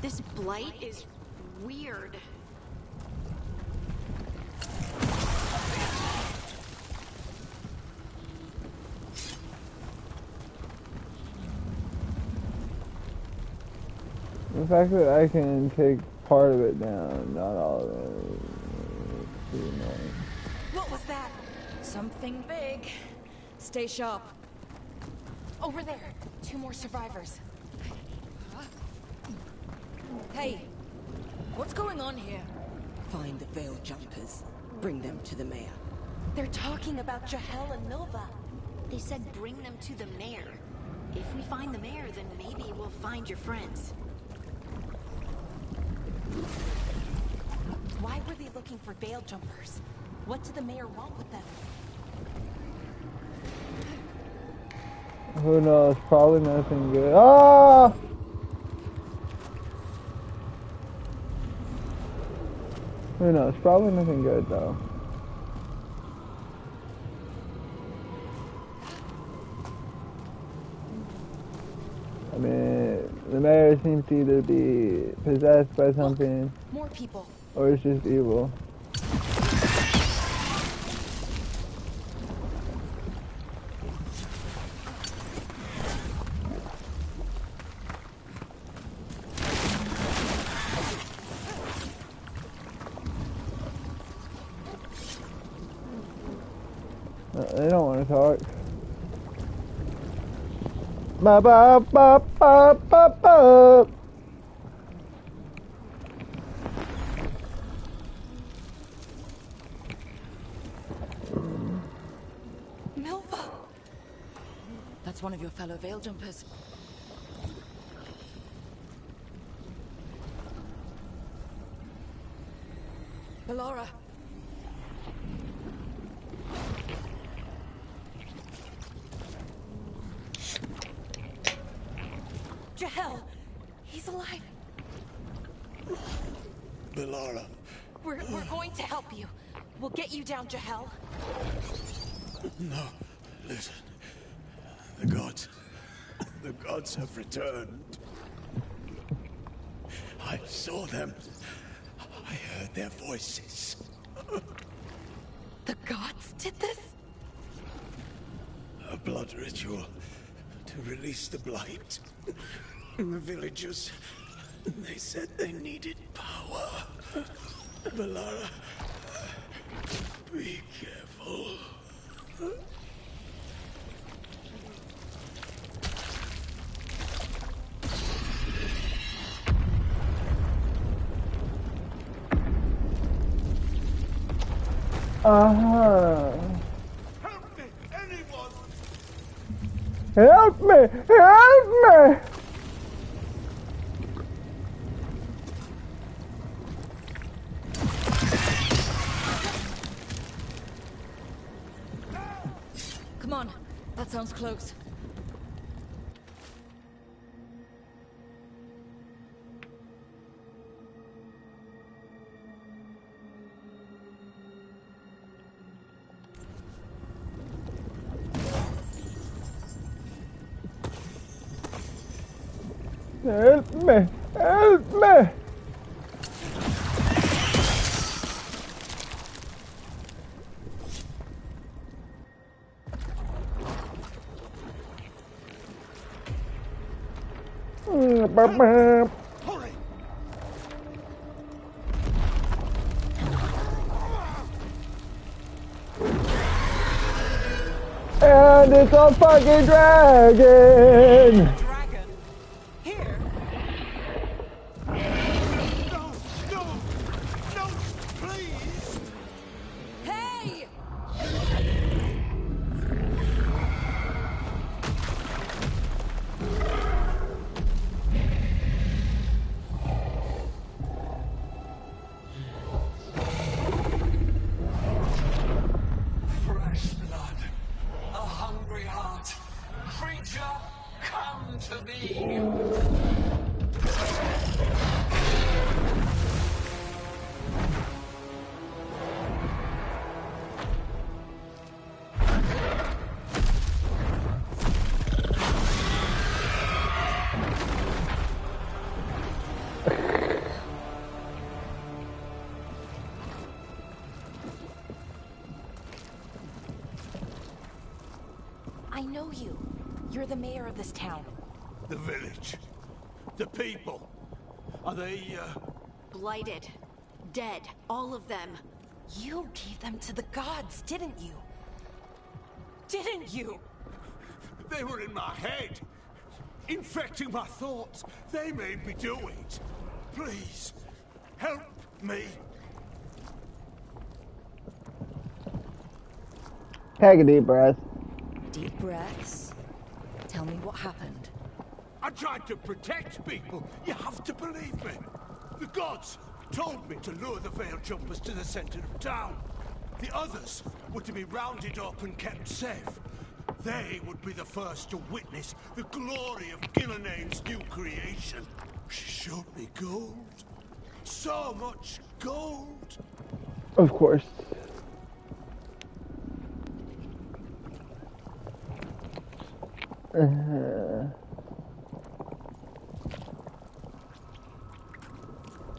This blight is weird. The fact that I can take part of it down, not all of it, is pretty annoying. What was that? Something big. Stay sharp. Over there. 2 more survivors. Hey, what's going on here? Find the veil jumpers. Bring them to the mayor. They're talking about Jahel and Milva. They said bring them to the mayor. If we find the mayor, then maybe we'll find your friends. Why were they looking for veil jumpers? What did the mayor want with them? Who knows? Probably nothing good. Ah! Who knows? Probably nothing good though. I mean, the mayor seems to either be possessed by something, More people. or it's just evil. They don't want to talk. Ba ba ba ba ba ba. Milva! That's one of your fellow veil jumpers. Ballora. Jahel! He's alive! Ballora. We're going to help you. We'll get you down, Jahel. No, listen. The gods have returned. I saw them. I heard their voices. The gods did this? A blood ritual to release the blight. The villagers, they said they needed power. Valara, be careful. Help me, anyone! Help me! Help me! Come on, that sounds close. Help me! Help me! Hurry! And it's a fucking dragon! Dragon? Here? No, please! Hey! Fresh blood, a hungry heart. Creature, come to me. I know you. You're the mayor of this town. The village. The people. Are they, Blighted. Dead. All of them. You gave them to the gods, didn't you? Didn't you? They were in my head. Infecting my thoughts. They made me do it. Please, help me. Take a deep breath. Deep breaths. Tell me what happened. I tried to protect people. You have to believe me. The gods told me to lure the veil jumpers to the center of town. The others were to be rounded up and kept safe. They would be the first to witness the glory of Gilnename's new creation. She showed me gold. So much gold. Of course.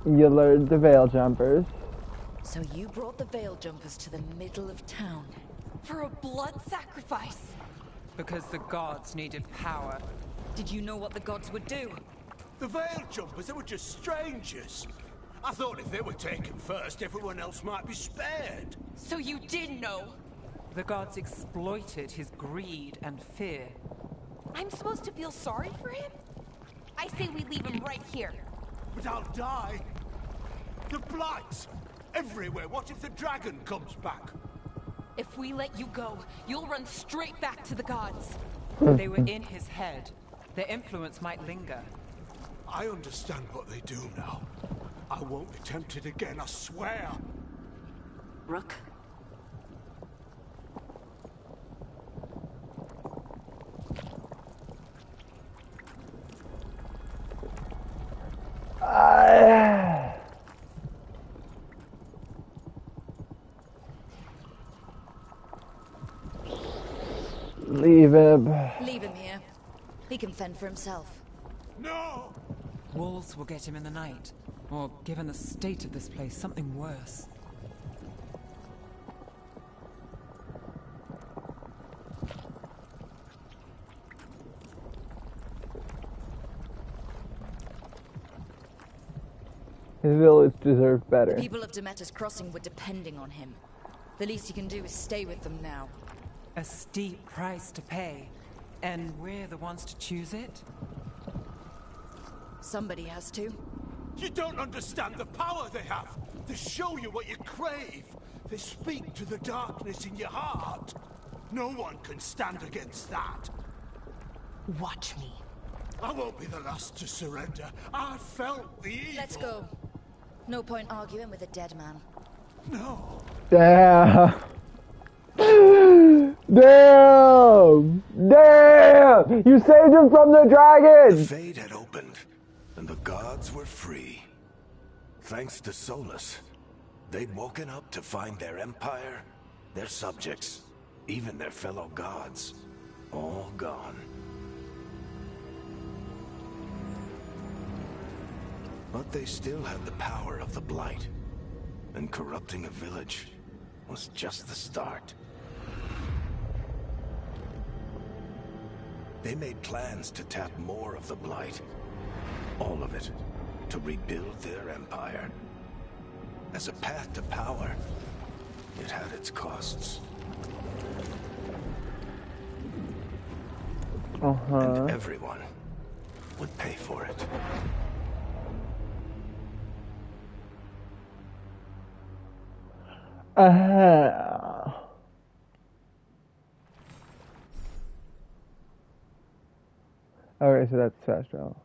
You lured the veil jumpers. So you brought the veil jumpers to the middle of town. For a blood sacrifice. Because the gods needed power. Did you know what the gods would do? The veil jumpers, they were just strangers. I thought if they were taken first, everyone else might be spared. So you did know? The gods exploited his greed and fear. I'm supposed to feel sorry for him? I say we leave him right here. But I'll die. The blight! Everywhere. What if the dragon comes back? If we let you go, you'll run straight back to the gods. They were in his head. Their influence might linger. I understand what they do now. I won't be tempted again, I swear. Rook? Leave him. Leave him here. He can fend for himself. No! Wolves will get him in the night. Or, given the state of this place, something worse. His village deserved better. The people of Demeter's Crossing were depending on him. The least he can do is stay with them now. A steep price to pay. And we're the ones to choose it? Somebody has to. You don't understand the power they have. They show you what you crave. They speak to the darkness in your heart. No one can stand against that. Watch me. I won't be the last to surrender. I felt the evil. Let's go. No point arguing with a dead man. No. Damn. Damn! Damn! You saved him from the dragon! The Fade had opened, and the gods were free. Thanks to Solus, they'd woken up to find their empire, their subjects, even their fellow gods, all gone. But they still had the power of the Blight, and corrupting a village was just the start. They made plans to tap more of the Blight. All of it. To rebuild their empire. As a path to power, it had its costs. And everyone would pay for it. Okay, so that's fast travel.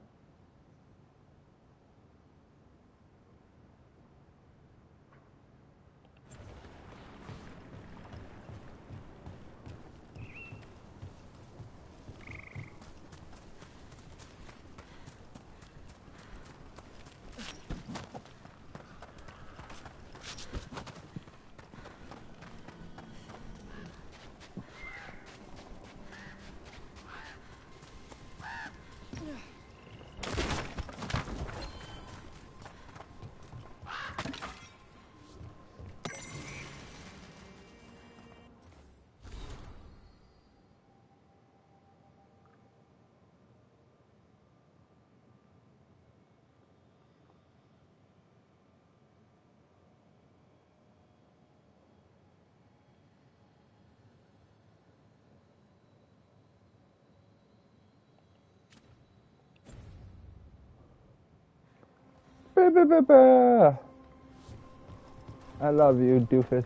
I love you, doofus.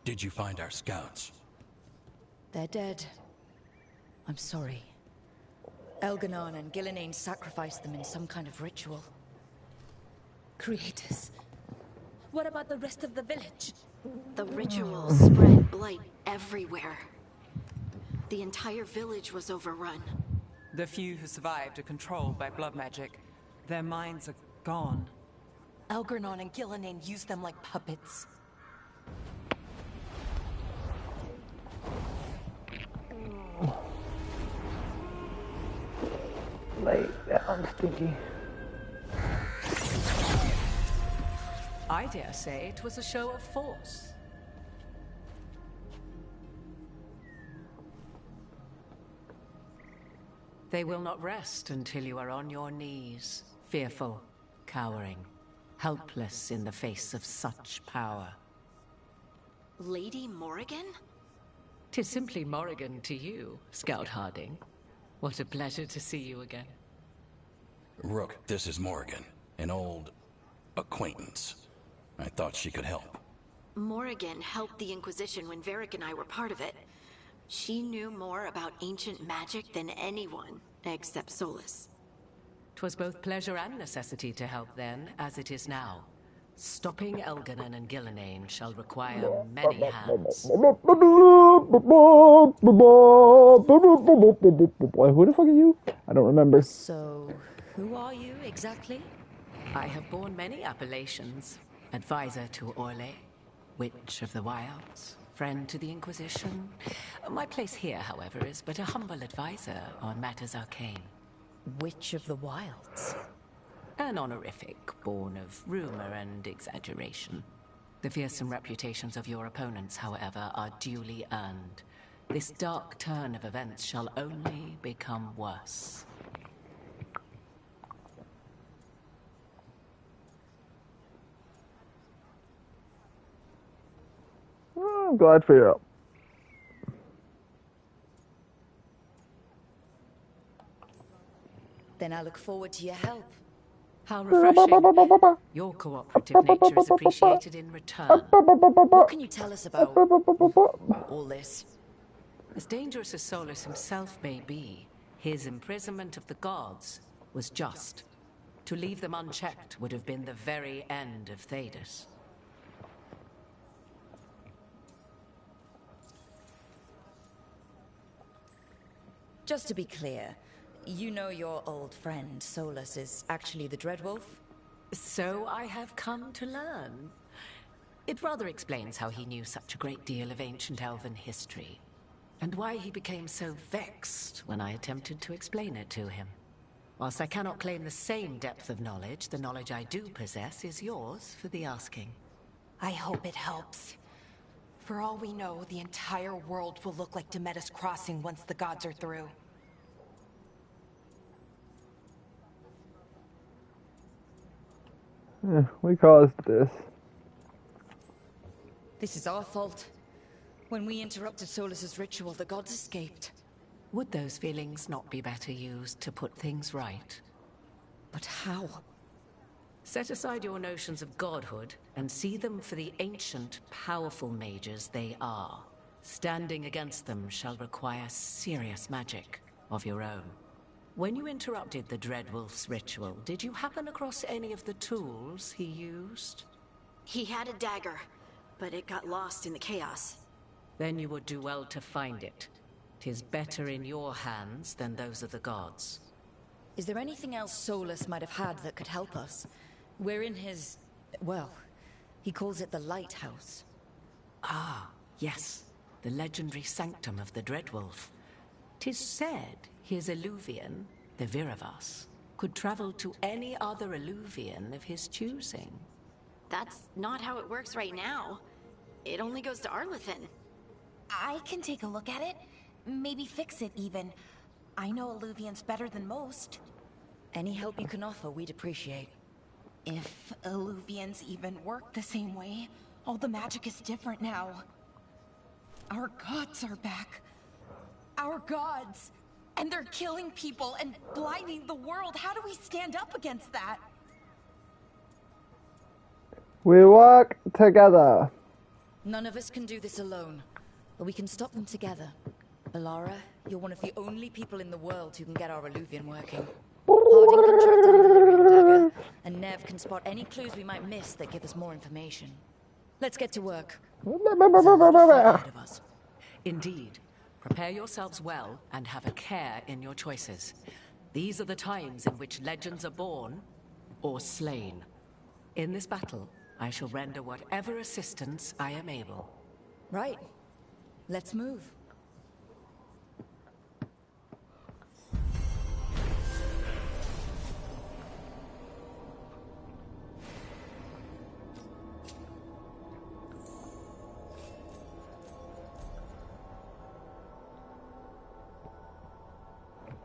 Did you find our scouts? They're dead. I'm sorry. Elganon and Gillenane sacrificed them in some kind of ritual. Creators. What about the rest of the village? The ritual spread blight everywhere. The entire village was overrun. The few who survived are controlled by blood magic. Their minds are gone. Elganon and Gillenane used them like puppets. Lay down, Stinky. I dare say it was a show of force. They will not rest until you are on your knees, fearful, cowering, helpless in the face of such power. Lady Morrigan? 'Tis simply Morrigan to you, Scout Harding. What a pleasure to see you again. Rook, this is Morrigan, an old acquaintance. I thought she could help. Morrigan helped the Inquisition when Varric and I were part of it. She knew more about ancient magic than anyone, except Solus. 'Twas both pleasure and necessity to help then, as it is now. Stopping Elganon and Gillenane shall require many hands. Who the fuck are you? I don't remember. So, who are you exactly? I have borne many appellations. Advisor to Orlais, Witch of the Wilds, friend to the Inquisition. My place here, however, is but a humble advisor on matters arcane. Witch of the Wilds? An honorific born of rumor and exaggeration. The fearsome reputations of your opponents, however, are duly earned. This dark turn of events shall only become worse. Oh, I'm glad for you. Then I look forward to your help. How refreshing. Your cooperative nature is appreciated in return. What can you tell us about all this? As dangerous as Solus himself may be, his imprisonment of the gods was just. To leave them unchecked would have been the very end of Thedas. Just to be clear, you know your old friend Solus is actually the Dreadwolf? So I have come to learn. It rather explains how he knew such a great deal of ancient elven history, and why he became so vexed when I attempted to explain it to him. Whilst I cannot claim the same depth of knowledge, the knowledge I do possess is yours for the asking. I hope it helps. For all we know, the entire world will look like Demetus Crossing once the gods are through. We caused this. This is our fault. When we interrupted Solus's ritual, the gods escaped. Would those feelings not be better used to put things right? But how? Set aside your notions of godhood and see them for the ancient, powerful mages they are. Standing against them shall require serious magic of your own. When you interrupted the Dreadwolf's ritual, did you happen across any of the tools he used? He had a dagger, but it got lost in the chaos. Then you would do well to find it. 'Tis better in your hands than those of the gods. Is there anything else Solus might have had that could help us? We're in his... well, he calls it the Lighthouse. Ah, yes. The legendary sanctum of the Dreadwolf. 'Tis said his Illuvian, the Viravas, could travel to any other Illuvian of his choosing. That's not how it works right now. It only goes to Arlethan. I can take a look at it. Maybe fix it, even. I know Illuvians better than most. Any help you can offer, we'd appreciate. If Illuvians even work the same way, all the magic is different now. Our gods are back. Our gods! And they're killing people and blinding the world. How do we stand up against that? We work together. None of us can do this alone, but we can stop them together. Alara, you're one of the only people in the world who can get our Illuvian working. Harding can track down the Lyrian dagger, and Nev can spot any clues we might miss that give us more information. Let's get to work. Ahead of us. Indeed. Prepare yourselves well and have a care in your choices. These are the times in which legends are born or slain. In this battle, I shall render whatever assistance I am able. Right. Let's move.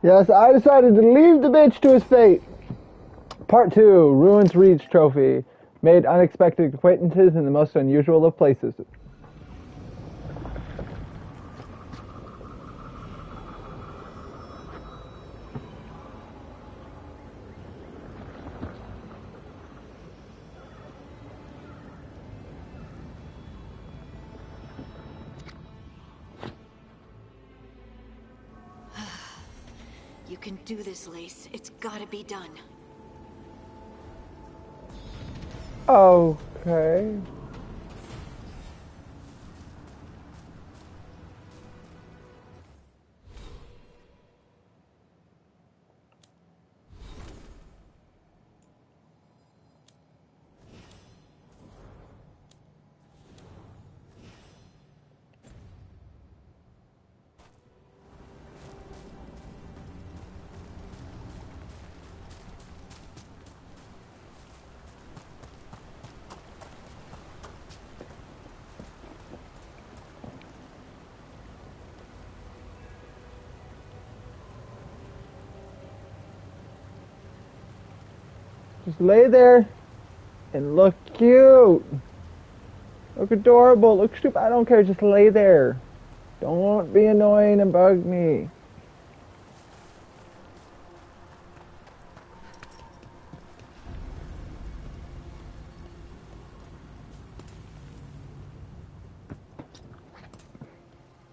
Yes, I decided to leave the bitch to his fate. Part 2, Ruins Reach Trophy. Made unexpected acquaintances in the most unusual of places. You can do this, Lace. It's gotta be done. Okay. Just lay there and look cute. Look adorable. Look stupid. I don't care. Just lay there. Don't be annoying and bug me.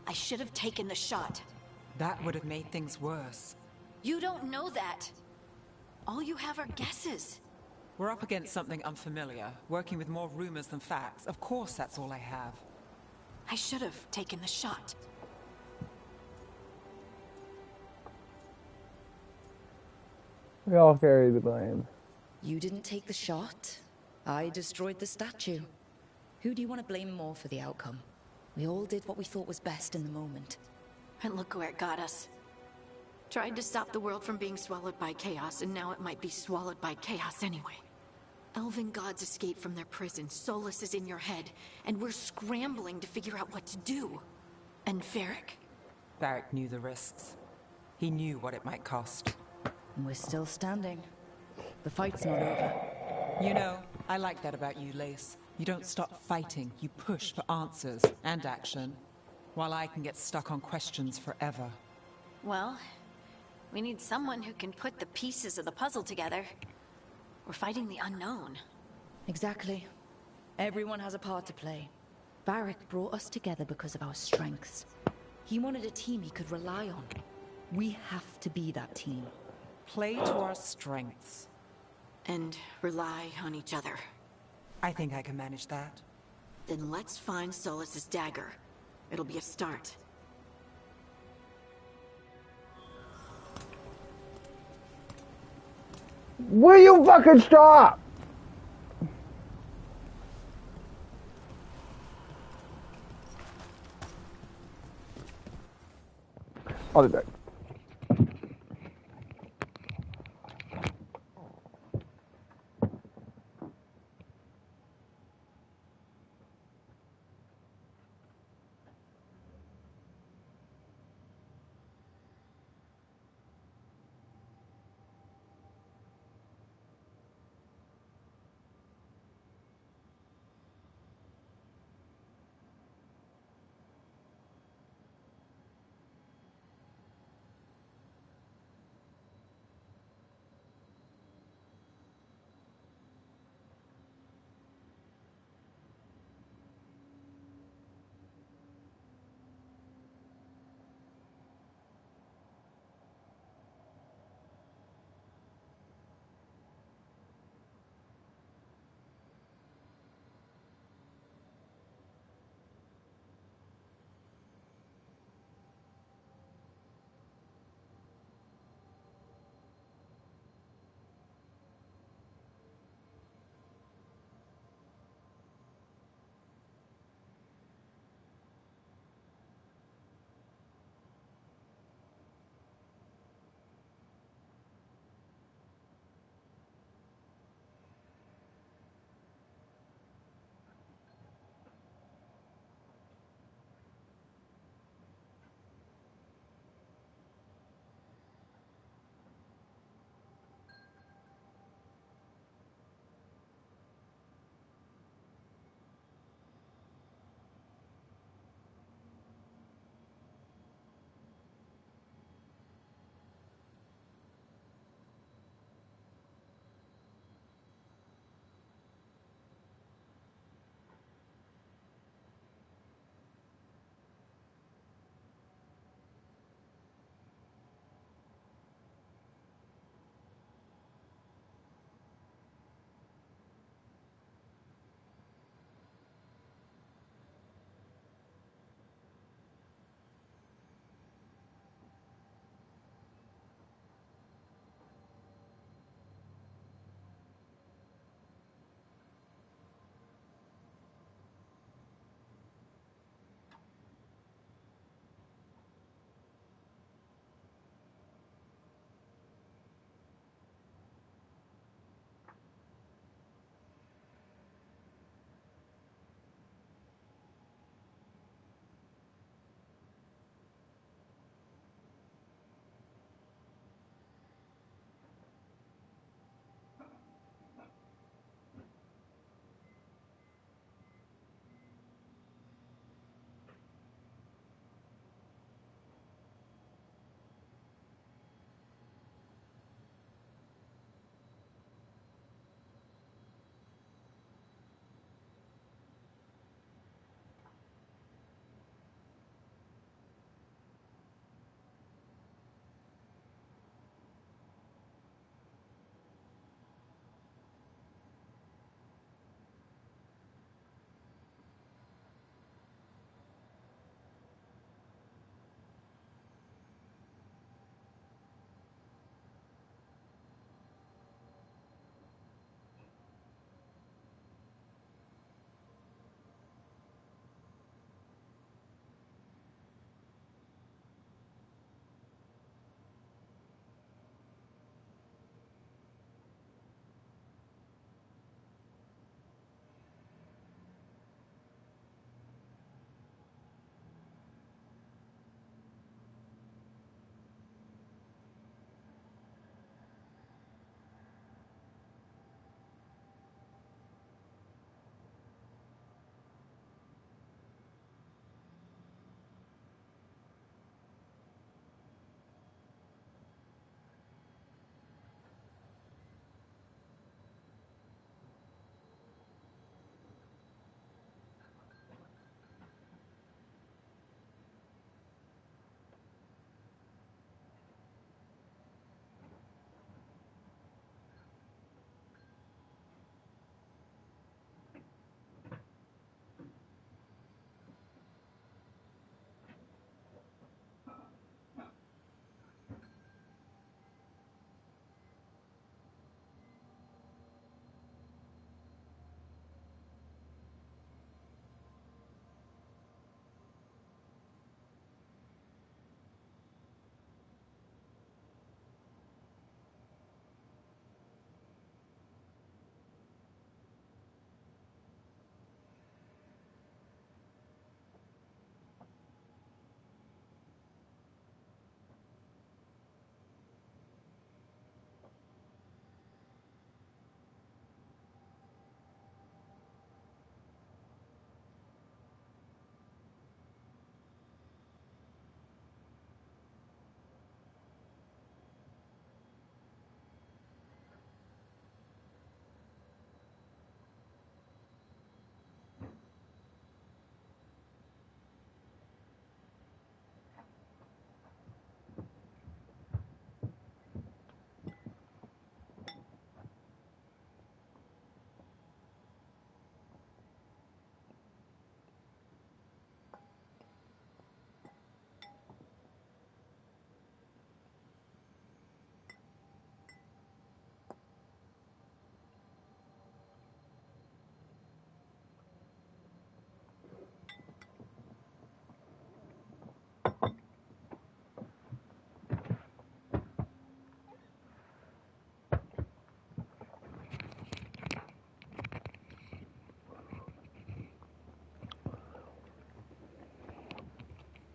I should have taken the shot. That would have made things worse. You don't know that. All you have are guesses. We're up against something unfamiliar, working with more rumors than facts. Of course that's all I have. I should have taken the shot. We all carry the blame. You didn't take the shot. I destroyed the statue. Who do you want to blame more for the outcome? We all did what we thought was best in the moment. And look where it got us. Tried to stop the world from being swallowed by chaos, and now it might be swallowed by chaos anyway. Elven gods escaped from their prison, Solus is in your head, and we're scrambling to figure out what to do. And Varric? Varric knew the risks. He knew what it might cost. And we're still standing. The fight's not over. You know, I like that about you, Lace. You don't stop fighting, you push for answers and action, while I can get stuck on questions forever. Well, we need someone who can put the pieces of the puzzle together. We're fighting the unknown. Exactly. Everyone has a part to play. Varric brought us together because of our strengths. He wanted a team he could rely on. We have to be that team. Play to our strengths. And rely on each other. I think I can manage that. Then let's find Solus's dagger. It'll be a start. Will you fucking stop? I'll be back.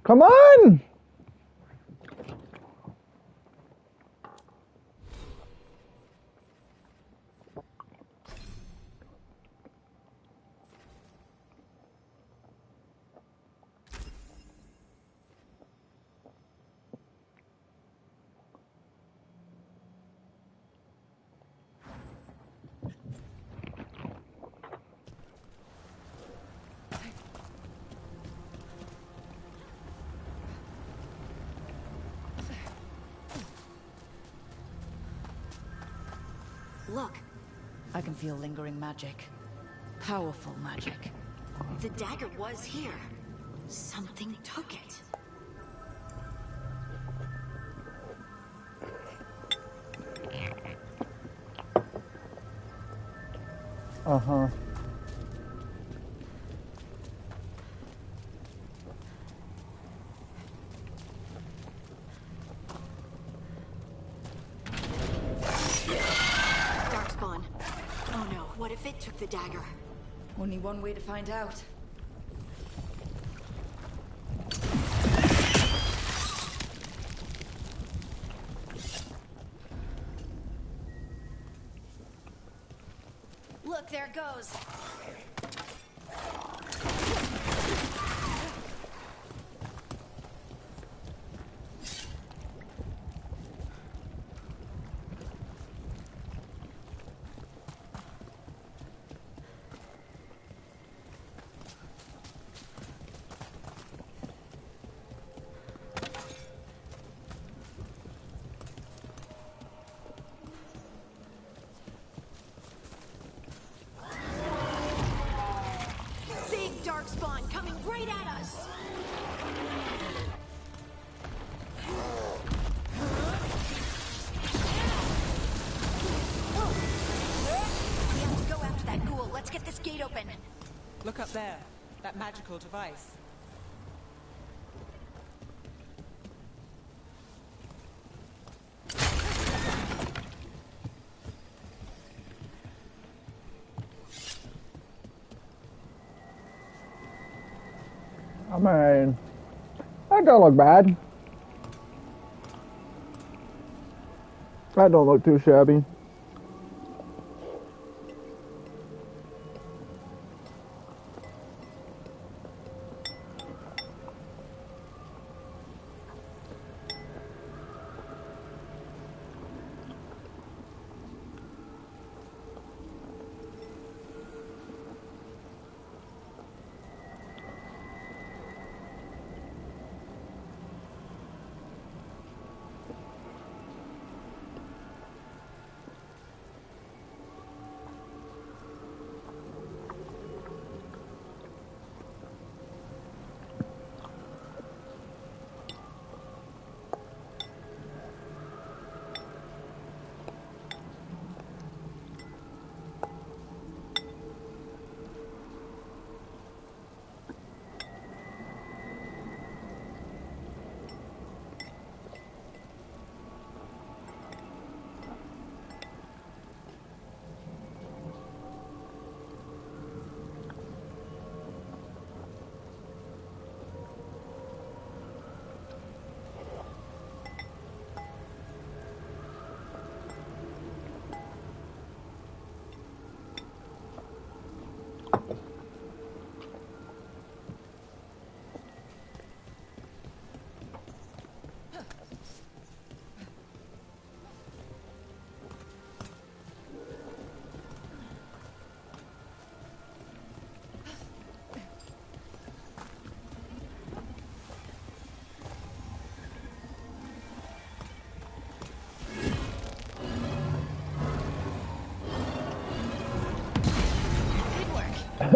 Come on! Look, I can feel lingering magic. Powerful magic. the dagger was here. Something took it. Uh-huh. Darkspawn. Oh no, what if it took the dagger? Only one way to find out. Look, there it goes. Darkspawn coming right at us! We have to go after that ghoul. Let's get this gate open. Look up there. That magical device. I mean, that don't look bad. That don't look too shabby.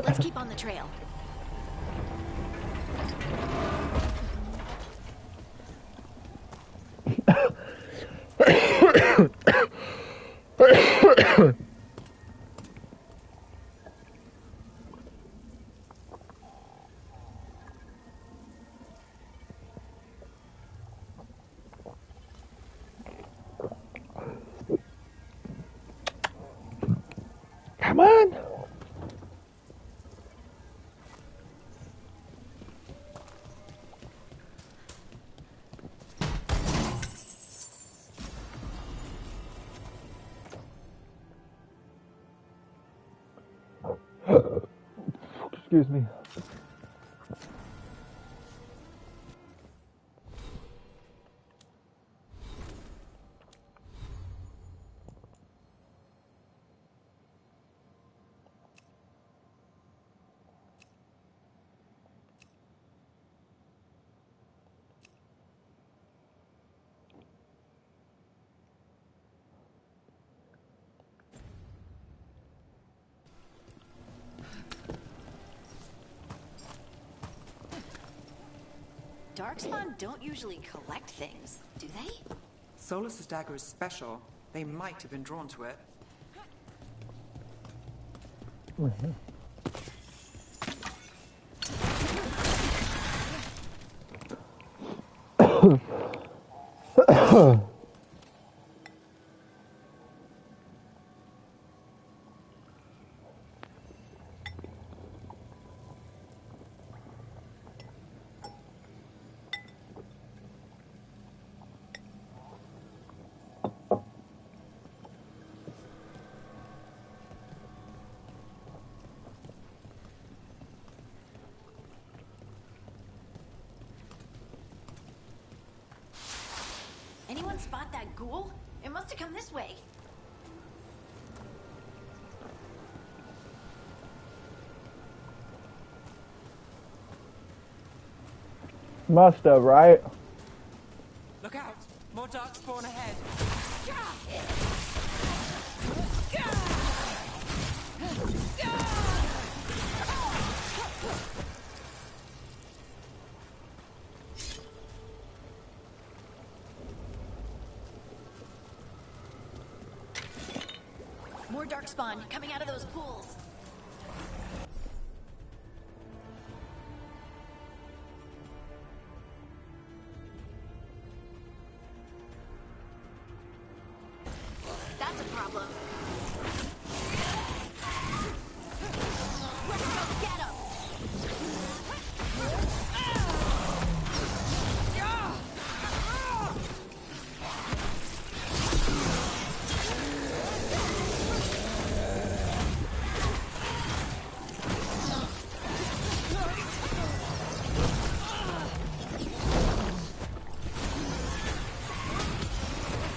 Let's keep on the trail. Come on. Excuse me. Darkspawn don't usually collect things, do they? Solus's dagger is special. They might have been drawn to it. Anyone spot that ghoul? It must have come this way. Must have, right? Look out! More darkspawn ahead. More darkspawn coming out of those pools. That's a problem. Let's go get him.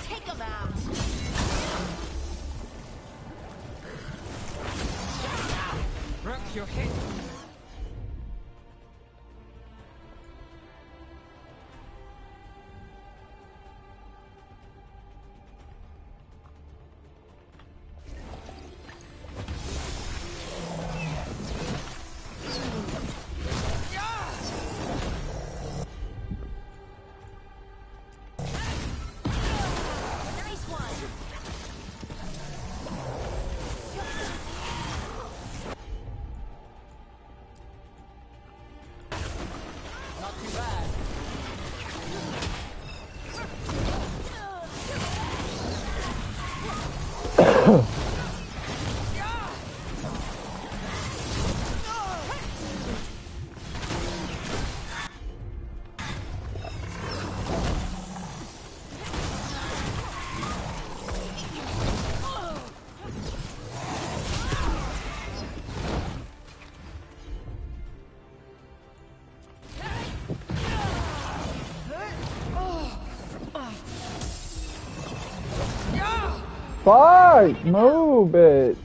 Take him out. Rook, you're hit. Nice one. Not too bad. Fight! Move, bitch!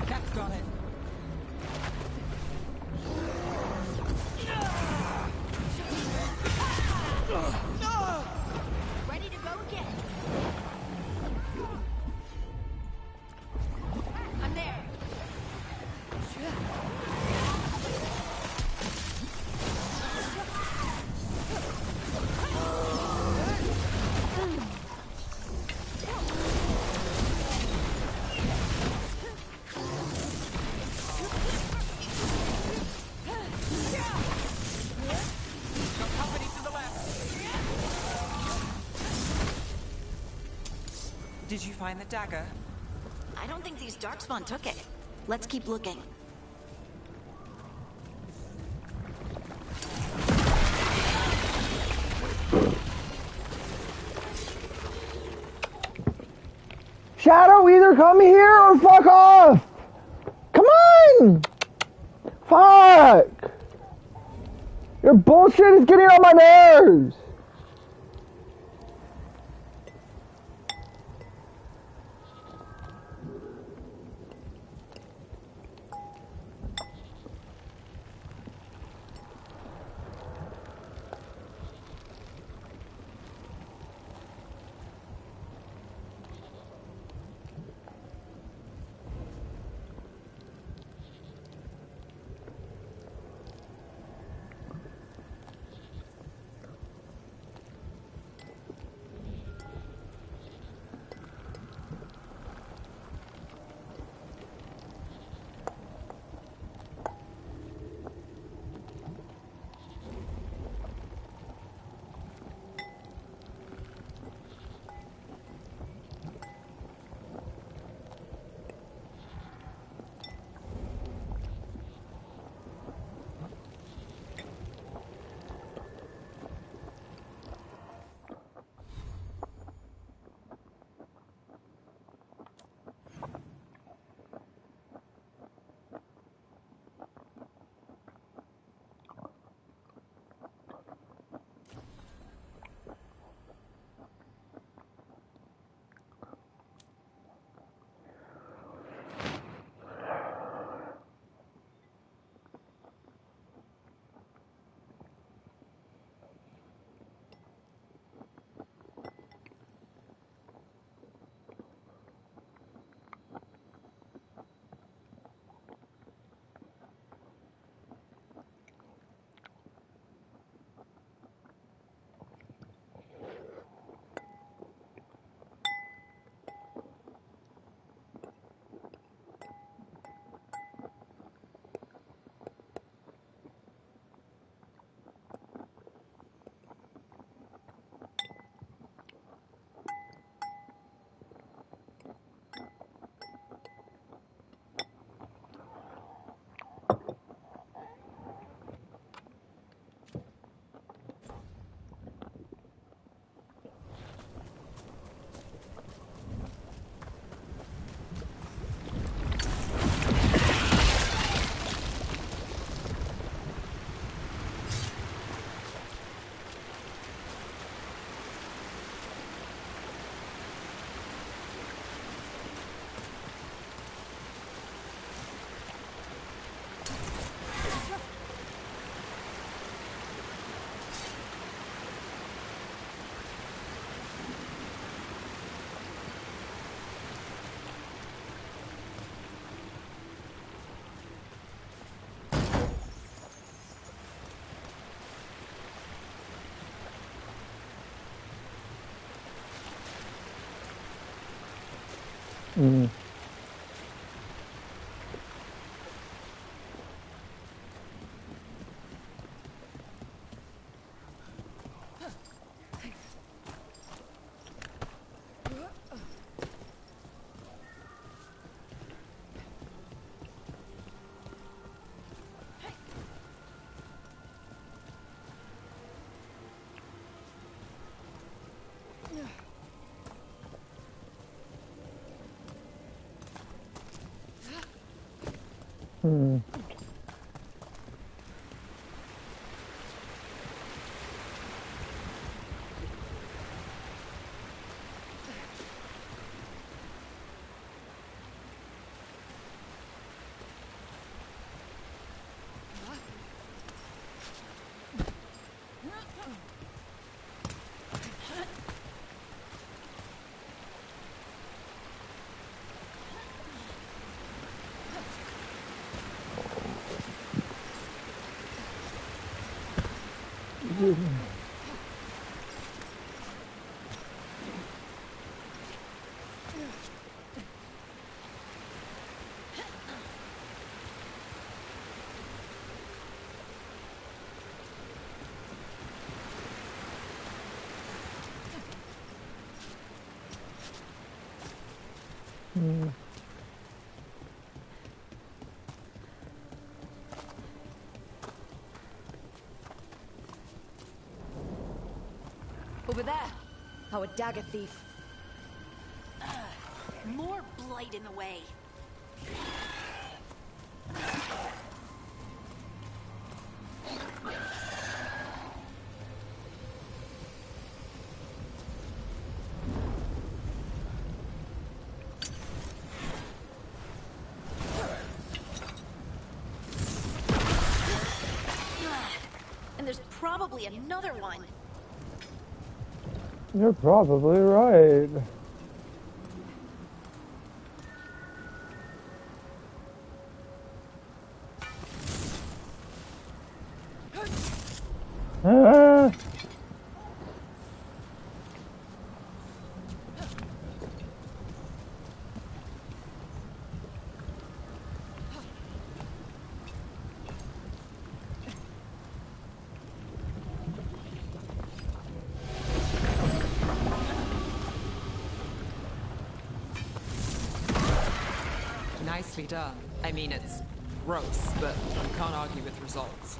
Cat's got it. Did you find the dagger? I don't think these darkspawn took it. Let's keep looking. Shadow, either come here or fuck off! Come on! Fuck! Your bullshit is getting on my nerves! Mm. Hmm. Over there, our dagger thief. More blight in the way. And there's probably another one. You're probably right. Ah. Nicely done. I mean, it's gross, but you can't argue with results.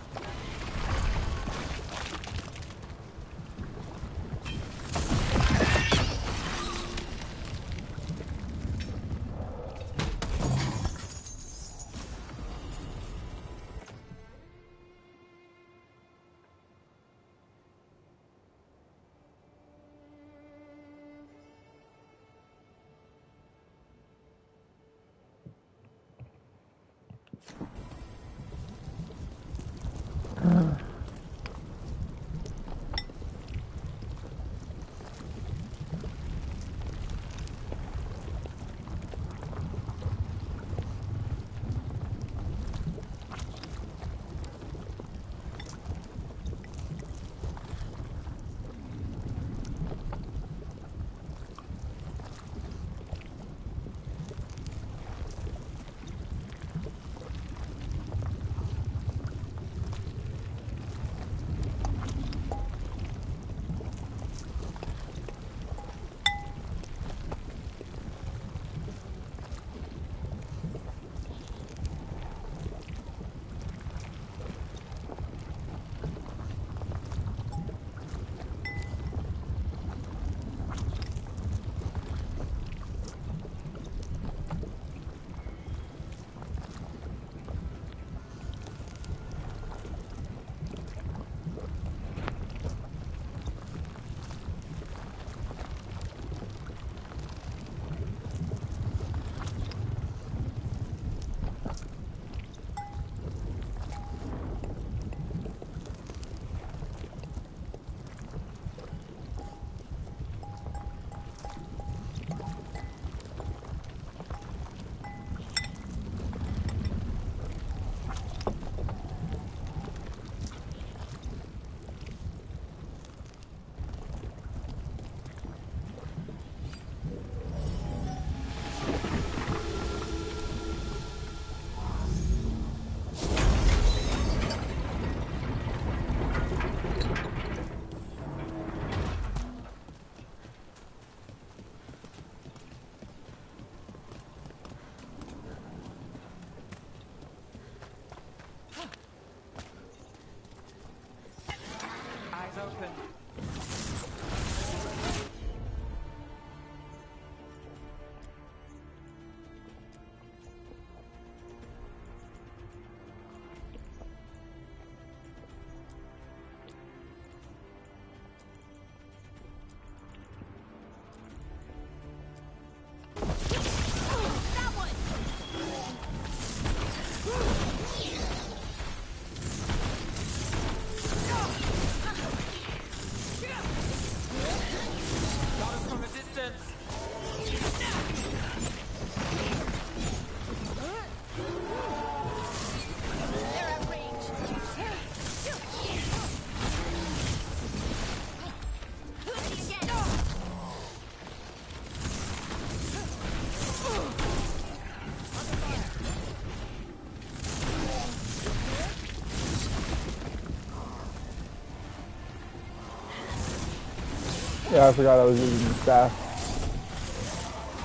Yeah, I forgot I was using the staff.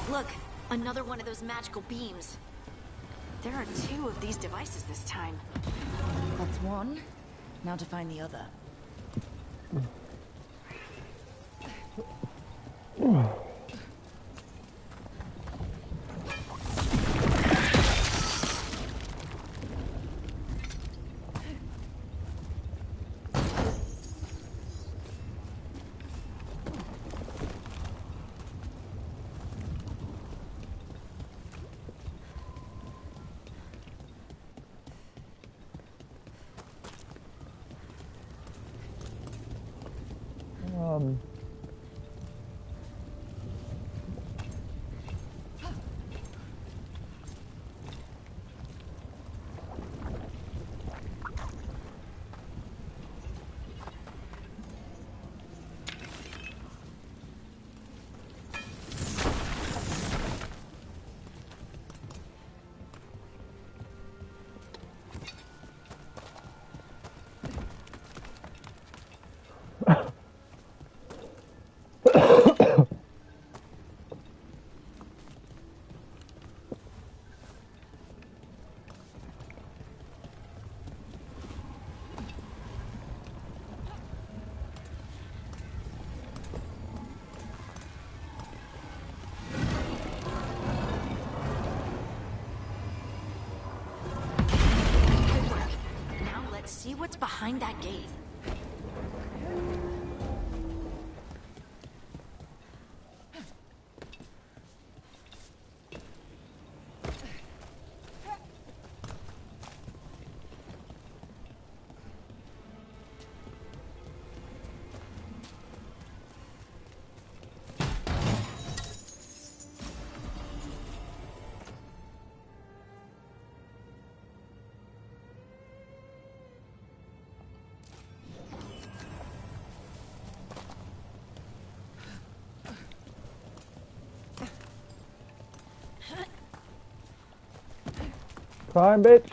Look, Another one of those magical beams. There are 2 of these devices this time. That's one. Now to find the other. See what's behind that gate. Fine, bitch.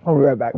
I'll be right back.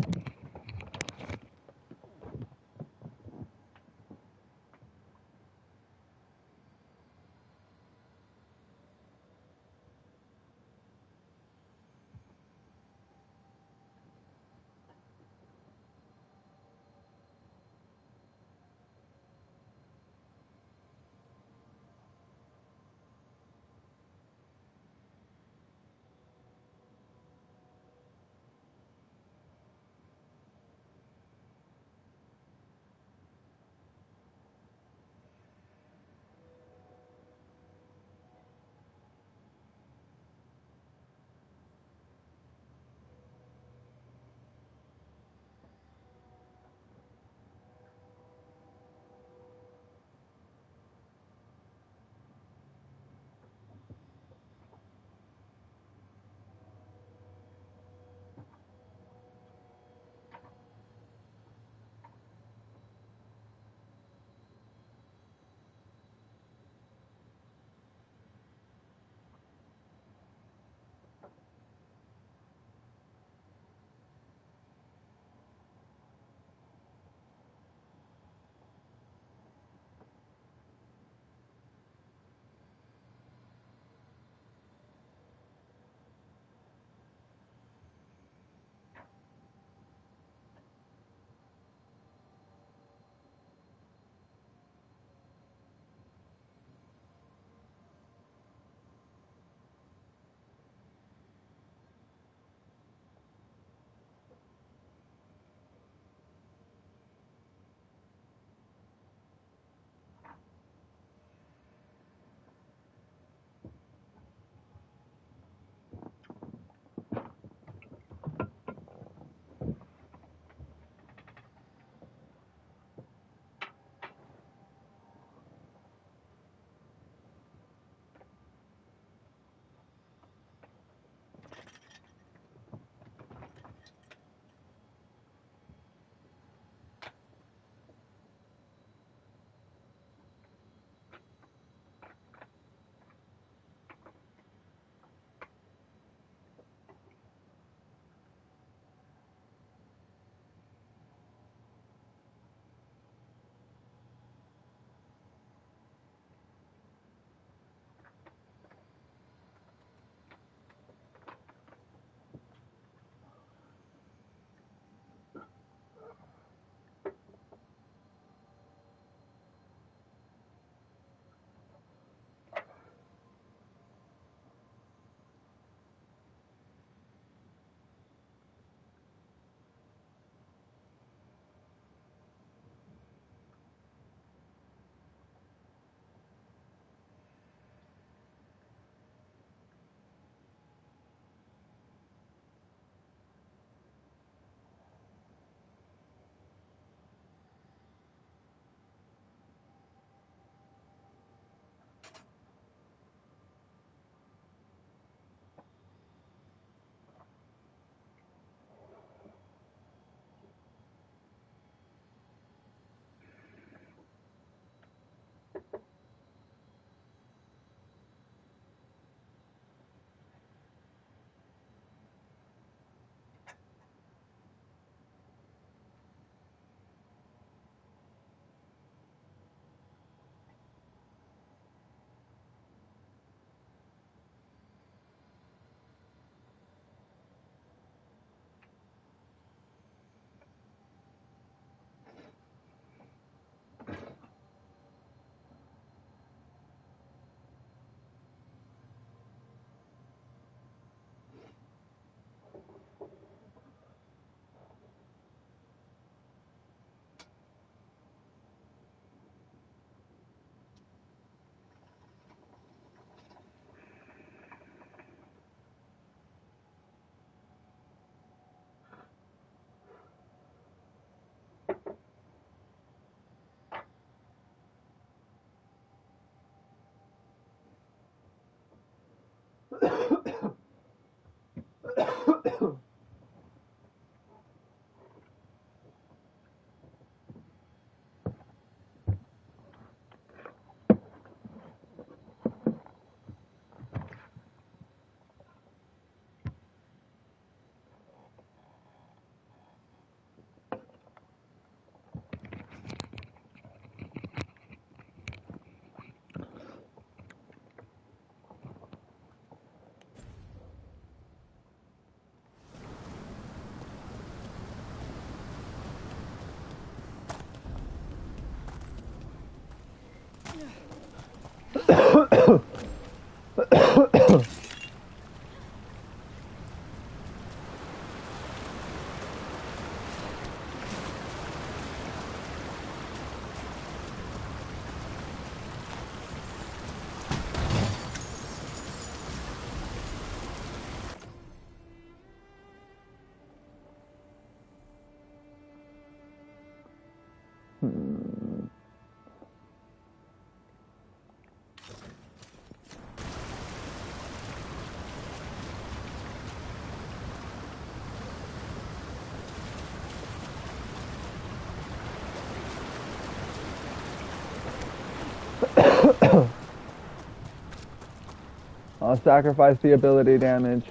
I'll sacrifice the ability damage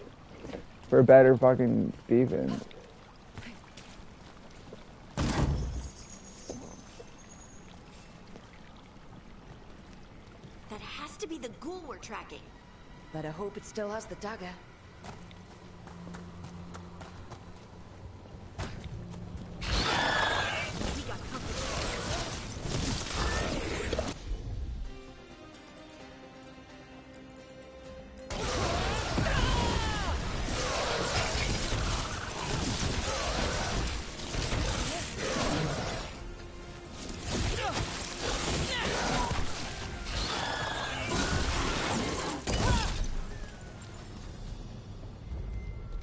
for better fucking defense. That has to be the ghoul we're tracking. Better hope it still has the dagger.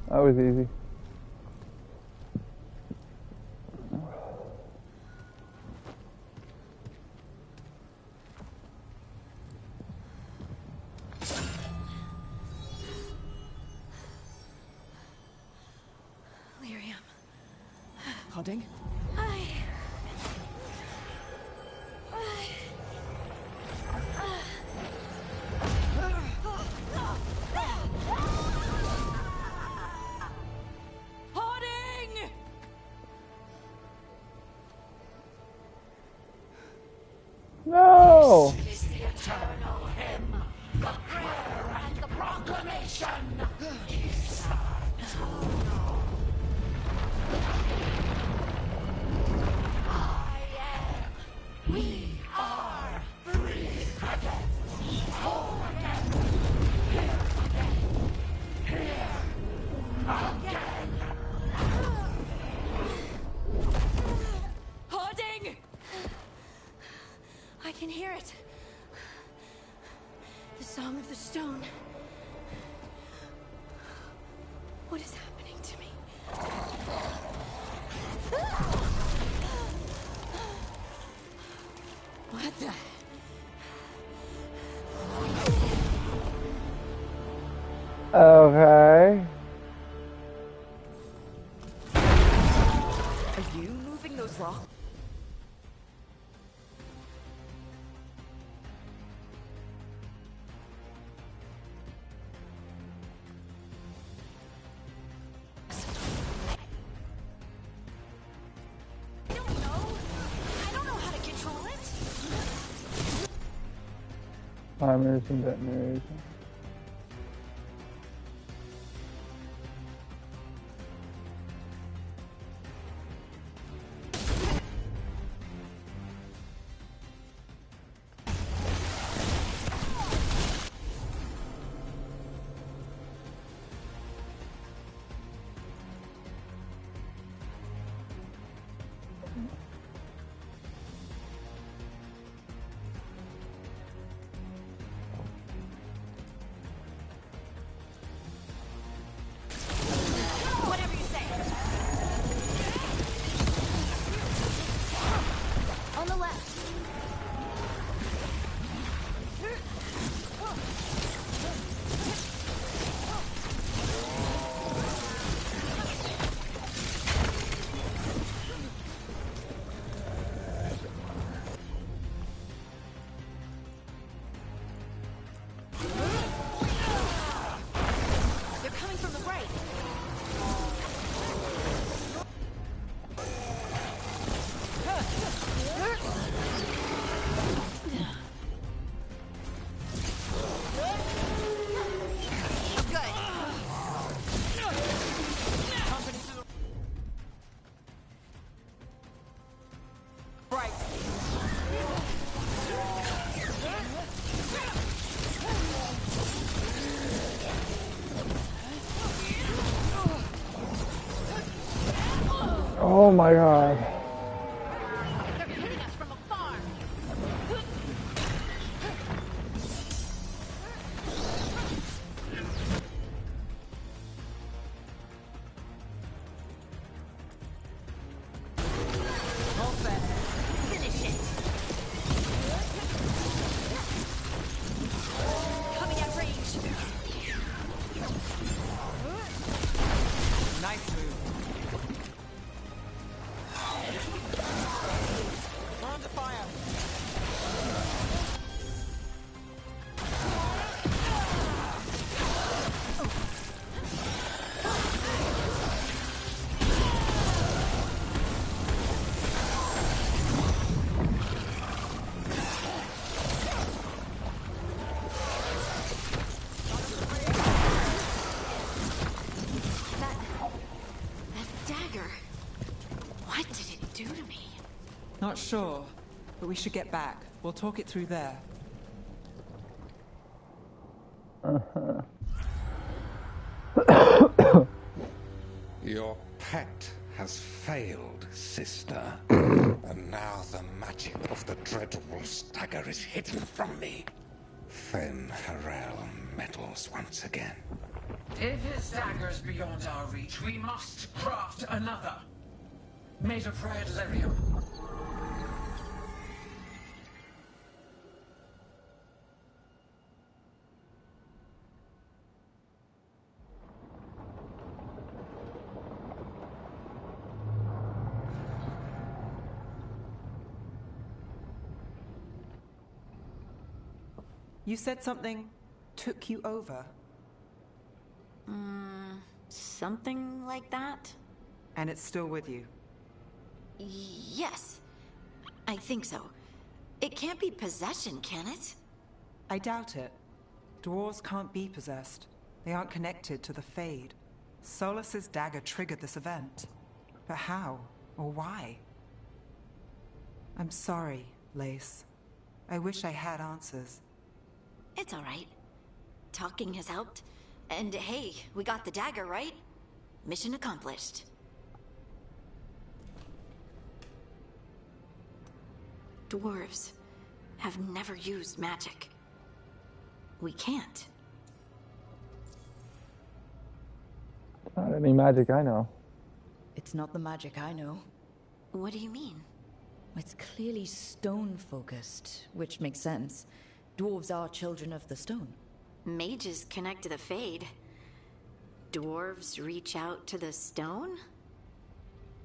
That was easy. Lyrium. Pudding? No! This is the eternal hymn, the prayer and the proclamation. I am. We are free again. Whole again. Here again. Hoarding! I can hear it. The Song of the Stone. What is happening to me? What the? Okay. Are you moving those rocks? Armors and detonaries. Oh my god. They're hitting us from afar. All set. Finish it. Coming at range. Nice move. We're under fire. That dagger. What did it do to me? Not sure, but we should get back. We'll talk it through there. Your pet has failed, sister. And now the magic of the Dreadwolf's dagger is hidden from me. Fen Harel meddles once again. If his dagger's beyond our reach, we must craft another. Made of red lyrium. You said something took you over, Something like that? and it's still with you. Yes. I think so. It can't be possession, can it? I doubt it. Dwarves can't be possessed. They aren't connected to the Fade. Solus's dagger triggered this event. But how? Or why? I'm sorry, Lace. I wish I had answers. It's all right. Talking has helped. And hey, we got the dagger, right? Mission accomplished. Dwarves have never used magic. We can't. Not any magic I know. It's not the magic I know. What do you mean? It's clearly stone-focused, which makes sense. Dwarves are children of the stone. Mages connect to the Fade. Dwarves reach out to the stone?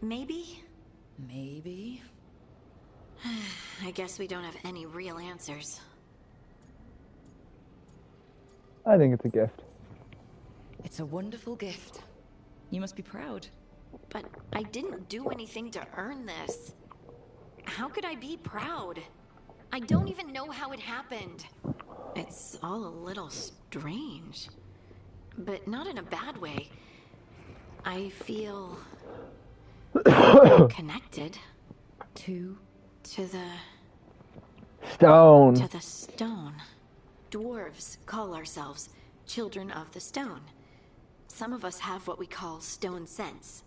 Maybe? Maybe. I guess we don't have any real answers. I think it's a gift. It's a wonderful gift. You must be proud. But I didn't do anything to earn this. How could I be proud? I don't even know how it happened. It's all a little strange. But not in a bad way. I feel... connected. To the... Stone. To the stone. Dwarves call ourselves children of the stone. Some of us have what we call stone sense.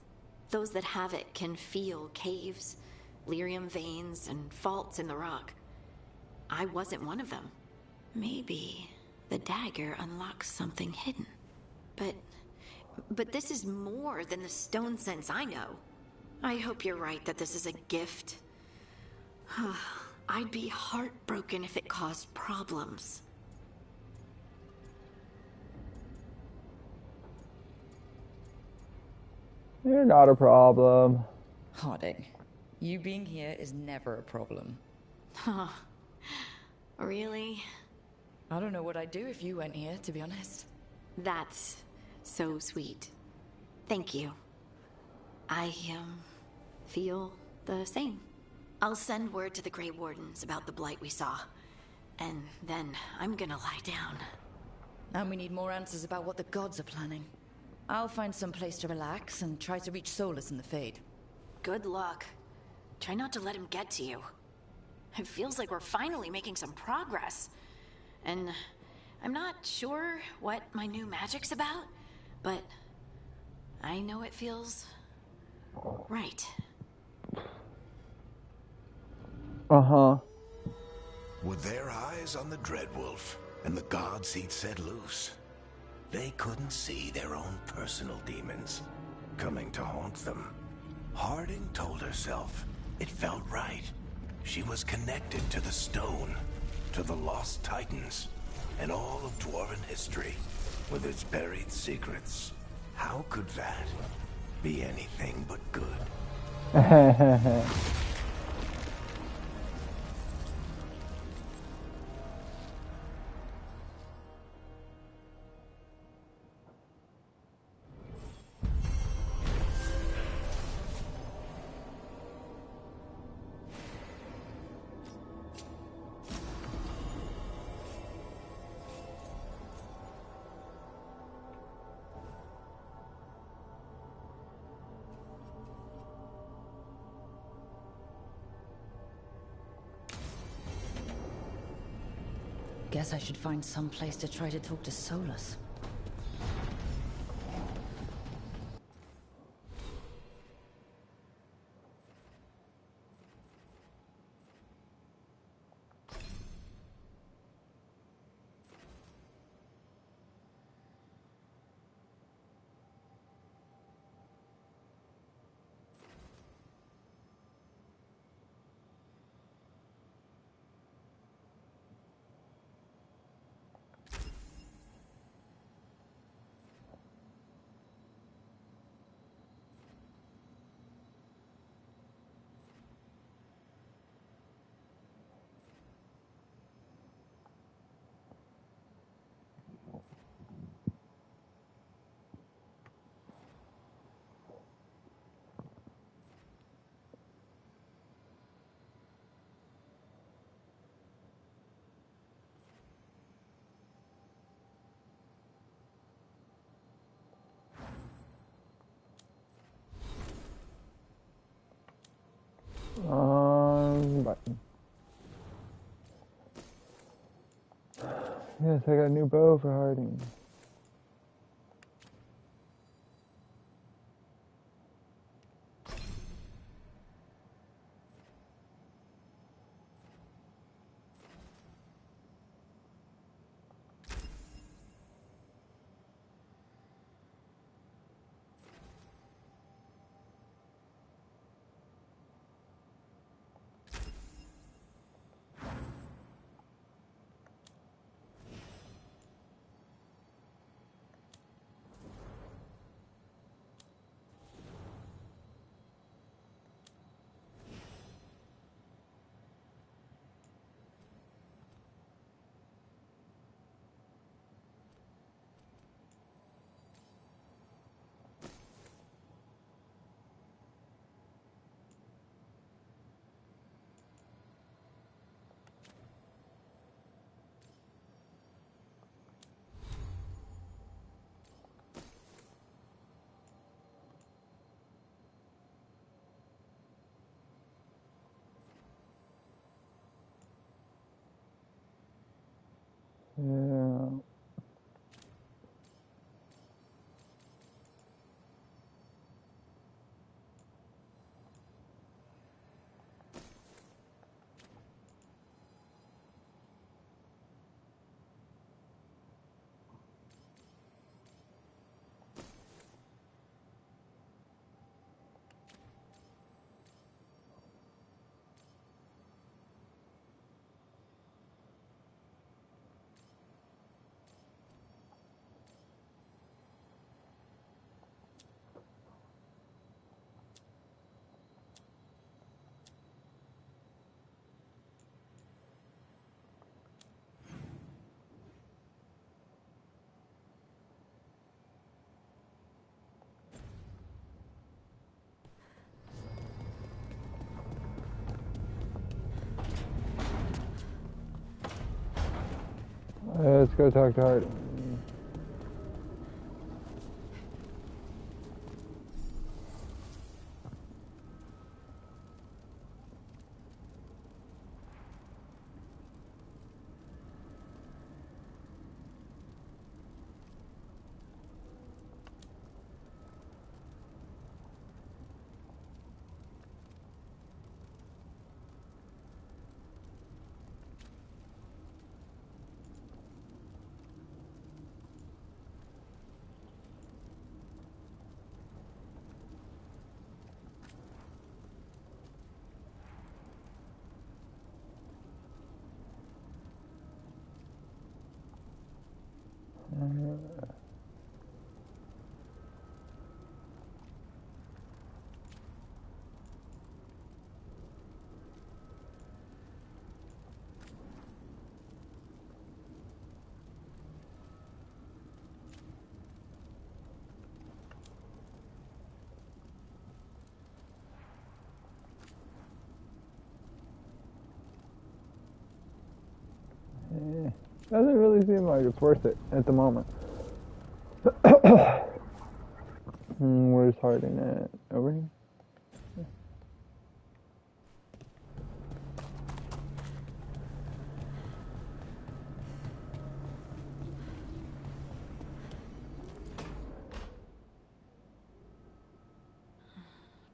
Those that have it can feel caves, lyrium veins, and faults in the rock. I wasn't one of them. Maybe the dagger unlocks something hidden. But this is more than the stone sense I know. I hope you're right that this is a gift. I'd be heartbroken if it caused problems. You're not a problem. Harding, you being here is never a problem. Huh. Really? I don't know what I'd do if you went here, to be honest. That's so sweet. Thank you. I, feel the same. I'll send word to the Grey Wardens about the blight we saw. And then I'm gonna lie down. And we need more answers about what the gods are planning. I'll find some place to relax and try to reach Solus in the Fade. Good luck. Try not to let him get to you. It feels like we're finally making some progress. And I'm not sure what my new magic's about, but I know it feels right. Uh-huh. With their eyes on the Dreadwolf and the gods he'd set loose, they couldn't see their own personal demons coming to haunt them. Harding told herself it felt right. She was connected to the stone, to the lost titans, and all of Dwarven history, with its buried secrets. How could that be anything but good? Guess I should find some place to try to talk to Solus. Button. Yes, I got a new bow for Harding. Yeah. Let's go talk to Harding. Doesn't really seem like it's worth it at the moment. Where's Harding at? Over here? Yeah.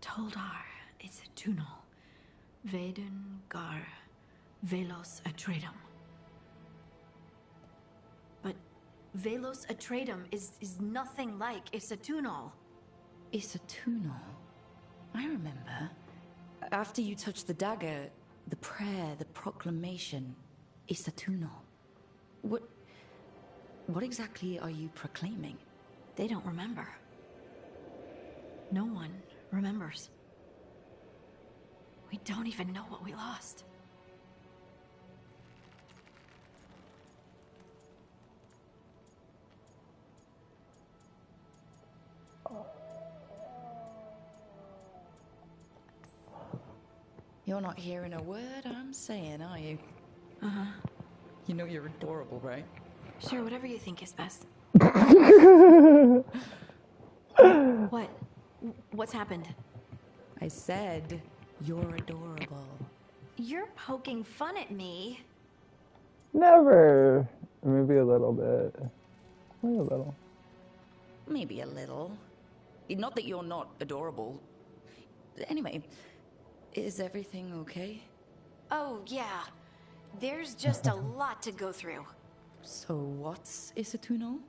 Toldar is a tunnel. Veilguard, velos atretum. But velos atretum is nothing like Isatunal. Isatunal? I remember. After you touched the dagger, the prayer, the proclamation. Isatunal. What exactly are you proclaiming? They don't remember. No one remembers. We don't even know what we lost. You're not hearing a word I'm saying, are you? Uh-huh. You know you're adorable, right? Sure, whatever you think is best. What? What's happened? I said you're adorable. You're poking fun at me. Never. Maybe a little bit. Maybe a little. Maybe a little. Not that you're not adorable. Anyway, is everything okay? Oh, yeah. There's just a lot to go through. So what's Isatunal?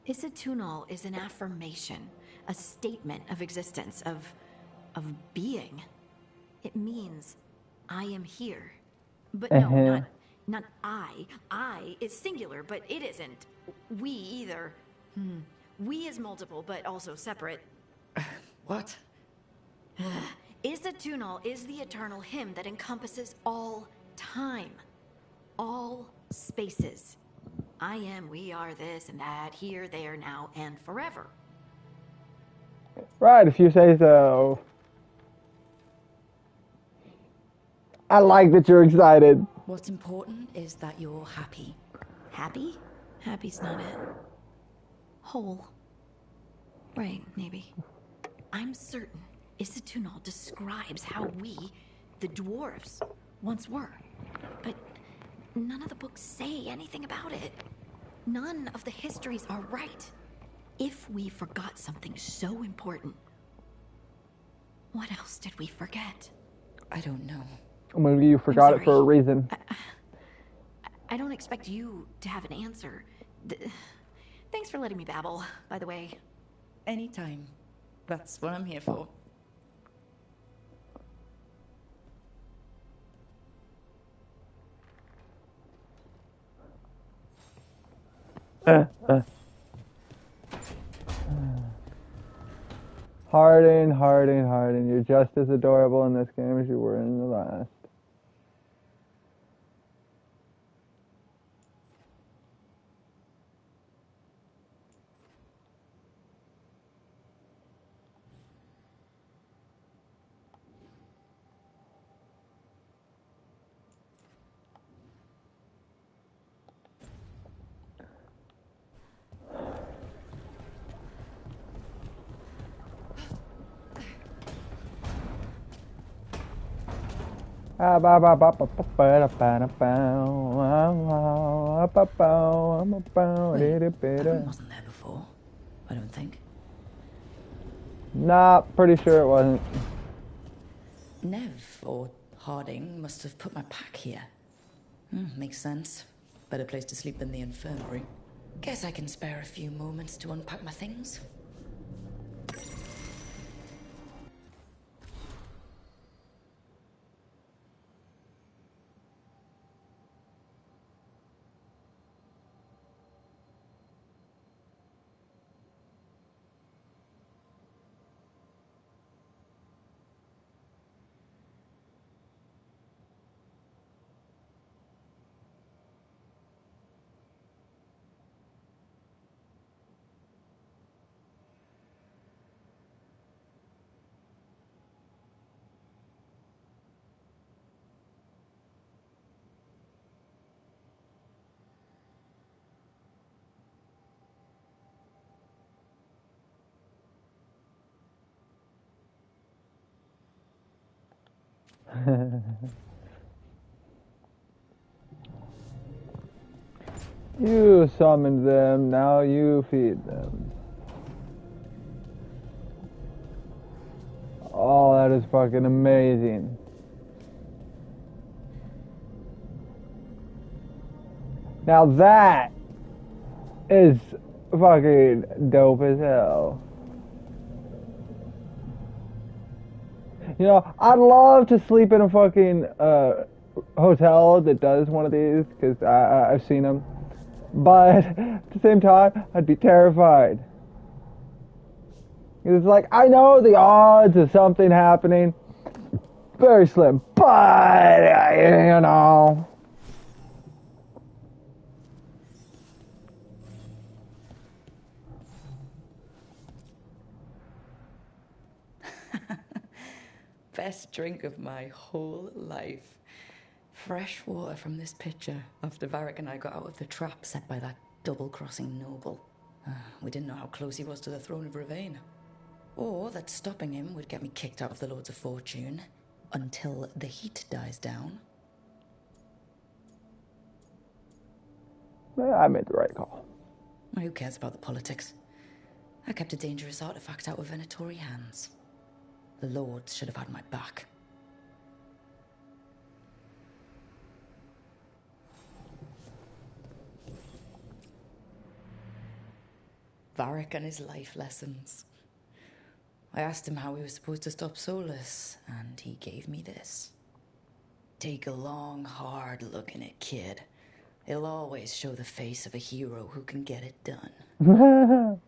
Isatunal is an affirmation, a statement of existence, of being. It means I am here. But no, not I. I is singular, but it isn't. We either. We is multiple, but also separate. What? Isatunal is the eternal hymn that encompasses all time. All spaces. I am, we are, this and that, here, there, now, and forever. Right, if you say so. I like that you're excited. What's important is that you're happy. Happy? Happy's not it. Whole. Right, maybe. I'm certain Isatunal describes how we, the dwarves, once were. But none of the books say anything about it. None of the histories are right. If we forgot something so important, what else did we forget? I don't know. Maybe you forgot it for a reason. I don't expect you to have an answer. Thanks for letting me babble, by the way. Anytime. That's what I'm here for. Harding. You're just as adorable in this game as you were in the last. I wasn't there before, I don't think. Nah, pretty sure it wasn't. Nev, or Harding, must have put my pack here. Makes sense. Better place to sleep than the infirmary. Guess I can spare a few moments to unpack my things. You summoned them, now you feed them. Oh, that is fucking amazing. Now that is fucking dope as hell. You know, I'd love to sleep in a fucking hotel that does one of these, because I've seen them. But at the same time, I'd be terrified. It's like, I know the odds of something happening, very slim, but, you know. Best drink of my whole life. Fresh water from this pitcher after Varric and I got out of the trap set by that double-crossing noble. We didn't know how close he was to the throne of Ravane. Or that stopping him would get me kicked out of the Lords of Fortune until the heat dies down. I made the right call. Who cares about the politics? I kept a dangerous artifact out of Venatori hands. The Lords should have had my back. Varric and his life lessons. I asked him how we were supposed to stop Solus, and he gave me this. Take a long, hard look in it, kid. It'll always show the face of a hero who can get it done.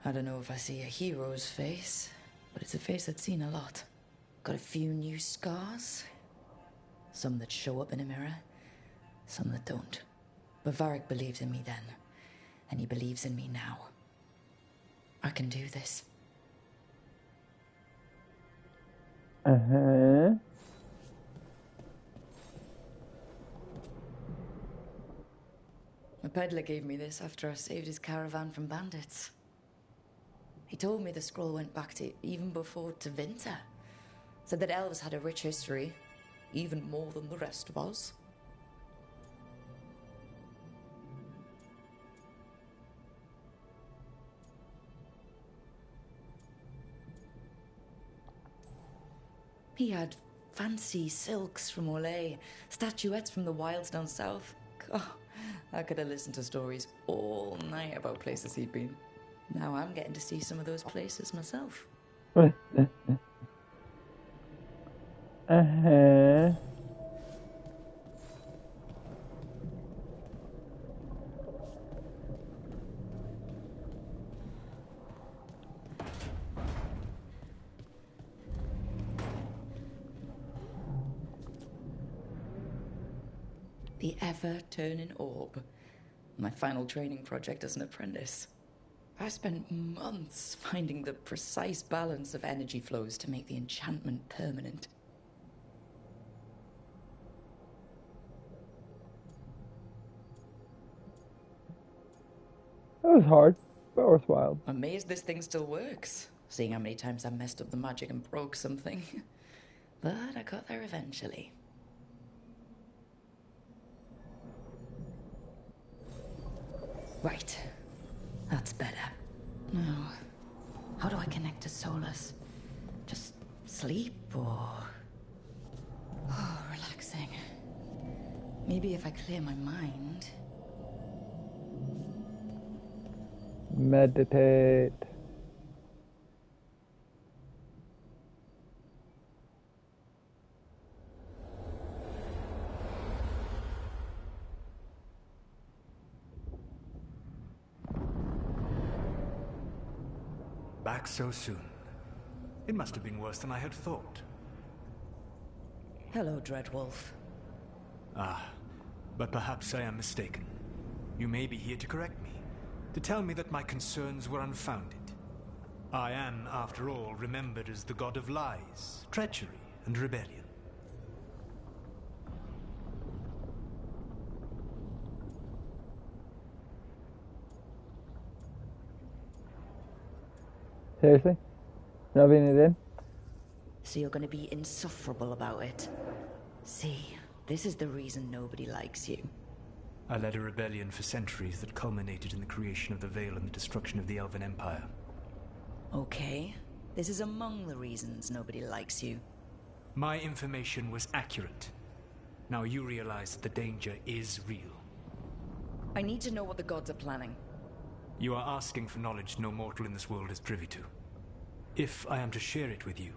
I don't know if I see a hero's face, but it's a face that's seen a lot. Got a few new scars. Some that show up in a mirror, some that don't. But Varric believed in me then, and he believes in me now. I can do this. Uh-huh. A peddler gave me this after I saved his caravan from bandits. He told me the scroll went back to even before Tevinter. Said that elves had a rich history, even more than the rest of us. He had fancy silks from Orlais, statuettes from the wilds down south. God, I could have listened to stories all night about places he'd been. Now I'm getting to see some of those places myself. Uh-huh. The ever-turning orb. My final training project as an apprentice. I spent months finding the precise balance of energy flows to make the enchantment permanent. It was hard, but worthwhile. I'm amazed this thing still works, seeing how many times I messed up the magic and broke something. But I got there eventually. Right. That's better. Now, how do I connect to Solus? Just sleep or... Oh, relaxing. Maybe if I clear my mind... Meditate. back so soon. It must have been worse than I had thought. Hello, Dreadwolf. Ah, but perhaps I am mistaken. You may be here to correct me, to tell me that my concerns were unfounded. I am, after all, remembered as the god of lies, treachery, and rebellion. Seriously? Rubbing it in? So you're gonna be insufferable about it. See, this is the reason nobody likes you. I led a rebellion for centuries that culminated in the creation of the Veil and the destruction of the Elven Empire. Okay, this is among the reasons nobody likes you. My information was accurate. Now you realize that the danger is real. I need to know what the gods are planning. You are asking for knowledge no mortal in this world is privy to. If I am to share it with you,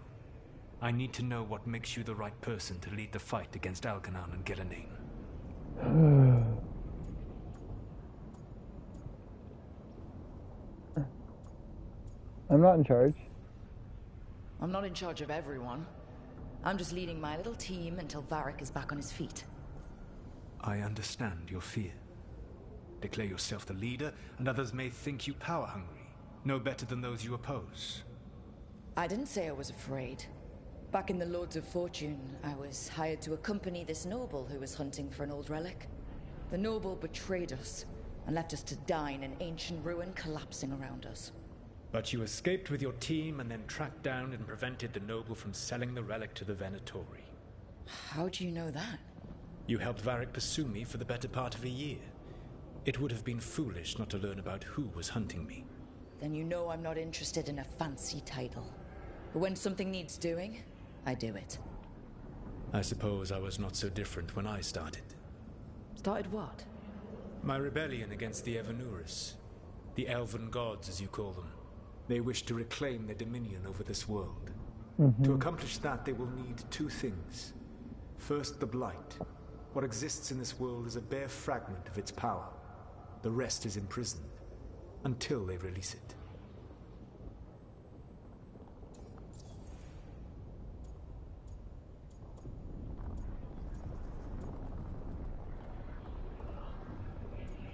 I need to know what makes you the right person to lead the fight against Algernon and Gillenane. I'm not in charge. I'm not in charge of everyone. I'm just leading my little team until Varric is back on his feet. I understand your fear. Declare yourself the leader, and others may think you power-hungry, no better than those you oppose. I didn't say I was afraid. Back in the Lords of Fortune, I was hired to accompany this noble who was hunting for an old relic. The noble betrayed us and left us to die in an ancient ruin collapsing around us. But you escaped with your team and then tracked down and prevented the noble from selling the relic to the Venatori. How do you know that? You helped Varric pursue me for the better part of a year. It would have been foolish not to learn about who was hunting me. Then you know I'm not interested in a fancy title. But when something needs doing, I do it. I suppose I was not so different when I started. Started what? My rebellion against the Evanuris. The Elven Gods, as you call them. They wish to reclaim their dominion over this world. To accomplish that, they will need two things. First, the Blight. What exists in this world is a bare fragment of its power. The rest is imprisoned, until they release it.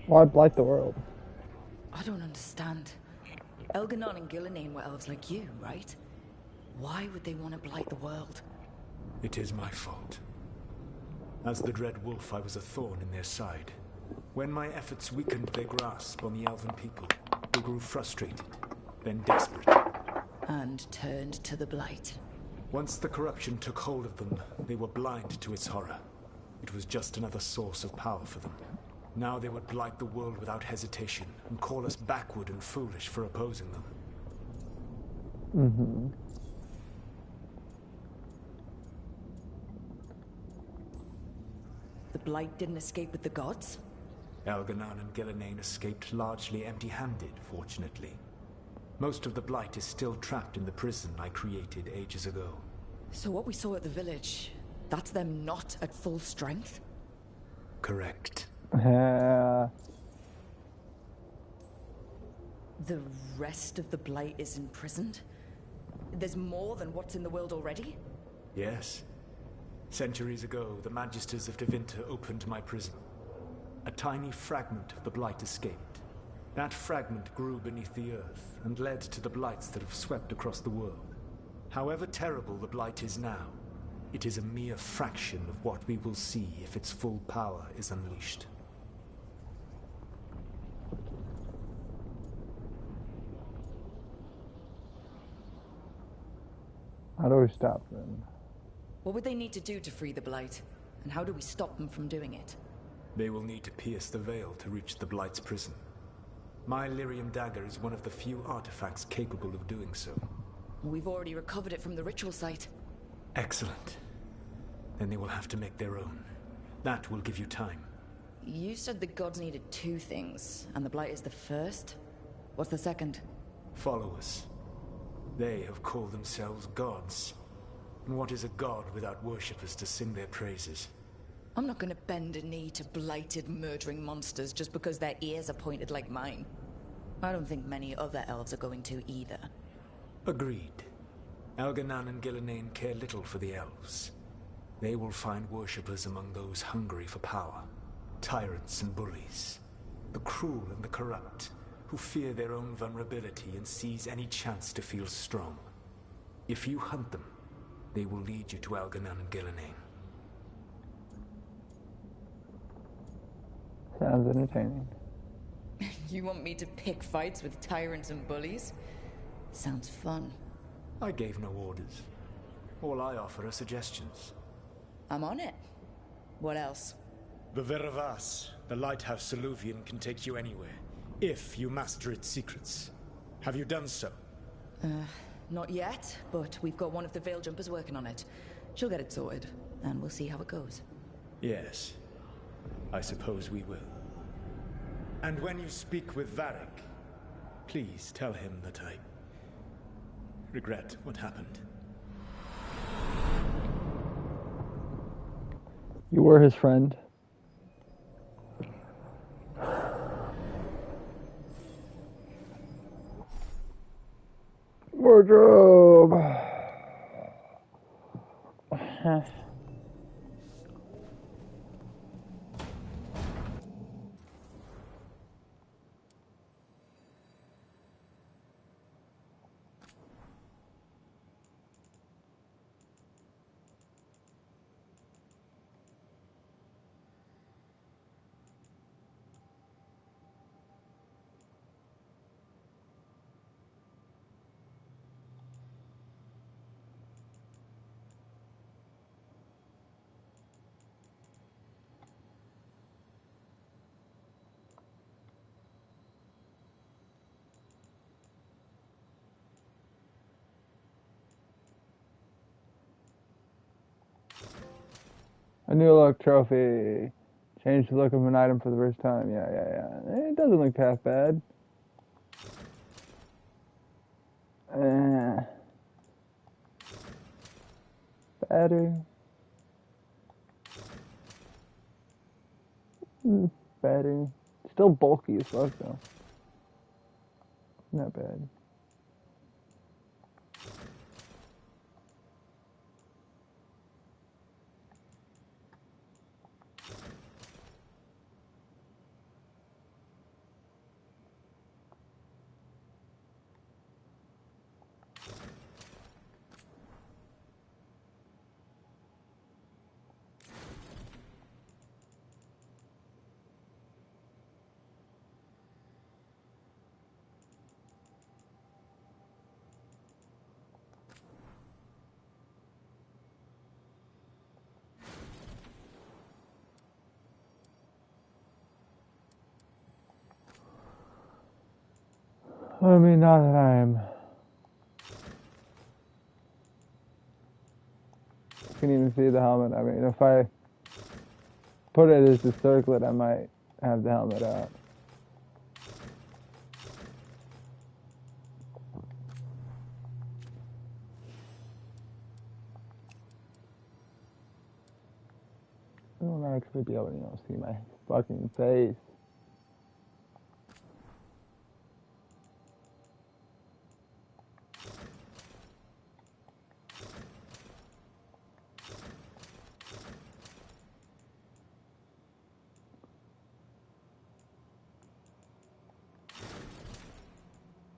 Why blight the world? I don't understand. Elganon and Gillenane were elves like you, right? Why would they want to blight the world? It is my fault. As the Dread Wolf, I was a thorn in their side. When my efforts weakened their grasp on the Elven people, they grew frustrated, then desperate. And turned to the Blight. Once the corruption took hold of them, they were blind to its horror. It was just another source of power for them. Now they would blight the world without hesitation, and call us backward and foolish for opposing them. The Blight didn't escape with the gods? Elganon and Gillenane escaped largely empty-handed, fortunately. Most of the Blight is still trapped in the prison I created ages ago. So what we saw at the village, that's them not at full strength? Correct. The rest of the Blight is imprisoned? There's more than what's in the world already? Yes. Centuries ago, the Magisters of Tevinter opened my prison. A tiny fragment of the Blight escaped. That fragment grew beneath the earth and led to the Blights that have swept across the world. However terrible the Blight is now, it is a mere fraction of what we will see if its full power is unleashed. How do we stop them? What would they need to do to free the Blight? And how do we stop them from doing it? They will need to pierce the veil to reach the Blight's prison. My Lyrium dagger is one of the few artifacts capable of doing so. We've already recovered it from the ritual site. Excellent. Then they will have to make their own. That will give you time. You said the gods needed two things, and the Blight is the first? What's the second? Followers. They have called themselves gods. And what is a god without worshippers to sing their praises? I'm not gonna bend a knee to blighted, murdering monsters just because their ears are pointed like mine. I don't think many other elves are going to either. Agreed. Elganan and Gillenane care little for the elves. They will find worshippers among those hungry for power. Tyrants and bullies. The cruel and the corrupt, who fear their own vulnerability and seize any chance to feel strong. If you hunt them, they will lead you to Elganan and Gillenane. Sounds entertaining. You want me to pick fights with tyrants and bullies? Sounds fun. I gave no orders. All I offer are suggestions. I'm on it. What else? The Veravas, the lighthouse Soluvian, can take you anywhere, if you master its secrets. Have you done so? Not yet, but we've got one of the Veil Jumpers working on it. She'll get it sorted, and we'll see how it goes. Yes. I suppose we will. And when you speak with Varric, please tell him that I regret what happened. You were his friend. Wardrobe. A new look trophy. Change the look of an item for the first time. Yeah. It doesn't look half bad. Battery. Battery. Still bulky as fuck though. Not bad. I mean, now that I'm... I can even see the helmet. I mean, if I put it as a circlet, I might have the helmet out. I don't actually be able to, see my fucking face.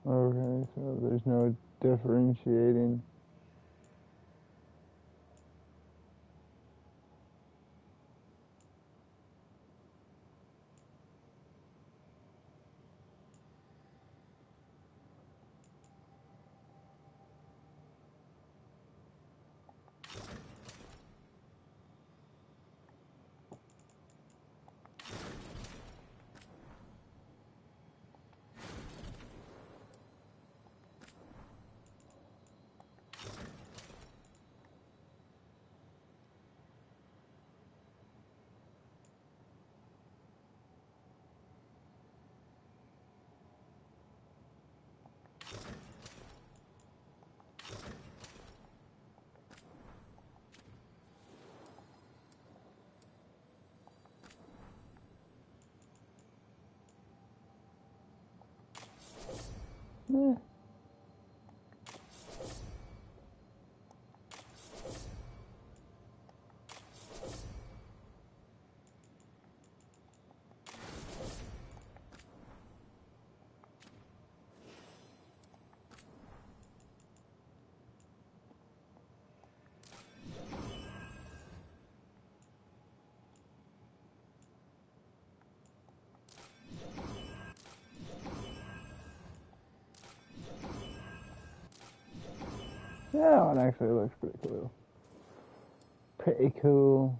Okay, so there's no differentiating. That one actually looks pretty cool. Pretty cool.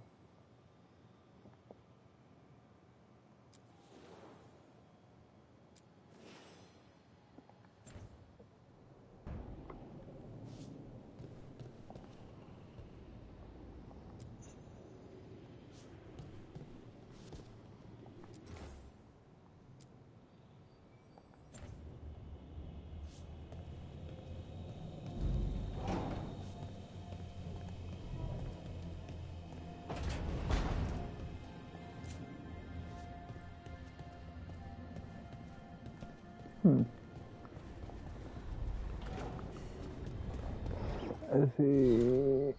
Let's see.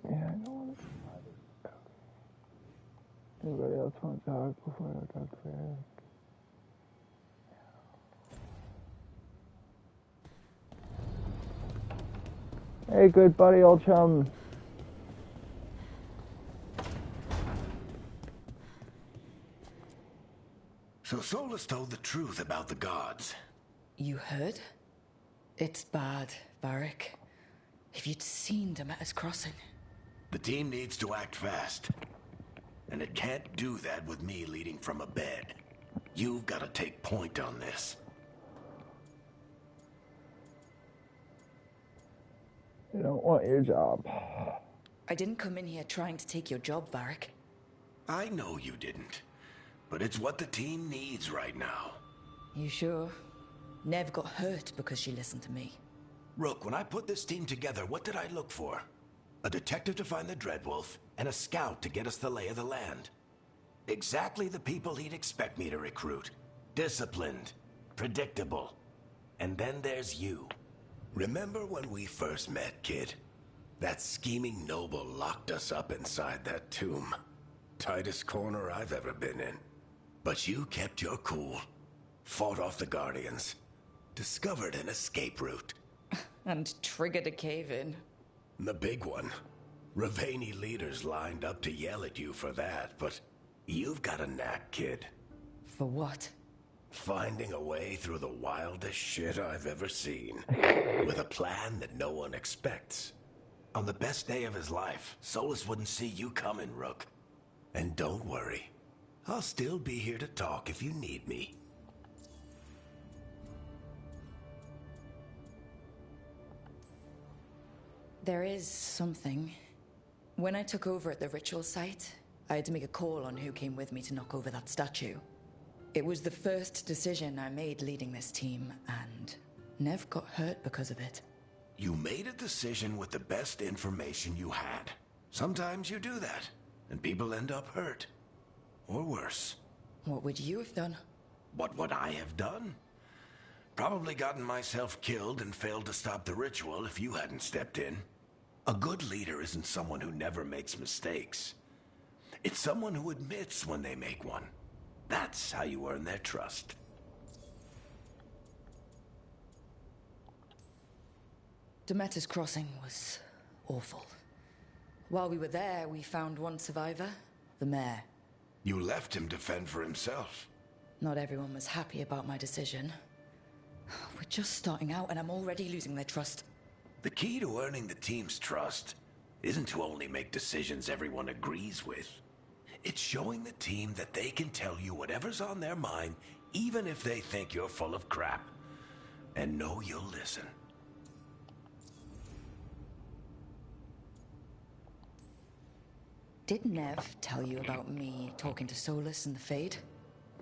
Yeah, I know what it's. Anybody else want to talk before I talk to Eric? Hey, good buddy, old chum. So Solus told the truth about the gods. You heard? It's bad, Varric. If you'd seen Demeter's crossing. The team needs to act fast. And it can't do that with me leading from a bed. You've got to take point on this. You don't want your job. I didn't come in here trying to take your job, Varric. I know you didn't. But it's what the team needs right now. You sure? Nev got hurt because she listened to me. Rook, when I put this team together, what did I look for? A detective to find the Dreadwolf, and a scout to get us the lay of the land. Exactly the people he'd expect me to recruit. Disciplined, predictable. And then there's you. Remember when we first met, kid? That scheming noble locked us up inside that tomb. Tightest corner I've ever been in. But you kept your cool. Fought off the Guardians. Discovered an escape route. And triggered a cave-in. The big one. Ravani leaders lined up to yell at you for that, but you've got a knack, kid. For what? Finding a way through the wildest shit I've ever seen. With a plan that no one expects. On the best day of his life, Solus wouldn't see you coming, Rook. And don't worry. I'll still be here to talk if you need me. There is something. When I took over at the ritual site, I had to make a call on who came with me to knock over that statue. It was the first decision I made leading this team, and Nev got hurt because of it. You made a decision with the best information you had. Sometimes you do that, and people end up hurt. Or worse. What would you have done? What would I have done? Probably gotten myself killed and failed to stop the ritual if you hadn't stepped in. A good leader isn't someone who never makes mistakes. It's someone who admits when they make one. That's how you earn their trust. Demeter's crossing was awful. While we were there, we found one survivor, the mayor. You left him to fend for himself. Not everyone was happy about my decision. We're just starting out and I'm already losing their trust. The key to earning the team's trust isn't to only make decisions everyone agrees with. It's showing the team that they can tell you whatever's on their mind, even if they think you're full of crap. And know you'll listen. Did Nev tell you about me talking to Solus and the Fade?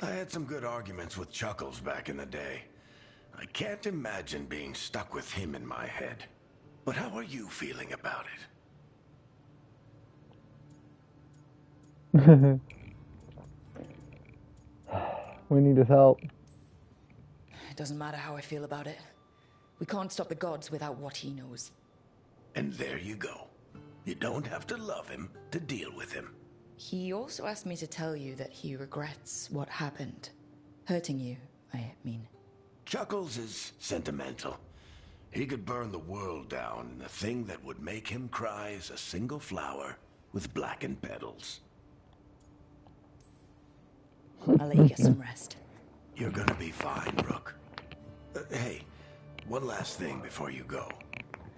I had some good arguments with Chuckles back in the day. I can't imagine being stuck with him in my head. But how are you feeling about it? We need his help. It doesn't matter how I feel about it. We can't stop the gods without what he knows. And there you go. You don't have to love him to deal with him. He also asked me to tell you that he regrets what happened. Hurting you, I mean. Chuckles is sentimental. He could burn the world down, and the thing that would make him cry is a single flower with blackened petals. I'll let you get some rest. You're gonna be fine, Rook. Hey, one last thing before you go.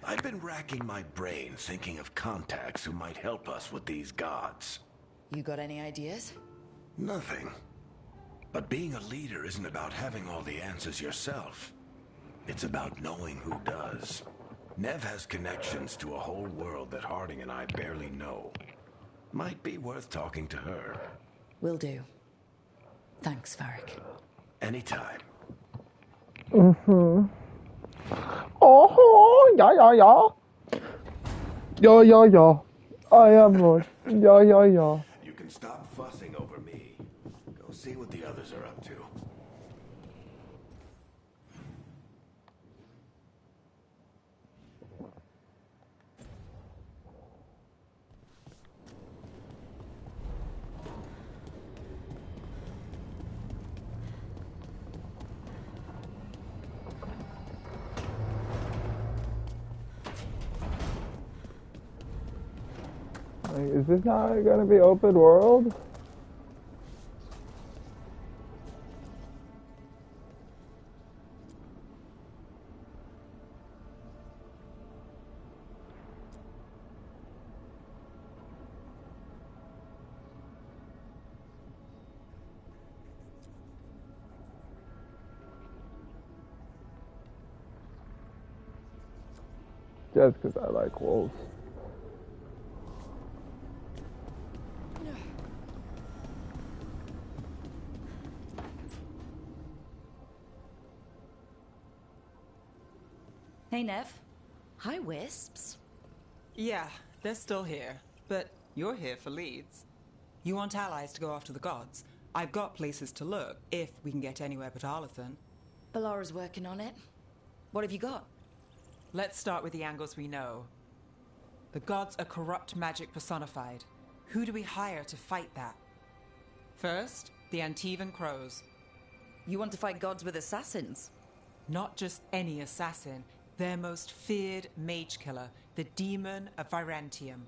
I've been racking my brain thinking of contacts who might help us with these gods. You got any ideas? Nothing. But being a leader isn't about having all the answers yourself. It's about knowing who does. Nev has connections to a whole world that Harding and I barely know. Might be worth talking to her. Will do. Thanks, Varric. Anytime. Mm-hmm. Oh, yeah. Yeah. I am Lord. Yeah. You can stop fussing over me. Go see what the others are up to. Like, is this not gonna be open world? Just because I like wolves. Hey, Nev. Hi, Wisps. Yeah, they're still here. But you're here for leads. You want allies to go after the gods? I've got places to look, if we can get anywhere but Arlathan. Balara's working on it. What have you got? Let's start with the angles we know. The gods are corrupt magic personified. Who do we hire to fight that? First, the Antivan Crows. You want to fight gods with assassins? Not just any assassin. Their most feared mage killer, the Demon of Virantium.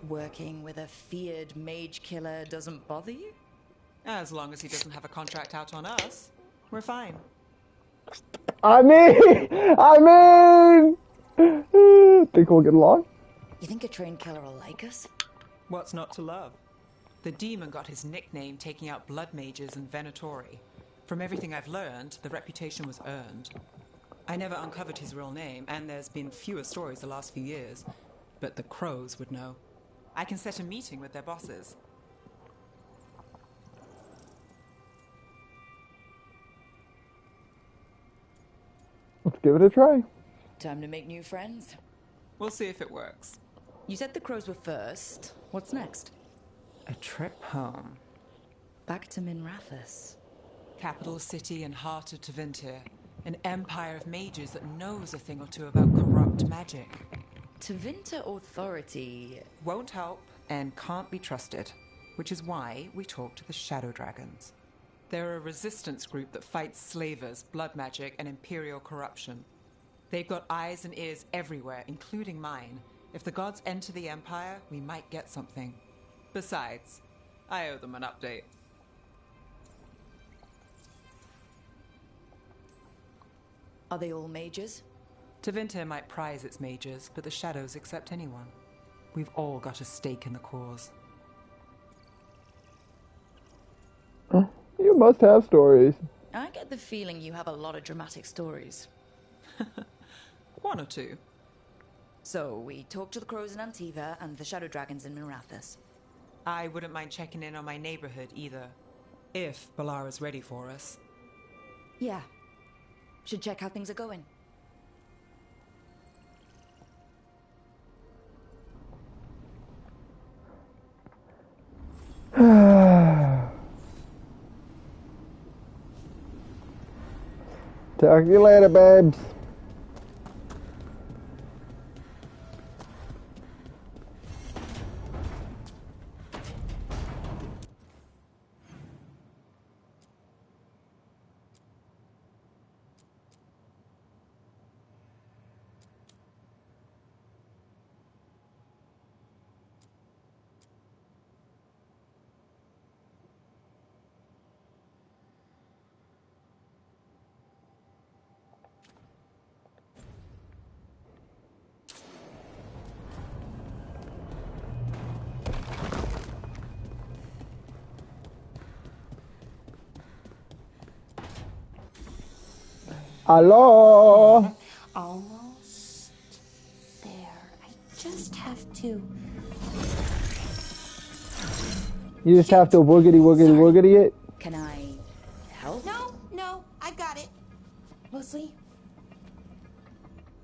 Working with a feared mage killer doesn't bother you? As long as he doesn't have a contract out on us, we're fine. I mean, think we'll get along? You think a trained killer will like us? What's not to love? The demon got his nickname taking out blood mages and Venatori. From everything I've learned, the reputation was earned. I never uncovered his real name, and there's been fewer stories the last few years, but the Crows would know. I can set a meeting with their bosses. Let's give it a try. Time to make new friends. We'll see if it works. You said the Crows were first. What's next? A trip home. Back to Minrathous. Capital city and heart of Tevinter. An empire of mages that knows a thing or two about corrupt magic. Tevinter authority won't help and can't be trusted, which is why we talk to the Shadow Dragons. They're a resistance group that fights slavers, blood magic, and imperial corruption. They've got eyes and ears everywhere, including mine. If the gods enter the Empire, we might get something. Besides, I owe them an update. Are they all mages? Tevinter might prize its mages, but the Shadows accept anyone. We've all got a stake in the cause. You must have stories. I get the feeling you have a lot of dramatic stories. One or two. So, we talk to the Crows in Antiva and the Shadow Dragons in Minrathous. I wouldn't mind checking in on my neighborhood either. If Balara's ready for us. Yeah. Should check how things are going. Talk to you later, babes. Hello. Almost there. I just have to. You just have to woogity woogity woogity it. Can I help? No, I got it. Mostly,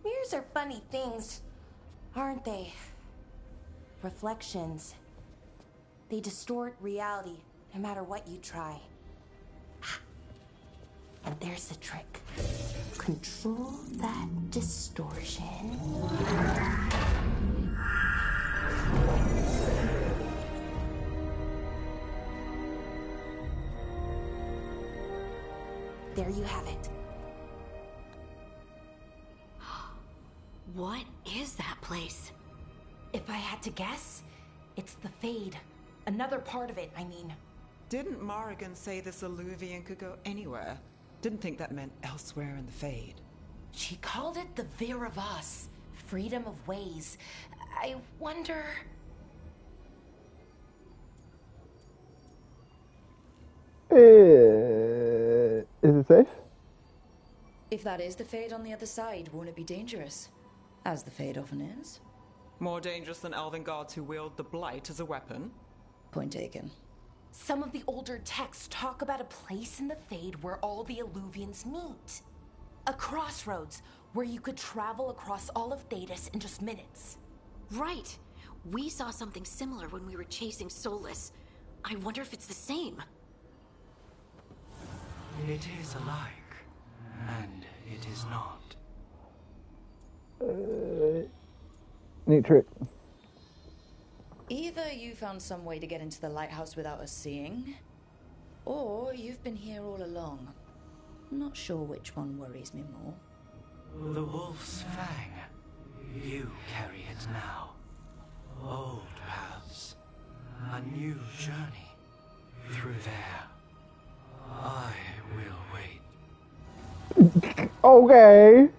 mirrors are funny things, aren't they? Reflections. They distort reality, no matter what you try. And there's the trick. Control that distortion. There you have it. What is that place? If I had to guess, it's the Fade. Another part of it, I mean. Didn't Morrigan say this Illuvian could go anywhere? Didn't think that meant elsewhere in the Fade. She called it the Vir of Us, freedom of ways. I wonder... Is it safe? If that is the Fade on the other side, won't it be dangerous? As the Fade often is. More dangerous than elven gods who wield the Blight as a weapon? Point taken. Some of the older texts talk about a place in the Fade where all the Illuvians meet. A crossroads where you could travel across all of Thedas in just minutes. Right. We saw something similar when we were chasing Solus. I wonder if it's the same. It is alike, and it is not. Neat trick. Either you found some way to get into the lighthouse without us seeing, or you've been here all along. Not sure which one worries me more. The Wolf's Fang. You carry it now. Old paths. A new journey. Through there. I will wait. Okay.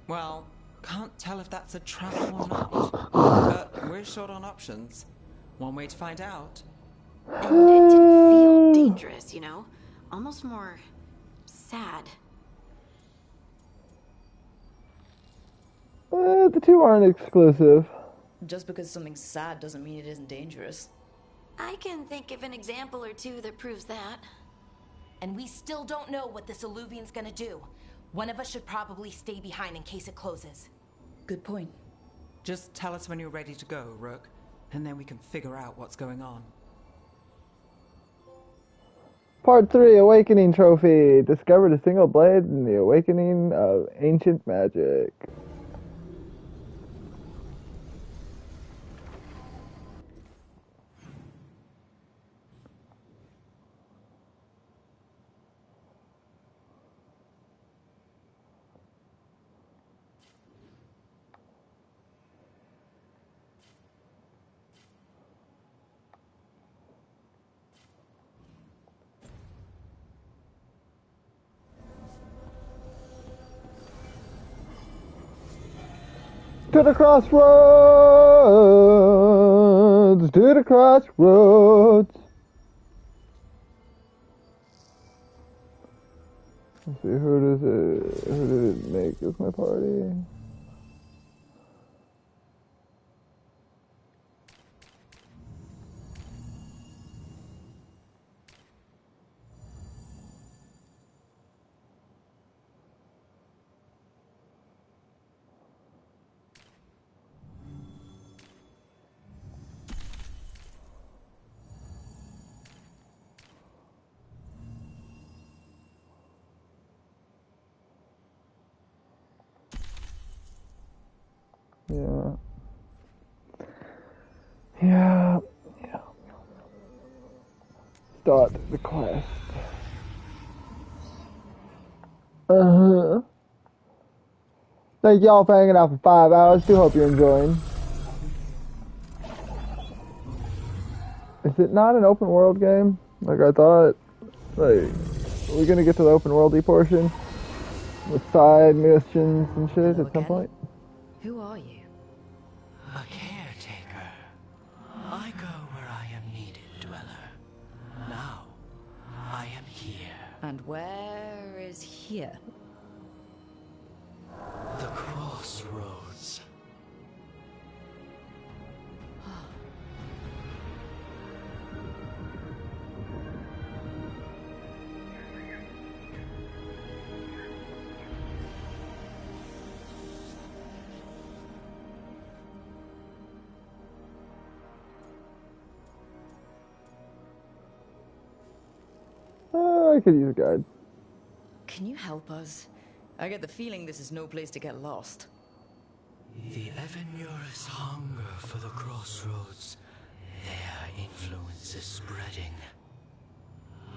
Well, can't tell if that's a trap or not. But we're short on options. One way to find out. And it didn't feel dangerous, you know? Almost more... sad. The two aren't exclusive. Just because something's sad doesn't mean it isn't dangerous. I can think of an example or two that proves that. And we still don't know what this Illuvian's gonna do. One of us should probably stay behind in case it closes. Good point. Just tell us when you're ready to go, Rook, and then we can figure out what's going on. Part 3, Awakening Trophy. Discovered a single blade in the Awakening of Ancient Magic. To the crossroads, to the crossroads. Let's see, who did it make as my party? Yeah. Start the quest. Thank y'all for hanging out for 5 hours. Do hope you're enjoying. Is it not an open world game? Like I thought? Like, are we gonna get to the open worldy portion? With side missions and shit at some point? Who are you? A caretaker. I go where I am needed, Dweller. Now, I am here. And where is here? I could use a guide. Can you help us? I get the feeling this is no place to get lost. The Evanurus hunger for the crossroads. Their influence is spreading.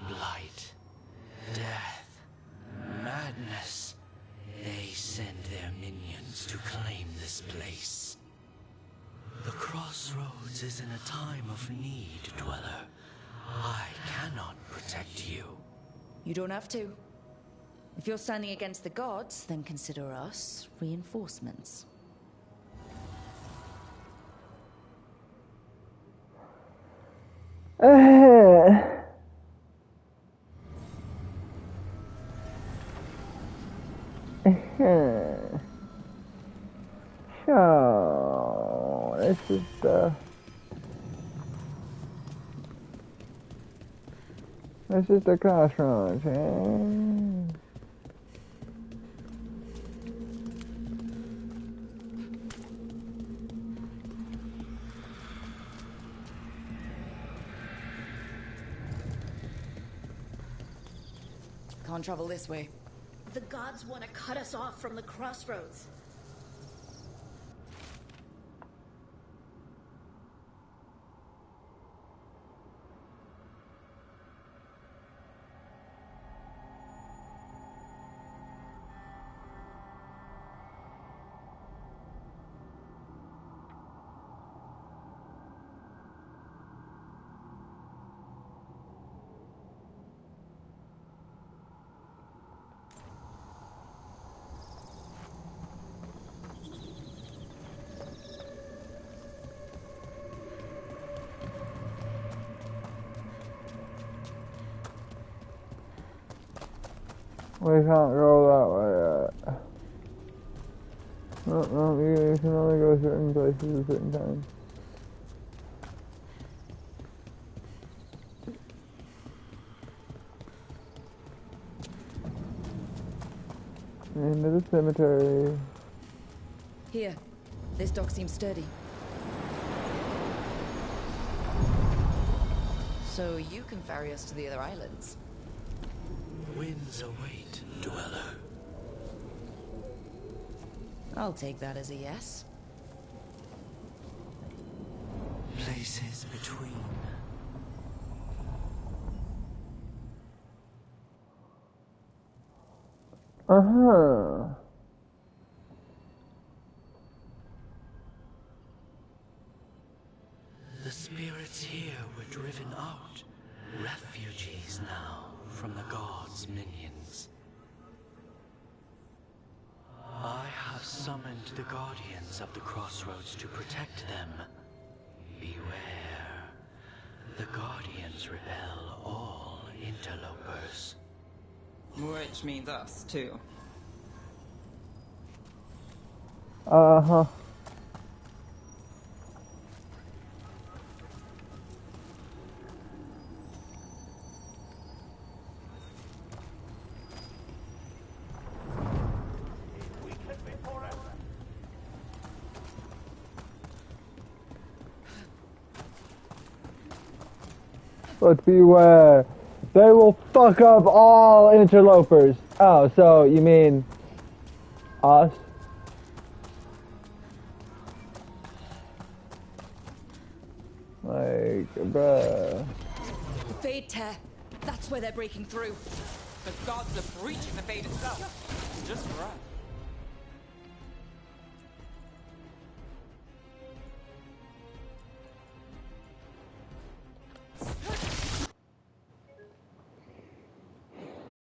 Blight, death, madness. They send their minions to claim this place. The crossroads is in a time of need, Dweller. I cannot protect you. You don't have to. If you're standing against the gods, then consider us reinforcements. So, this is the... This is the crossroads, eh? Can't travel this way. The gods want to cut us off from the crossroads. We can't go that way yet. No, you can only go certain places at certain times. Into the cemetery. Here. This dock seems sturdy. So you can ferry us to the other islands. Winds await, Dweller. I'll take that as a yes. Places between. Uh-huh. The spirits here were driven out. Refugees now from the gods' minions. I have summoned the guardians of the crossroads to protect them. Beware. The guardians repel all interlopers. Which means us, too. Uh-huh. But beware, they will fuck up all interlopers. Oh, so you mean us? Like, bruh. Fade tear. That's where they're breaking through. The gods are breaching the fate itself. Just for us.